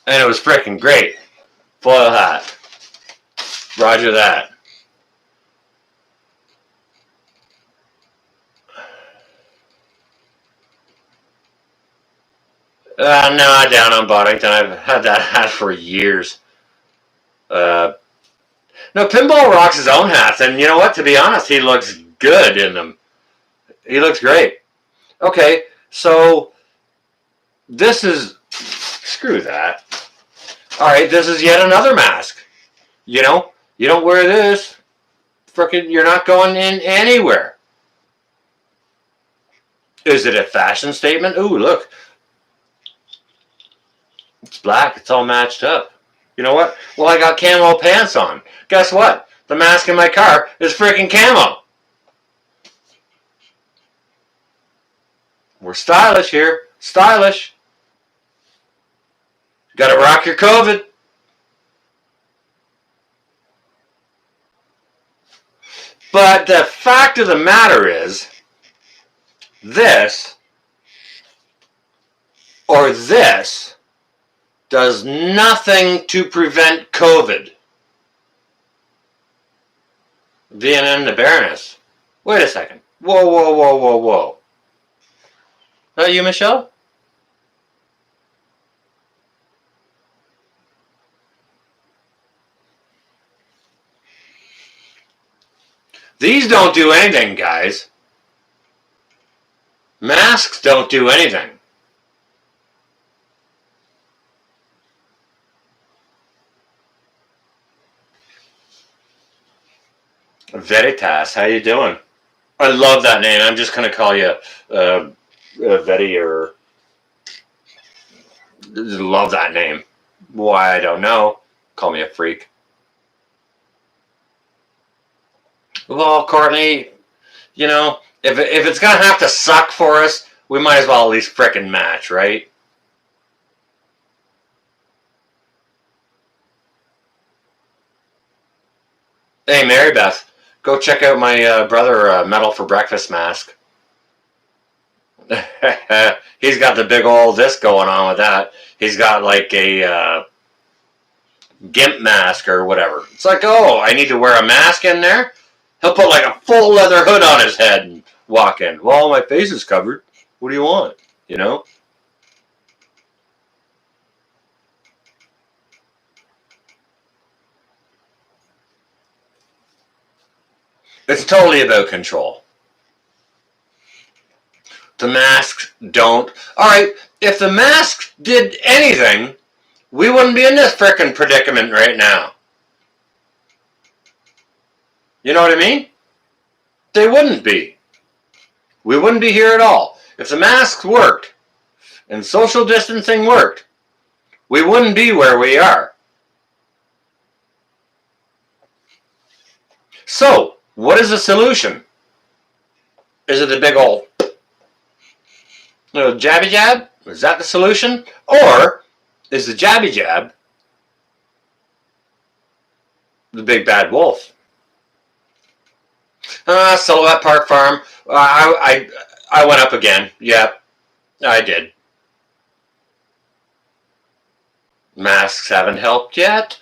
And it was freaking great. Foil hat. Roger that. No, down on Boddington. I've had that hat for years. Uh, no, Pinball rocks his own hats, and you know what? To be honest, he looks good in them. He looks great. Okay, so this is screw that. All right, this is yet another mask. You know, you don't wear this, frickin', you're not going in anywhere. Is it a fashion statement? Ooh, look, it's black. It's all matched up. You know what? Well, I got camo pants on. Guess what? The mask in my car is freaking camo. We're stylish here. Stylish. Gotta rock your COVID. But the fact of the matter is, this or this does nothing to prevent COVID. VNN the Baroness. Wait a second. Whoa, whoa, whoa, whoa, whoa. Is that you, Michelle? These don't do anything, guys. Masks don't do anything. Veritas, how you doing? I love that name. I'm just going to call you Veti or... Love that name. Why, I don't know. Call me a freak. Well, Courtney, you know, if it's going to have to suck for us, we might as well at least frickin' match, right? Hey, Mary Beth, go check out my brother Metal for Breakfast mask. He's got the big old this going on with that. He's got like a gimp mask or whatever. It's like, oh, I need to wear a mask in there? He'll put like a full leather hood on his head and walk in. Well, my face is covered. What do you want? You know? It's totally about control. The masks don't. Alright, if the masks did anything, we wouldn't be in this frickin' predicament right now. You know what I mean? They wouldn't be. We wouldn't be here at all. If the masks worked and social distancing worked, we wouldn't be where we are. So, what is the solution? Is it a big old little jabby jab? Is that the solution? Or is the jabby jab the big bad wolf? Silhouette Park Farm. I went up again. Yep, I did. Masks haven't helped yet.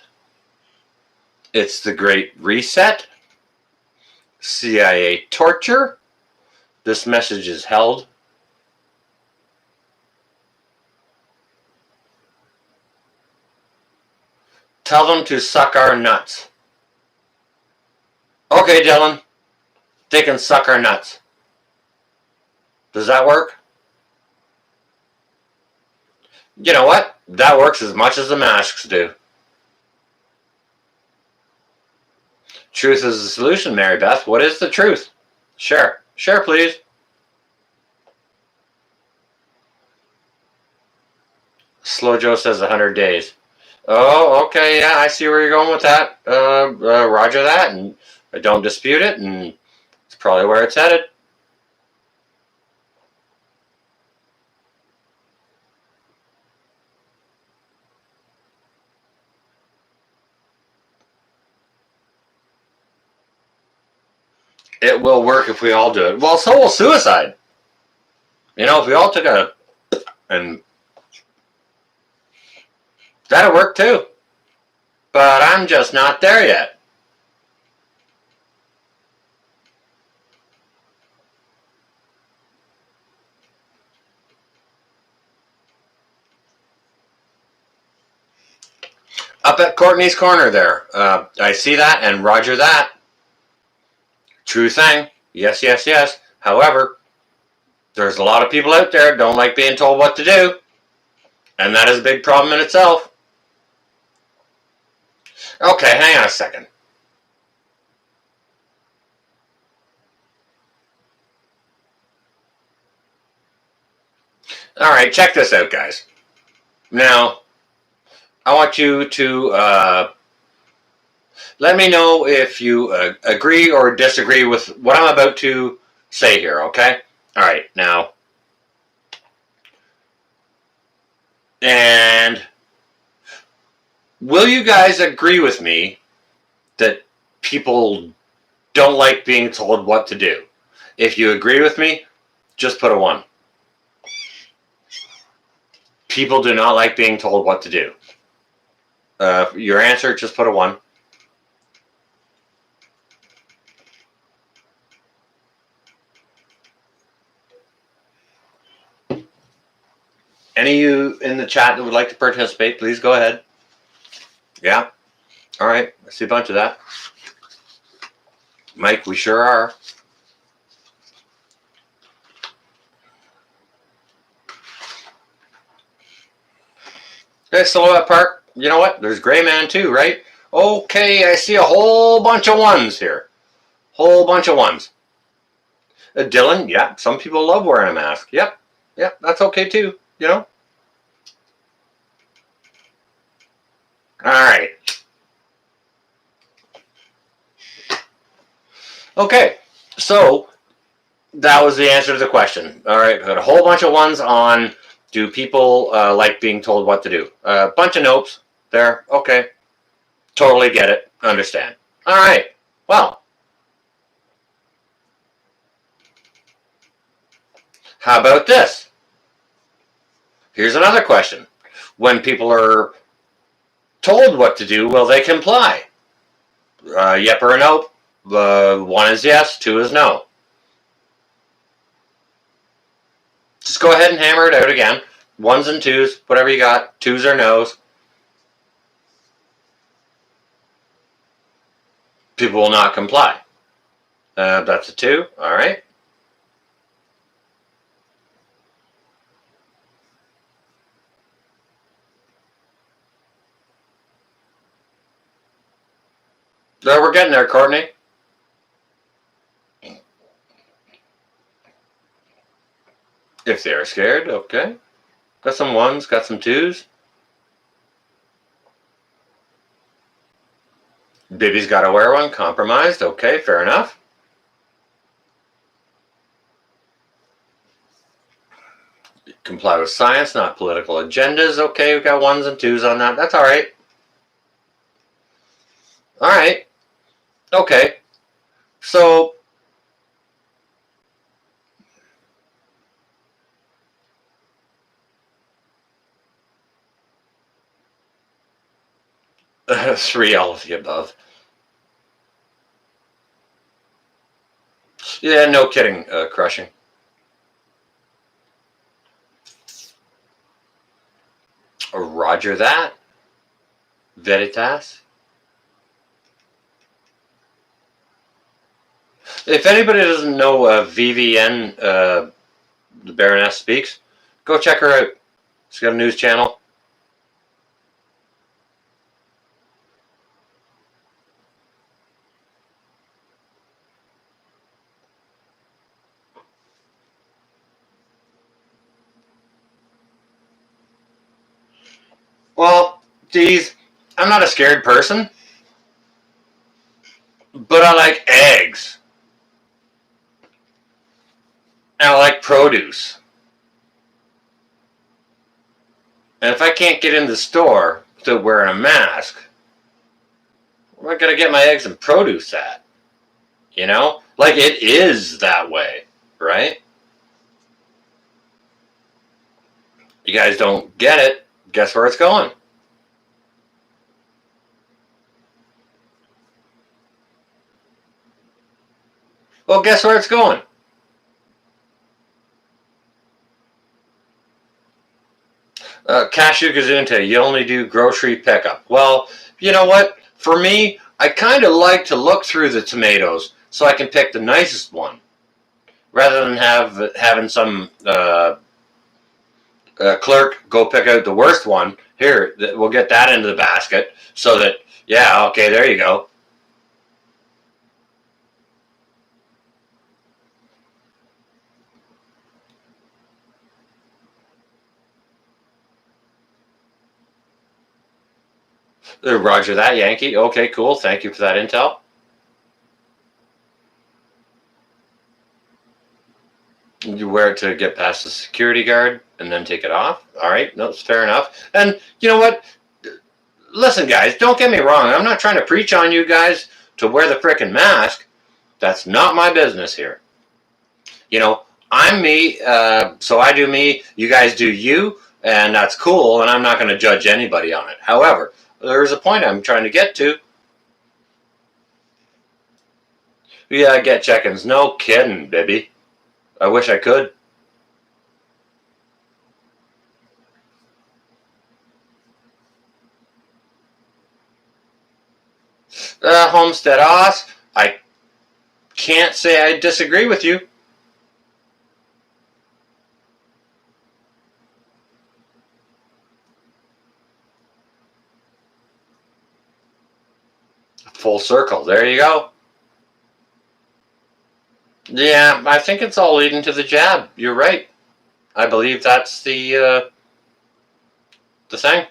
It's the Great Reset. CIA torture. This message is held. Tell them to suck our nuts. Okay, Dylan. They can suck our nuts. Does that work? You know what? That works as much as the masks do. Truth is the solution, Mary Beth. What is the truth? Share. Share, please. Slow Joe says 100 days. Oh, okay, yeah, I see where you're going with that. Roger that, and I don't dispute it, and it's probably where it's headed. It will work if we all do it. Well, so will suicide. If we all took and that'll work too. But I'm just not there yet. Up at Courtney's Corner there. I see that and roger that. True thing. Yes, yes, yes. However, there's a lot of people out there don't like being told what to do. And that is a big problem in itself. Okay, hang on a second. All right, check this out, guys. Now, I want you to let me know if you agree or disagree with what I'm about to say here, okay? All right, now. And will you guys agree with me that people don't like being told what to do? If you agree with me, just put a 1. People do not like being told what to do. Your answer, just put a 1. Any of you in the chat that would like to participate, please go ahead. Yeah. All right. I see a bunch of that. Mike, we sure are. Hey, Silhouette Park. You know what? There's Gray Man too, right? Okay, I see a whole bunch of 1s here. Whole bunch of 1s. Dylan, yeah, some people love wearing a mask. Yep, that's okay too, All right. Okay, so that was the answer to the question. All right, got a whole bunch of 1s on do people like being told what to do. A bunch of nopes there. Okay, totally get it, understand. All right, well. How about this? Here's another question. When people are told what to do, will they comply? Yep or nope? 1 is yes, 2 is no. Just go ahead and hammer it out again. 1s and 2s, whatever you got. 2s or no's. People will not comply. That's a 2. All right. We're getting there, Courtney. If they're scared, okay. Got some 1s, got some 2s. Baby's got to wear one, compromised. Okay, fair enough. Comply with science, not political agendas. Okay, we've got 1s and 2s on that. That's all right. All right. Okay. So, three, all of the above. Yeah, no kidding, Crushing. Roger that. Veritas. If anybody doesn't know VVN, the Baroness Speaks, go check her out. She's got a news channel. Well, geez, I'm not a scared person, but I like eggs. And I like produce. And if I can't get in the store without wearing a mask, where am I going to get my eggs and produce at? Like, it is that way, right? You guys don't get it. Guess where it's going? Well, guess where it's going? Cashew Gazunta, you only do grocery pickup. Well, you know what? For me, I kind of like to look through the tomatoes so I can pick the nicest one, rather than having some clerk go pick out the worst one. Here, we'll get that into the basket so that, yeah, okay, there you go. Roger that, Yankee. Okay, cool. Thank you for that intel. You wear it to get past the security guard and then take it off. All right, no, it's fair enough. And you know what? Listen, guys, don't get me wrong. I'm not trying to preach on you guys to wear the frickin' mask. That's not my business here. You know, I'm me, so I do me. You guys do you, and that's cool. And I'm not going to judge anybody on it. However, there's a point I'm trying to get to. Yeah, I get check-ins. No kidding, baby. I wish I could. Homestead Oz, I can't say I disagree with you. Full circle. There you go. Yeah, I think it's all leading to the jab. You're right. I believe that's the thing.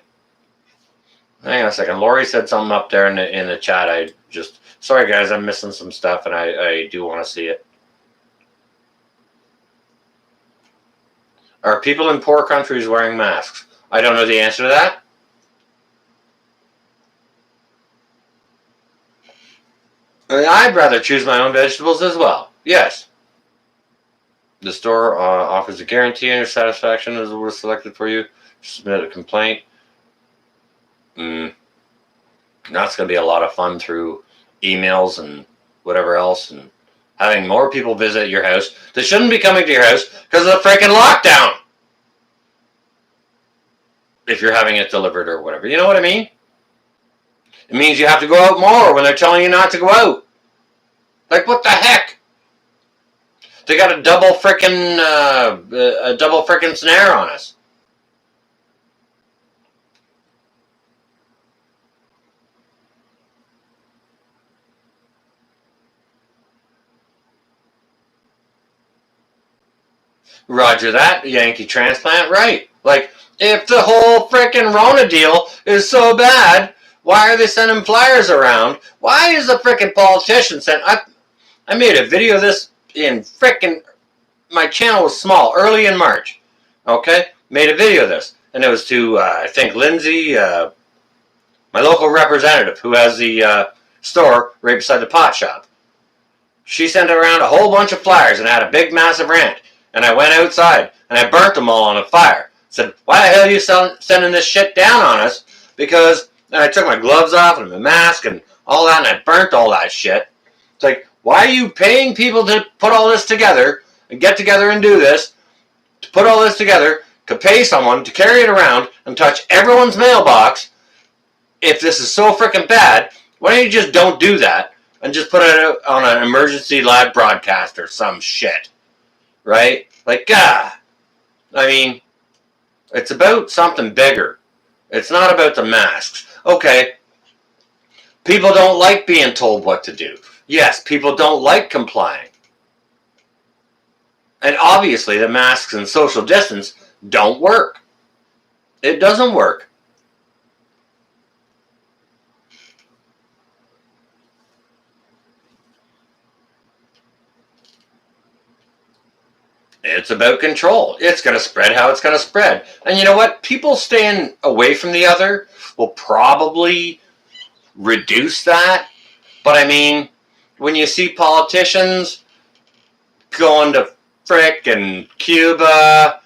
Hang on a second. Lori said something up there in the chat. I just sorry guys, I'm missing some stuff, and I do want to see it. Are people in poor countries wearing masks? I don't know the answer to that. I'd rather choose my own vegetables as well. Yes. The store offers a guarantee on your satisfaction as it was selected for you. Submit a complaint. That's going to be a lot of fun through emails and whatever else, and having more people visit your house that shouldn't be coming to your house because of the freaking lockdown. If you're having it delivered or whatever. You know what I mean? It means you have to go out more when they're telling you not to go out. Like, what the heck? They got a double frickin' snare on us. Roger that, Yankee transplant, right. Like, if the whole frickin' Rona deal is so bad, why are they sending flyers around? Why is the frickin' politician sending... I made a video of this in frickin'... My channel was small, early in March. Okay? Made a video of this. And it was to, I think, Lindsay, my local representative, who has the store right beside the pot shop. She sent around a whole bunch of flyers and had a big, massive rant. And I went outside and I burnt them all on a fire. Said, why the hell are you sending this shit down on us? Because then I took my gloves off and my mask and all that, and I burnt all that shit. It's like, why are you paying people to put all this together and get together and do this, to put all this together, to pay someone to carry it around and touch everyone's mailbox? If this is so freaking bad, why don't you just don't do that and just put it on an emergency live broadcast or some shit? Right? Like, I mean, it's about something bigger. It's not about the masks. Okay, people don't like being told what to do. Yes, people don't like complying. And obviously the masks and social distance don't work. It doesn't work. It's about control. It's going to spread how it's going to spread. And you know what? People staying away from the other will probably reduce that. But I mean, when you see politicians going to frickin' Cuba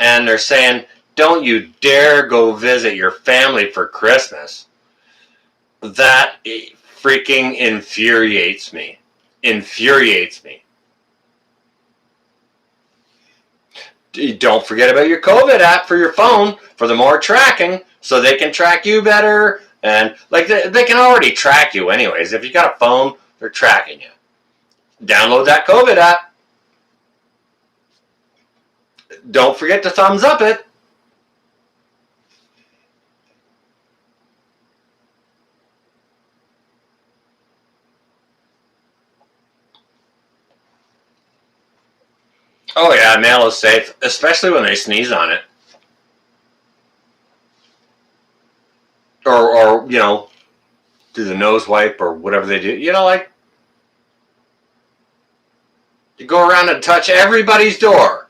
and they're saying, don't you dare go visit your family for Christmas. That freaking infuriates me. Infuriates me. Don't forget about your COVID app for your phone for the more tracking so they can track you better. And like they can already track you anyways. If you got a phone, they're tracking you. Download that COVID app. Don't forget to thumbs up it. Oh yeah, mail is safe, especially when they sneeze on it. Or you know, do the nose wipe or whatever they do. You know, like you go around and touch everybody's door.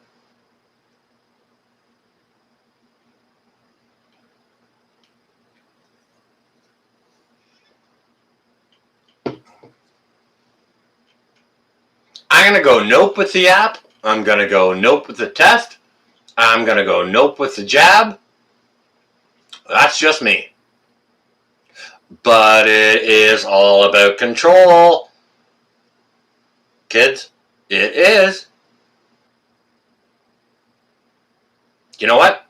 I'm gonna go nope with the app. I'm gonna go nope with the test. I'm gonna go nope with the jab. That's just me. But it is all about control. Kids, it is. You know what?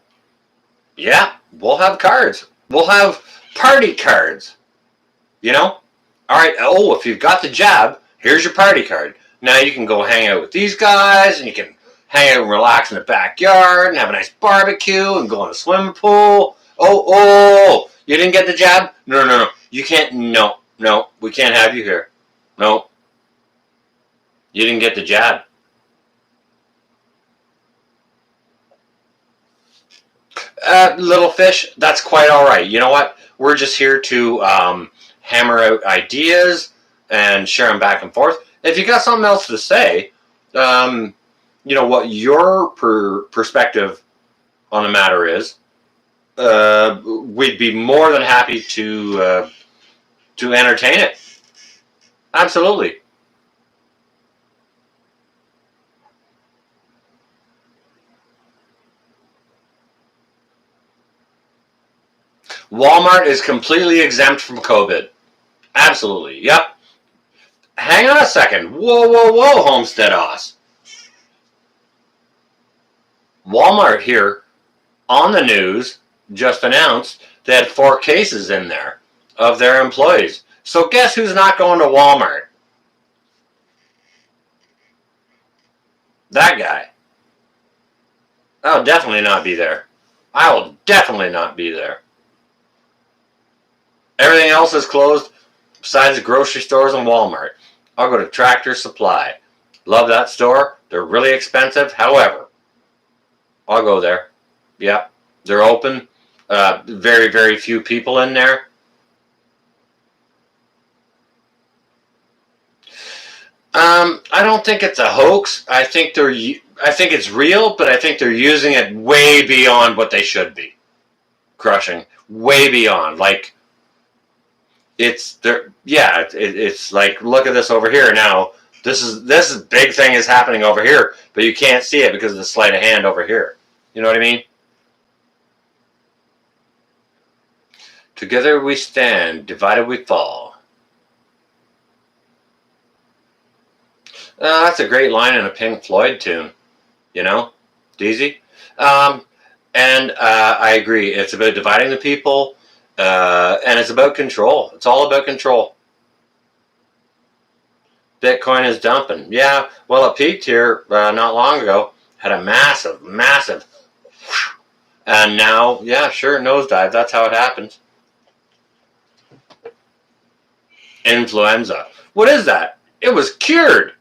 Yeah, we'll have cards. We'll have party cards. You know? Alright, oh, if you've got the jab, here's your party card. Now you can go hang out with these guys, and you can hang out and relax in the backyard, and have a nice barbecue, and go in the swimming pool. Oh, you didn't get the jab? No. You can't, no, we can't have you here. No. You didn't get the jab. Little fish, that's quite all right. You know what? We're just here to hammer out ideas and share them back and forth. If you got something else to say, you know what your perspective on the matter is, we'd be more than happy to entertain it. Absolutely. Walmart is completely exempt from COVID. Absolutely. Yep. Hang on a second. Whoa, Homestead Oz. Walmart here on the news just announced they had 4 cases in there of their employees. So guess who's not going to Walmart? That guy. I'll definitely not be there. I will definitely not be there. Everything else is closed besides the grocery stores and Walmart. I'll go to Tractor Supply. Love that store. They're really expensive. However, I'll go there. Yep. They're open. Very, very few people in there. I don't think it's a hoax. I think it's real, but I think they're using it way beyond what they should be. Crushing. Way beyond. Like, it's there. Yeah, it's like, look at this over here now. This big thing is happening over here, but you can't see it because of the sleight of hand over here. You know what I mean? Together we stand, divided we fall. That's a great line in a Pink Floyd tune. You know, Deezy. And I agree. It's about dividing the people, and it's about control. It's all about control. Bitcoin is dumping. Yeah, well, it peaked here not long ago. Had a massive, and now, yeah, sure, nosedive. That's how it happens. Influenza. What is that? It was cured.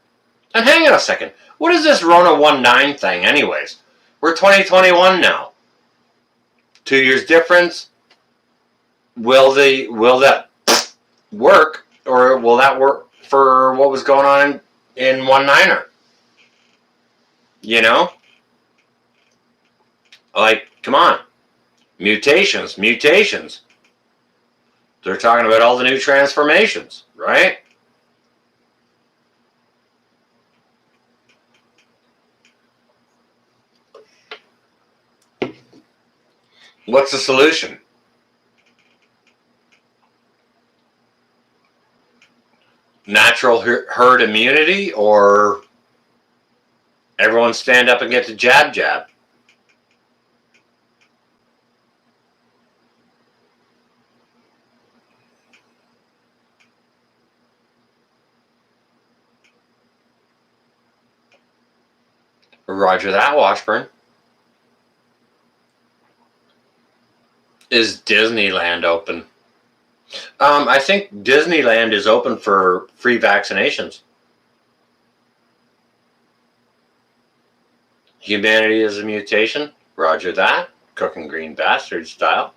And hang on a second. What is this Rona 19 thing, anyways? We're 2021 now. 2 years difference. Will that work, or will that work for what was going on in 19er? You know? Like, come on. Mutations. They're talking about all the new transformations, right? What's the solution? Natural herd immunity, or everyone stand up and get the jab? Roger that, Washburn. Is Disneyland open? I think Disneyland is open for free vaccinations. Humanity is a mutation. Roger that. Cooking green bastard style.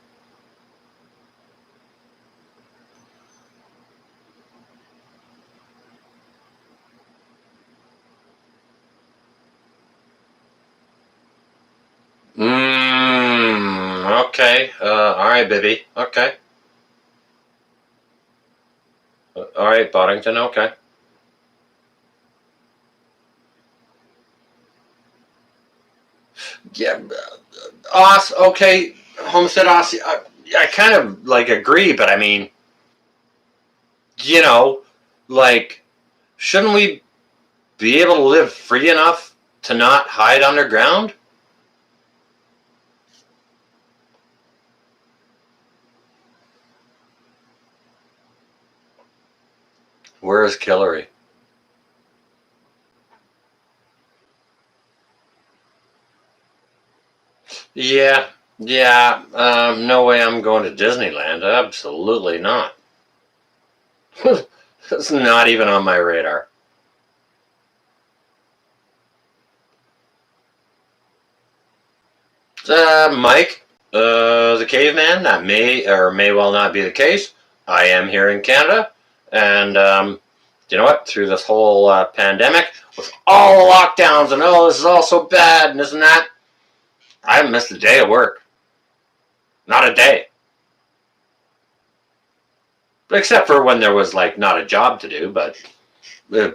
Okay. All right, baby. Okay. All right, Boddington. Okay. Yeah. Okay. Homestead Aussie. I kind of like agree, but I mean, you know, like, shouldn't we be able to live free enough to not hide underground? Where is Killary? Yeah, yeah. No way I'm going to Disneyland. Absolutely not. It's not even on my radar. Mike, the caveman, that may or may well not be the case. I am here in Canada, and you know what? Through this whole pandemic, with all the lockdowns and oh, this is all so bad and this and that, I haven't missed a day of work. Not a day. Except for when there was like not a job to do, but uh,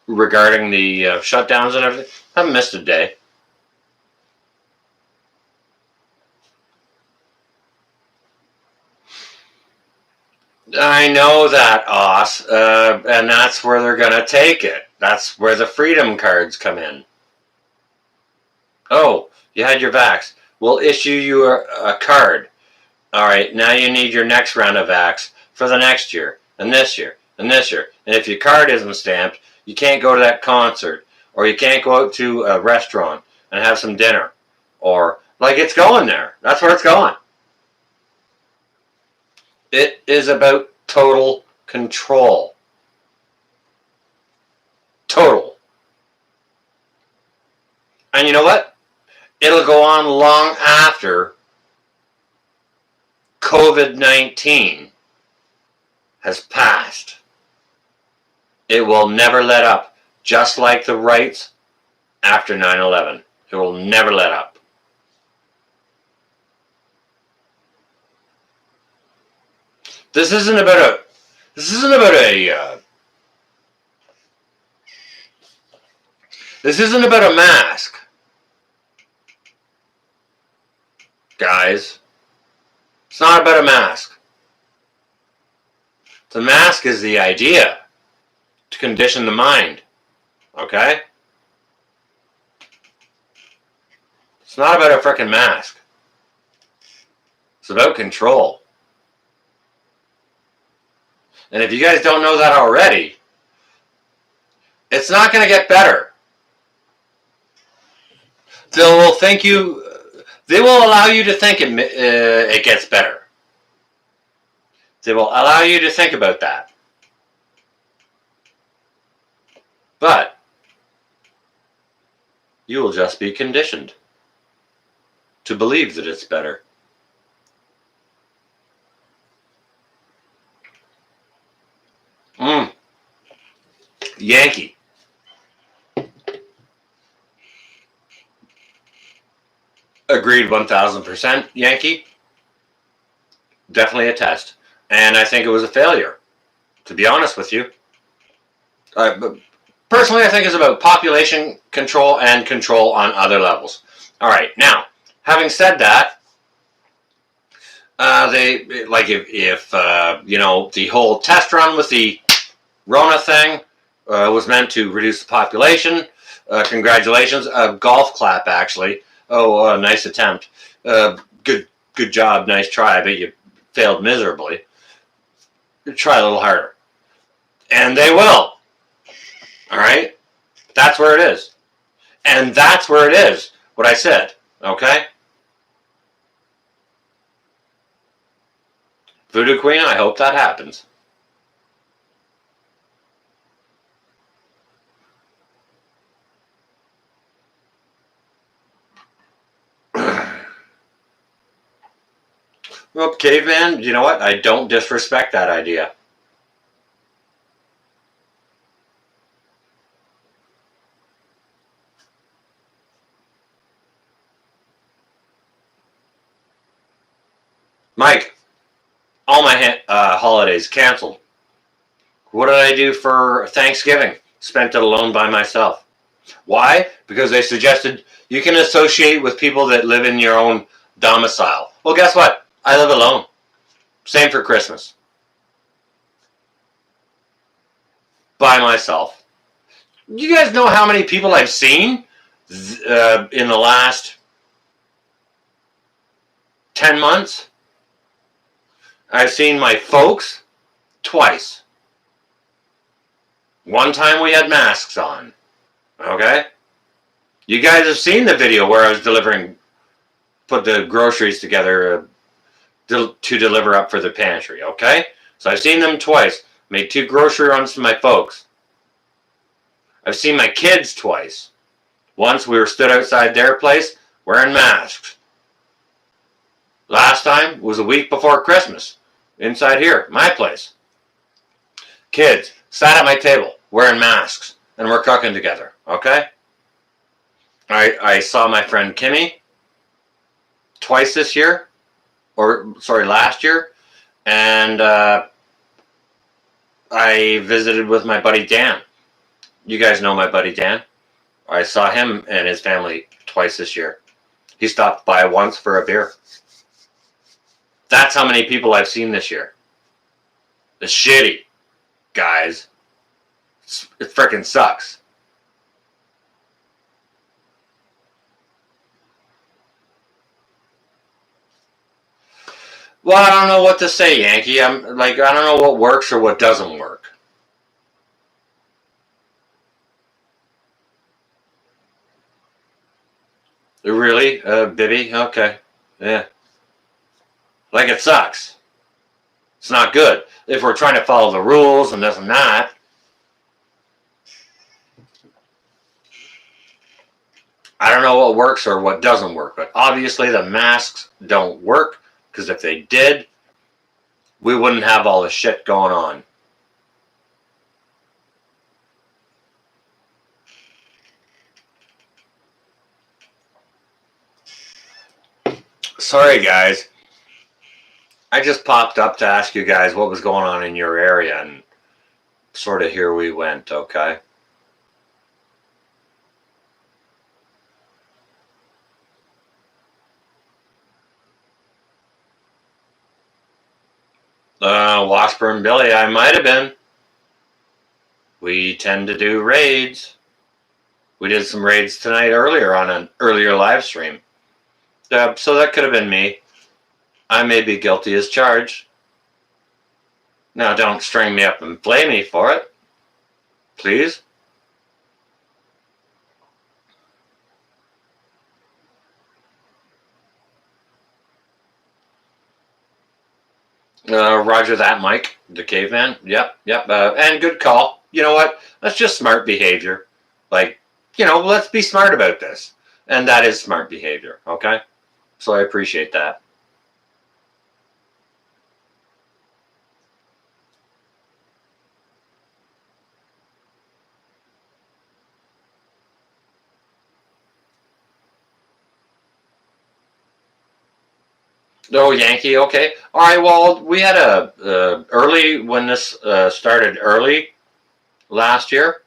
regarding the shutdowns and everything, I haven't missed a day. I know that, Oz, and that's where they're going to take it. That's where the freedom cards come in. Oh, you had your vax. We'll issue you a card. All right, now you need your next round of vax for the next year, and this year, and this year. And if your card isn't stamped, you can't go to that concert, or you can't go out to a restaurant and have some dinner. Or, like, it's going there. That's where it's going. It is about total control. Total. And you know what? It'll go on long after COVID-19 has passed. It will never let up, just like the rights after 9/11. It will never let up. This isn't about a. This isn't about a. This isn't about a mask, guys. It's not about a mask. The mask is the idea to condition the mind. Okay? It's not about a freaking mask. It's about control. And if you guys don't know that already, it's not going to get better. They will think you. They will allow you to think it gets better. They will allow you to think about that. But you will just be conditioned to believe that it's better. Yankee. Agreed 1000%. Yankee. Definitely a test. And I think it was a failure, to be honest with you. Personally, I think it's about population control and control on other levels. All right, now, having said that, They like if you know, the whole test run with the Rona thing was meant to reduce the population. Congratulations, a golf clap actually. Oh, nice attempt. Good job, nice try, but you failed miserably. Try a little harder, and they will. All right, that's where it is, and that's where it is. What I said. Okay. Voodoo Queen, I hope that happens. Well, caveman, you know what? I don't disrespect that idea. Mike, all my holidays canceled. What did I do for Thanksgiving? Spent it alone by myself. Why? Because they suggested you can associate with people that live in your own domicile. Well, guess what? I live alone. Same for Christmas. By myself. You guys know how many people I've seen in the last 10 months? I've seen my folks twice. One time we had masks on. Okay? You guys have seen the video where I was put the groceries together to deliver up for the pantry. Okay? So I've seen them twice. Made 2 grocery runs to my folks. I've seen my kids twice. Once we were stood outside their place wearing masks. Last time was a week before Christmas. Inside here, my place. Kids sat at my table wearing masks and we're cooking together. Okay? I saw my friend Kimmy twice this year. Or, sorry, last year. And I visited with my buddy Dan. You guys know my buddy Dan. I saw him and his family twice this year. He stopped by once for a beer. That's how many people I've seen this year. It's shitty, guys. It freaking sucks. Well, I don't know what to say, Yankee. I don't know what works or what doesn't work. Really? Bibby? Okay. Yeah. Like it sucks. It's not good. If we're trying to follow the rules and this and that. I don't know what works or what doesn't work, but obviously the masks don't work, because if they did, we wouldn't have all this shit going on. Sorry, guys. I just popped up to ask you guys what was going on in your area, and sort of here we went, okay? Washburn Billy, I might have been. We tend to do raids. We did some raids tonight earlier on an earlier live stream. So that could have been me. I may be guilty as charged. Now don't string me up and blame me for it. Please. Roger that, Mike, the caveman. Yep. And good call. You know what? That's just smart behavior. Let's be smart about this. And that is smart behavior, okay? So I appreciate that. Oh, Yankee, okay. All right, well, we had early, when this started early last year.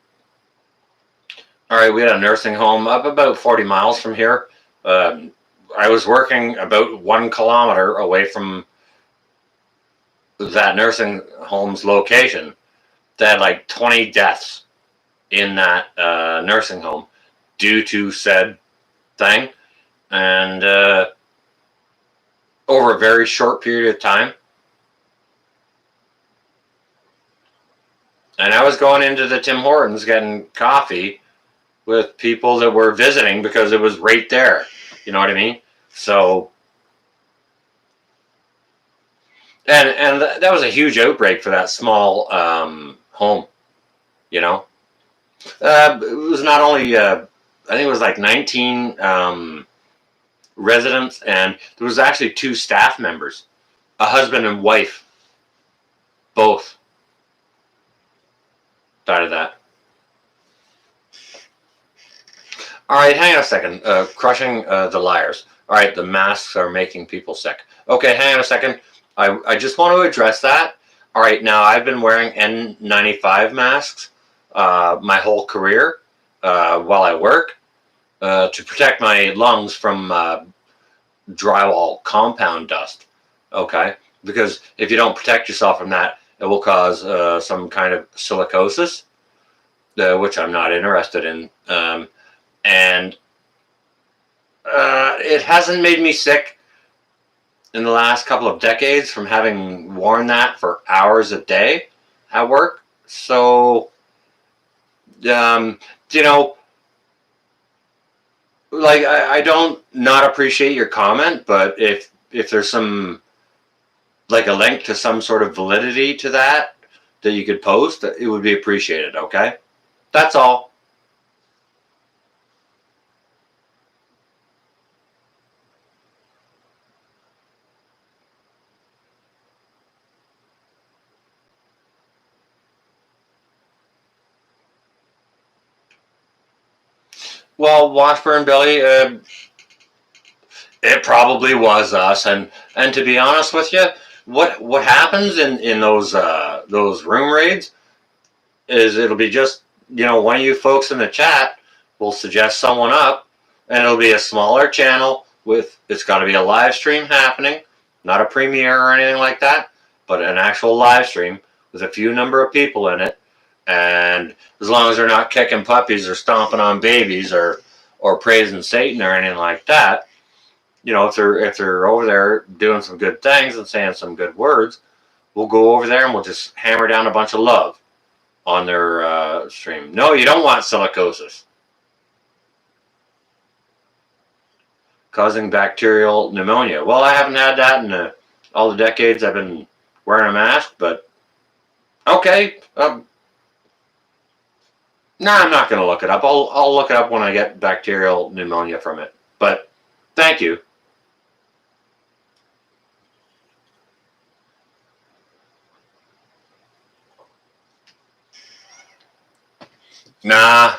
All right, we had a nursing home up about 40 miles from here. I was working about 1 kilometer away from that nursing home's location. They had like 20 deaths in that nursing home due to said thing. And over a very short period of time. And I was going into the Tim Hortons getting coffee with people that were visiting because it was right there. You know what I mean? So, and that was a huge outbreak for that small home. You know, it was not only I think it was like 19 residents, and there was actually 2 staff members, a husband and wife, both died of that. All right, hang on a second. Crushing the liars. All right, the masks are making people sick. Okay, hang on a second. I just want to address that. All right, now I've been wearing N95 masks my whole career while I work to protect my lungs from drywall compound dust. Okay, because if you don't protect yourself from that, it will cause some kind of silicosis, which I'm not interested in. And it hasn't made me sick in the last couple of decades from having worn that for hours a day at work. So, you know, like I don't not appreciate your comment, but if there's some like a link to some sort of validity to that you could post, it would be appreciated. Okay, that's all. Well, Washburn Billy, it probably was us, and to be honest with you, what happens in those room raids is it'll be just one of you folks in the chat will suggest someone up, and it'll be a smaller channel with it's got to be a live stream happening, not a premiere or anything like that, but an actual live stream with a few number of people in it, and as long as they're not kicking puppies or stomping on babies or praising Satan or anything like that, if they're over there doing some good things and saying some good words, we'll go over there and we'll just hammer down a bunch of love on their stream. No, you don't want silicosis. Causing bacterial pneumonia. Well, I haven't had that in all the decades I've been wearing a mask, but okay. No, I'm not going to look it up. I'll look it up when I get bacterial pneumonia from it. But thank you. Nah,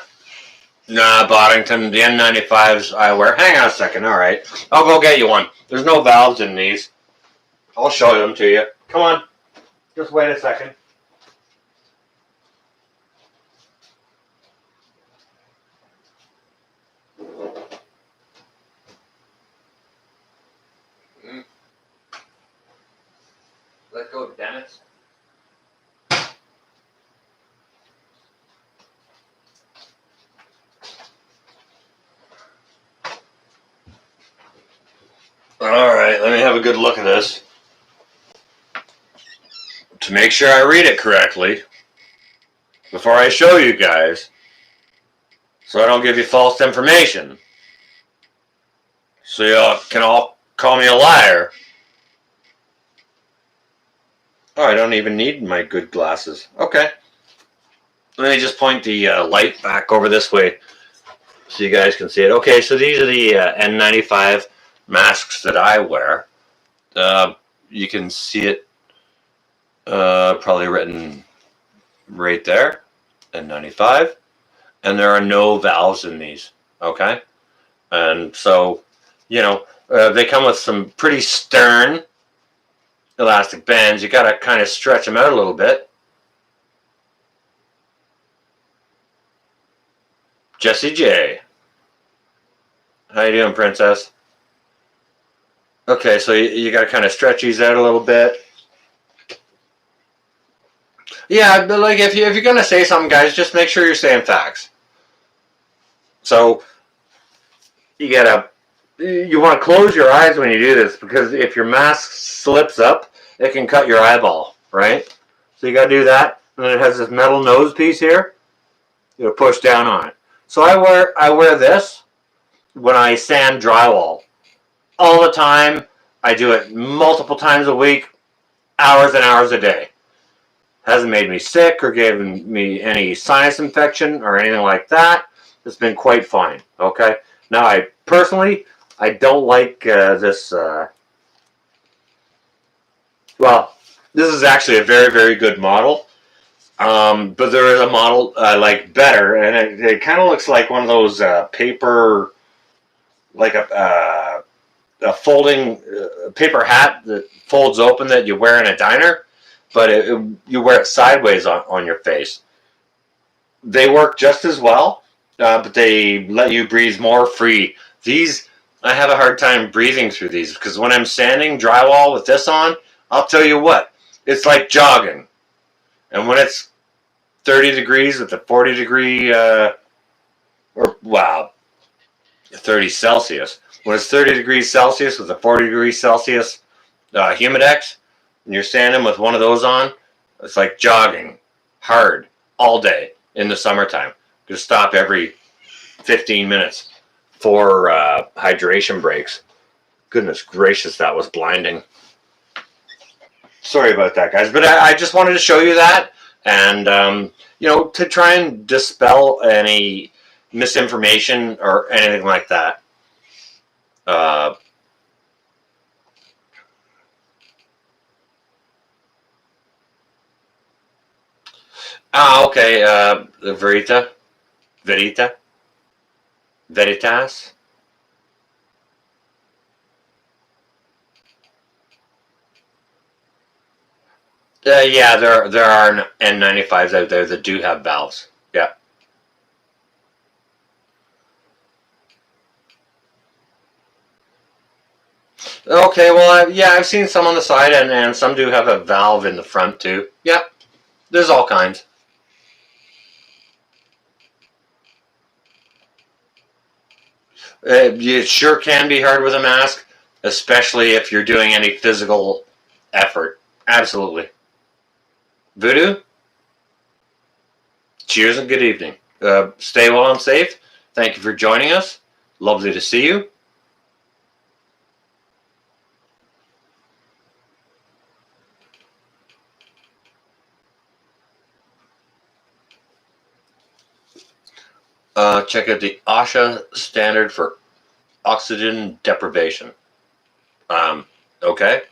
Boddington, the N95s I wear. Hang on a second, all right. I'll go get you one. There's no valves in these. I'll show them to you. Come on. Just wait a second. Let go, Dennis. All right, let me have a good look at this to make sure I read it correctly before I show you guys, so I don't give you false information. So y'all can all call me a liar. Oh, I don't even need my good glasses. Okay. Let me just point the light back over this way so you guys can see it. Okay, so these are the N95 masks that I wear. You can see it probably written right there, N95. And there are no valves in these, okay? And so, they come with some pretty stern elastic bands. You got to kind of stretch them out a little bit. Jessie J. How you doing, princess? Okay, so you got to kind of stretch these out a little bit. Yeah, but like if you're gonna say something, guys, just make sure you're saying facts. So you want to close your eyes when you do this because if your mask slips up, it can cut your eyeball, right? So you got to do that, and then it has this metal nose piece here. You push down on it. So I wear this when I sand drywall all the time. I do it multiple times a week, hours and hours a day. Hasn't made me sick or given me any sinus infection or anything like that. It's been quite fine. Okay. Now, I don't like this. Well, this is actually a very, very good model. But there is a model I like better, and it kind of looks like one of those paper, like a folding paper hat that folds open that you wear in a diner, but you wear it sideways on your face. They work just as well, but they let you breathe more free. These, I have a hard time breathing through these because when I'm sanding drywall with this on, I'll tell you what, it's like jogging. And when it's 30 degrees with a 40 degree, or wow, 30 Celsius. When it's 30 degrees Celsius with a 40 degrees Celsius Humidex, and you're sanding with one of those on, it's like jogging hard all day in the summertime. Just stop every 15 minutes for hydration breaks. Goodness gracious, that was blinding. Sorry about that, guys, but I just wanted to show you that, and to try and dispel any misinformation or anything like that. Uh, okay. Verita, Veritas. Yeah, there are N95s out there that do have valves. Yeah. Okay. Well, yeah, I've seen some on the side, and some do have a valve in the front too. Yep. There's all kinds. It sure can be hard with a mask, especially if you're doing any physical effort. Absolutely. Voodoo, cheers and good evening. Stay well and safe. Thank you for joining us. Lovely to see you. Check out the OSHA standard for oxygen deprivation. Okay.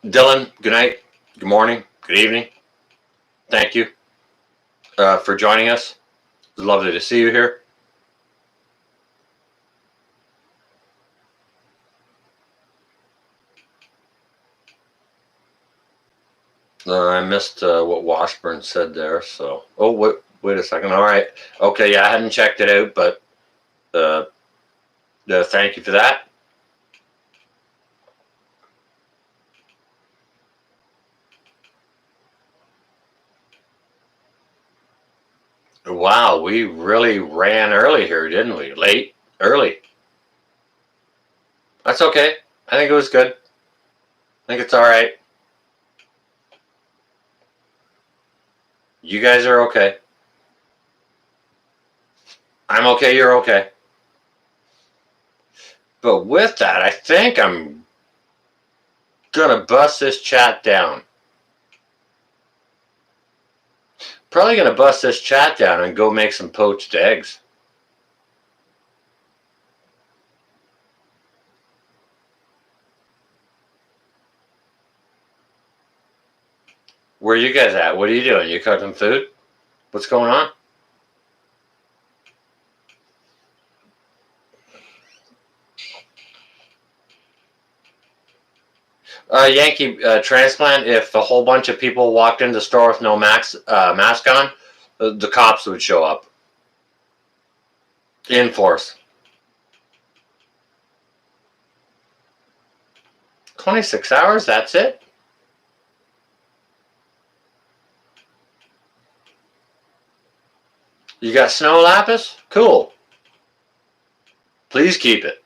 Dylan, good night, good morning, good evening. Thank you for joining us. It's lovely to see you here. I missed what Washburn said there. So, oh, wait a second. All right. Okay, yeah, I hadn't checked it out, but uh, thank you for that. Wow, we really ran early here, didn't we? Late, early. That's okay. I think it was good. I think it's all right. You guys are okay. I'm okay. You're okay. But with that, I think I'm gonna bust this chat down. Probably gonna bust this chat down and go make some poached eggs. Where are you guys at? What are you doing? You cooking food? What's going on? Yankee transplant. If a whole bunch of people walked into the store with no mask on, the cops would show up in force. 26 hours. That's it. You got snow lapis? Cool. Please keep it.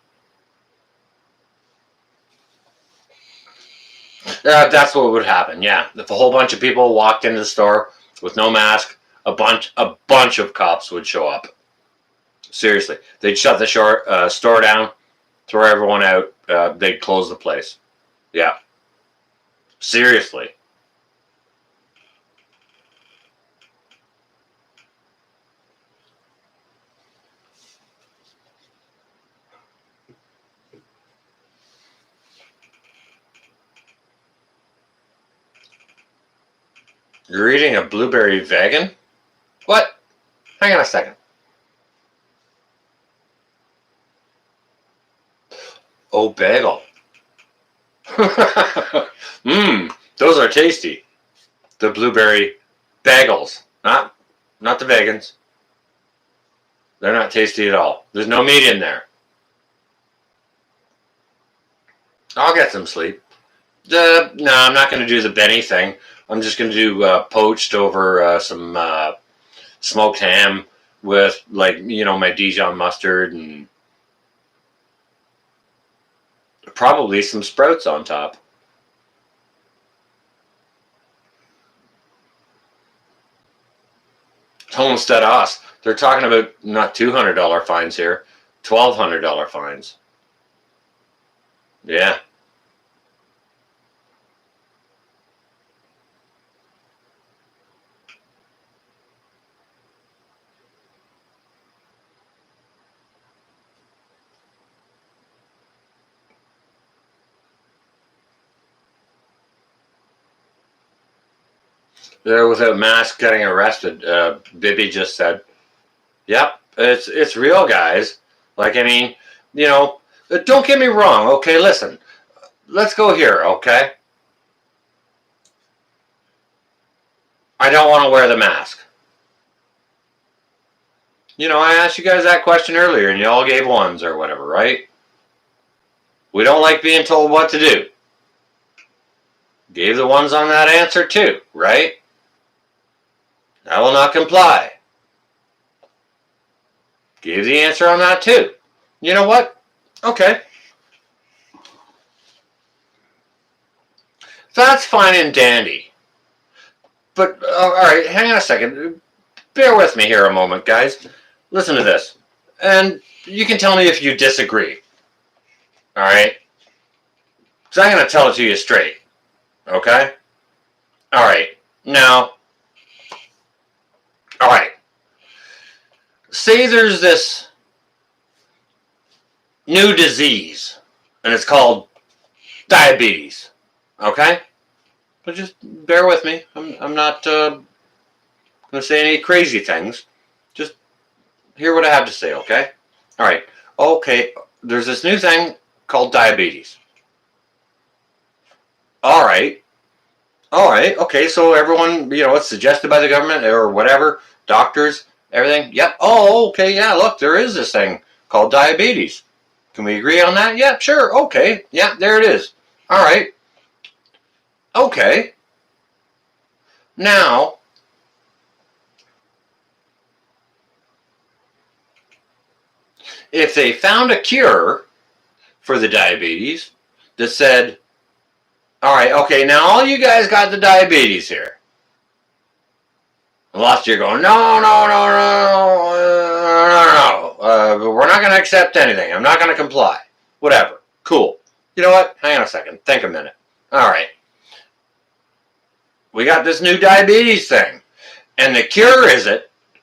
That's what would happen, yeah. If a whole bunch of people walked into the store with no mask, a bunch of cops would show up. Seriously. They'd shut the store down, throw everyone out, they'd close the place. Yeah. Seriously. You're eating a blueberry vegan? What? Hang on a second. Oh, bagel. Those are tasty. The blueberry bagels. Not the vegans. They're not tasty at all. There's no meat in there. I'll get some sleep. No, I'm not going to do the Benny thing. I'm just going to do poached over some smoked ham with, like, my Dijon mustard and probably some sprouts on top. Homestead Us. They're talking about not $200 fines here, $1,200 fines. Yeah. They're without mask getting arrested. Bibby just said, "Yep, it's real, guys. Like, I mean, don't get me wrong. Okay, listen, let's go here. Okay, I don't want to wear the mask. I asked you guys that question earlier, and you all gave ones or whatever, right? We don't like being told what to do. Gave the ones on that answer too, right? I will not comply. Gave the answer on that too. You know what? Okay. That's fine and dandy. But, all right, hang on a second. Bear with me here a moment, guys. Listen to this. And you can tell me if you disagree. All right? Because I'm going to tell it to you straight. Okay? All right. Now, all right. Say there's this new disease, and it's called diabetes. Okay? But just bear with me. I'm not going to say any crazy things. Just hear what I have to say, okay? All right. Okay. There's this new thing called diabetes. All right. Okay. So everyone, it's suggested by the government or whatever, doctors, everything. Yep. Oh, okay. Yeah. Look, there is this thing called diabetes. Can we agree on that? Yeah, sure. Okay. Yeah, there it is. All right. Okay. Now, if they found a cure for the diabetes that said, all right, okay, now all you guys got the diabetes here. And last year going, no, we're not going to accept anything. I'm not going to comply. Whatever. Cool. You know what? Hang on a second. Think a minute. All right. We got this new diabetes thing. And the cure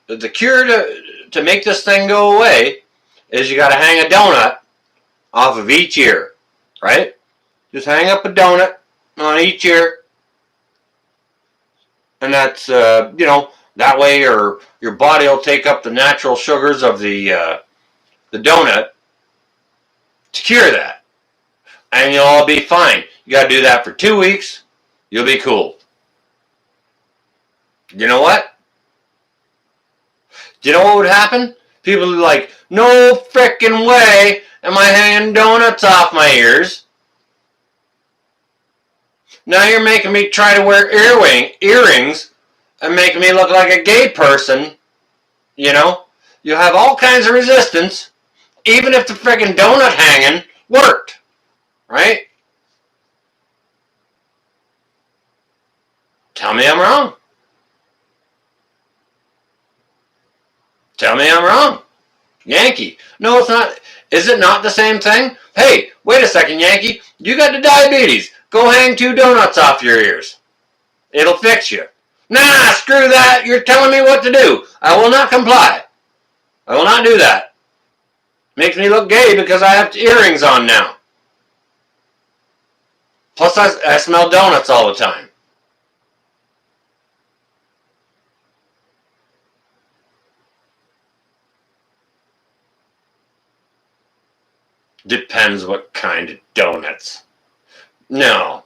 to make this thing go away is you got to hang a donut off of each ear. Right? Just hang up a donut on each ear. And that's, that way your body will take up the natural sugars of the donut to cure that. And you'll all be fine. You got to do that for 2 weeks. You'll be cool. You know what? Do you know what would happen? People would be like, no frickin' way am I hanging donuts off my ears. Now you're making me try to wear earrings and making me look like a gay person You know, you have all kinds of resistance, even if the friggin' donut hanging worked, right? Tell me I'm wrong. Tell me I'm wrong. Yankee. No, it's not. Is it not the same thing? Hey, wait a second, Yankee. You got the diabetes. Go hang 2 donuts off your ears. It'll fix you. Nah, screw that. You're telling me what to do. I will not comply. I will not do that. Makes me look gay because I have earrings on now. Plus, I smell donuts all the time. Depends what kind of donuts. No.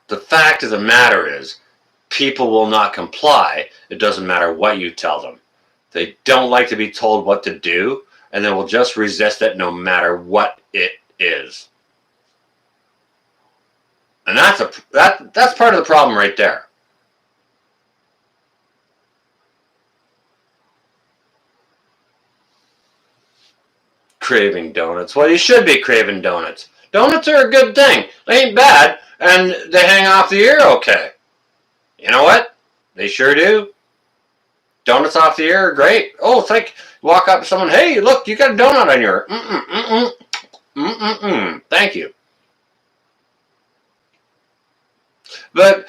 The fact of the matter is, people will not comply. It doesn't matter what you tell them. They don't like to be told what to do, and they will just resist it no matter what it is. And that's part of the problem right there. Craving donuts. Well, you should be craving donuts. Donuts are a good thing. They ain't bad, and they hang off the ear okay. You know what? They sure do. Donuts off the ear are great. Oh, it's like you walk up to someone, hey, look, you got a donut on your Thank you. But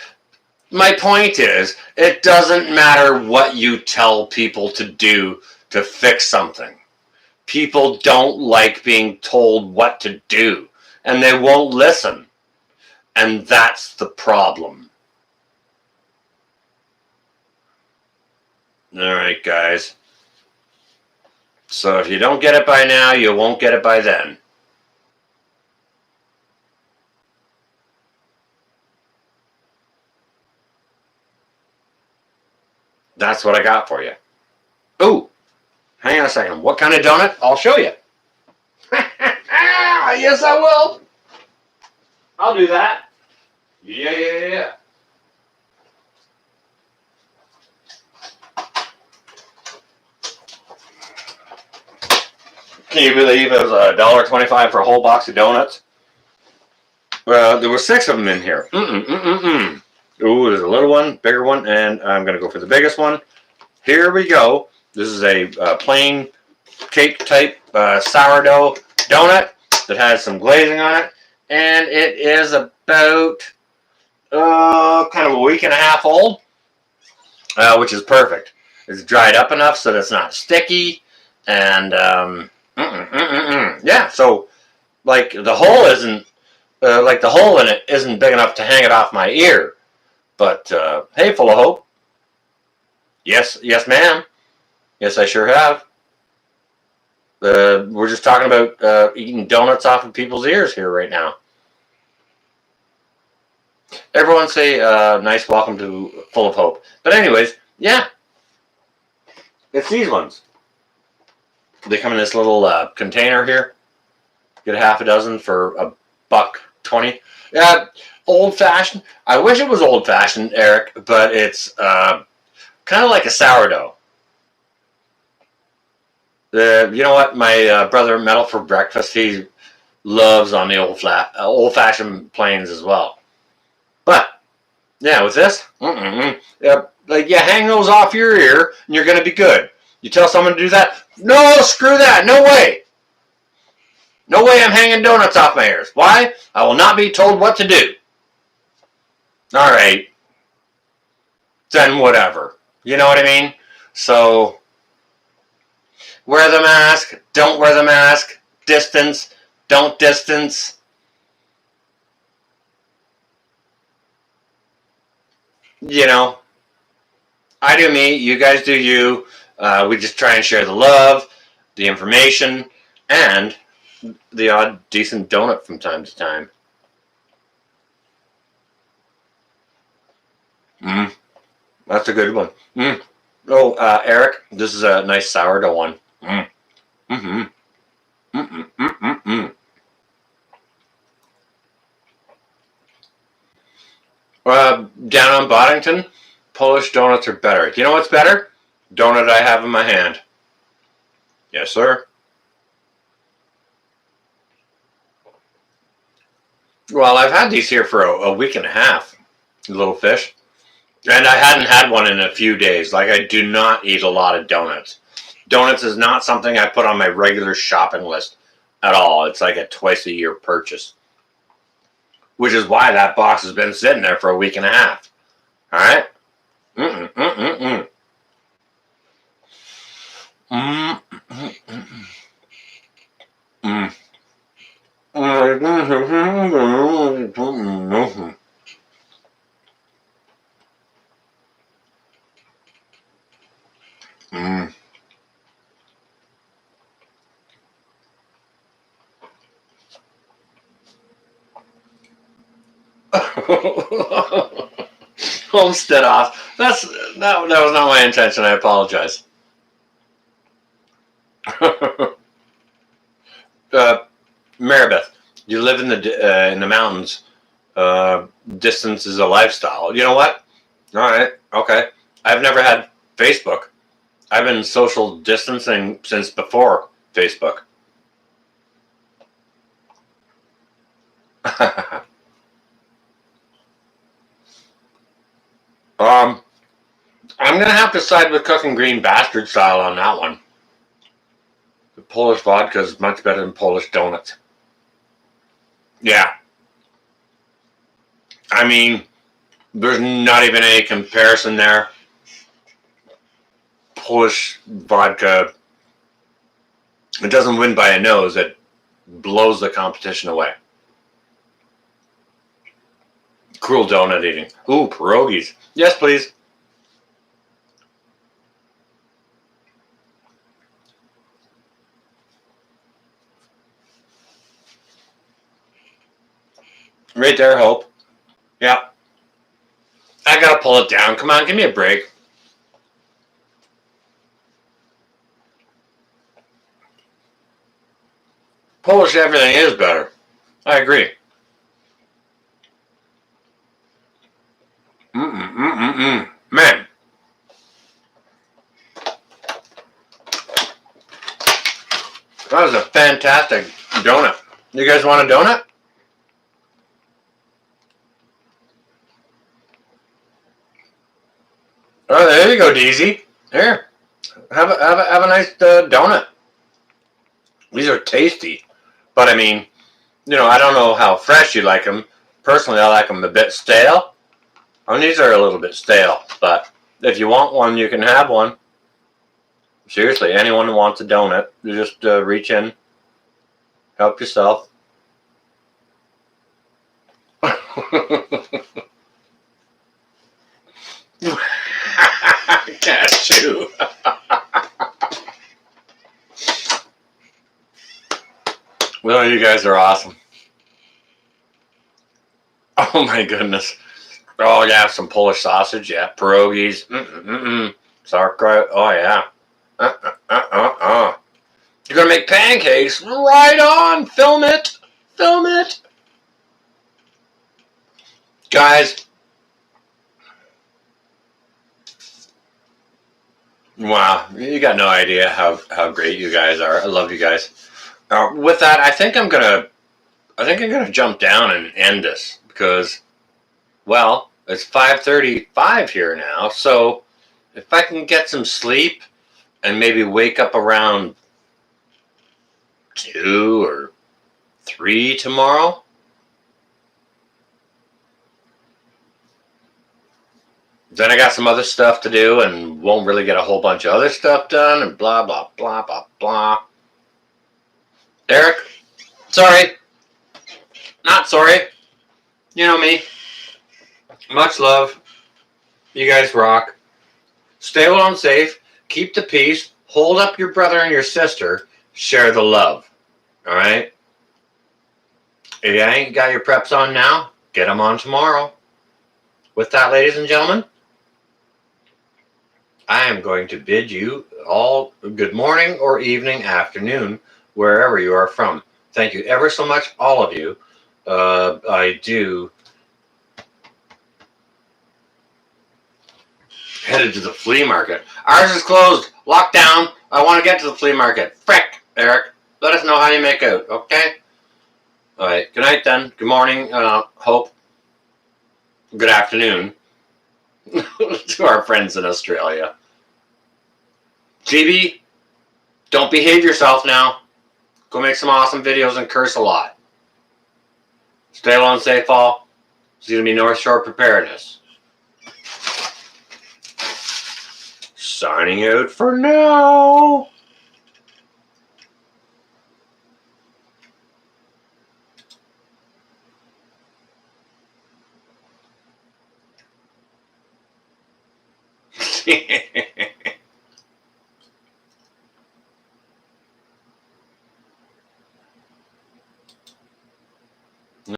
my point is, it doesn't matter what you tell people to do to fix something. People don't like being told what to do, and they won't listen. And that's the problem. All right, guys. So if you don't get it by now, you won't get it by then. That's what I got for you. Ooh, hang on a second. What kind of donut? I'll show you. Yes, I will. I'll do that. Yeah. Can you believe it was $1.25 for a whole box of donuts? There were 6 of them in here. Ooh, there's a little one, bigger one, and I'm going to go for the biggest one. Here we go. This is a plain cake type sourdough donut that has some glazing on it, and it is about kind of a week and a half old, which is perfect. It's dried up enough so that it's not sticky, and yeah. So like the hole isn't like the hole in it isn't big enough to hang it off my ear, but hey, full of hope. Yes, ma'am. Yes, I sure have. We're just talking about eating donuts off of people's ears here right now. Everyone say nice welcome to Full of Hope. But anyways, yeah. It's these ones. They come in this little container here. Get a half a dozen for $1.20. Yeah, old fashioned. I wish it was old fashioned, Eric, but it's kind of like a sourdough. You know what? My brother Metal for breakfast. He loves on the old fashioned plains as well. But yeah, with this, yeah, like you hang those off your ear, and you're gonna be good. You tell someone to do that? No, screw that. No way. No way. I'm hanging donuts off my ears. Why? I will not be told what to do. All right. Then whatever. You know what I mean? So wear the mask. Don't wear the mask. Distance. Don't distance. You know, I do me. You guys do you. We just try and share the love, the information, and the odd decent donut from time to time. That's a good one. Oh, Eric, this is a nice sourdough one. Down on Boddington, Polish donuts are better. You know what's better? donut I have in my hand. Yes, sir. Well, I've had these here for a week and a half, little fish. And I hadn't had one in a few days. Like, I do not eat a lot of donuts. Donuts is not something I put on my regular shopping list at all. It's like a twice a year purchase. Which is why that box has been sitting there for a week and a half. Alright? Mm-mm-mm-mm-mm. Mm-mm-mm-mm. Mm. Mm. Homestead off. That was not my intention. I apologize. Maribeth, you live in the mountains. Distance is a lifestyle. You know what? All right, okay. I've never had Facebook. I've been social distancing since before Facebook. I'm gonna have to side with Cooking Green Bastard style on that one. The Polish vodka is much better than Polish donuts. Yeah, I mean, there's not even any comparison there. Polish vodka, it doesn't win by a nose. It blows the competition away. Cruel donut eating. Ooh, pierogies. Yes, please. Right there, Hope. Yeah. I gotta pull it down. Come on, give me a break. Polish everything is better. I agree. Man, that was a fantastic donut. You guys want a donut? Oh, there you go, Deezy. Here, have a nice donut. These are tasty, but I mean, I don't know how fresh you like them. Personally, I like them a bit stale. I mean, these are a little bit stale, but if you want one, you can have one. Seriously, anyone who wants a donut, you just reach in, help yourself. Cashew. Well, you guys are awesome. Oh my goodness. Oh yeah, some Polish sausage. Yeah, pierogies. Sauerkraut. Oh yeah. You're gonna make pancakes? Right on. Film it. Film it, guys. Wow, you got no idea how great you guys are. I love you guys. With that, I think I'm gonna jump down and end this because, well, it's 5:35 here now. So if I can get some sleep and maybe wake up around 2 or 3 tomorrow, then I got some other stuff to do and won't really get a whole bunch of other stuff done and blah blah blah blah blah. Eric, sorry, not sorry. You know me. Much love. You guys rock. Stay well and safe. Keep the peace. Hold up your brother and your sister. Share the love. All right? If you ain't got your preps on now, get them on tomorrow. With that, ladies and gentlemen, I am going to bid you all good morning or evening, afternoon, wherever you are from. Thank you ever so much, all of you. I do. headed to the flea market. Ours is closed. Locked down. I want to get to the flea market. Frick, Eric. Let us know how you make out, okay? Alright, good night then. Good morning, Hope. Good afternoon to our friends in Australia. GB, don't behave yourself now. Go make some awesome videos and curse a lot. Stay low and safe all. It's going to be North Shore Preparedness. Signing out for now.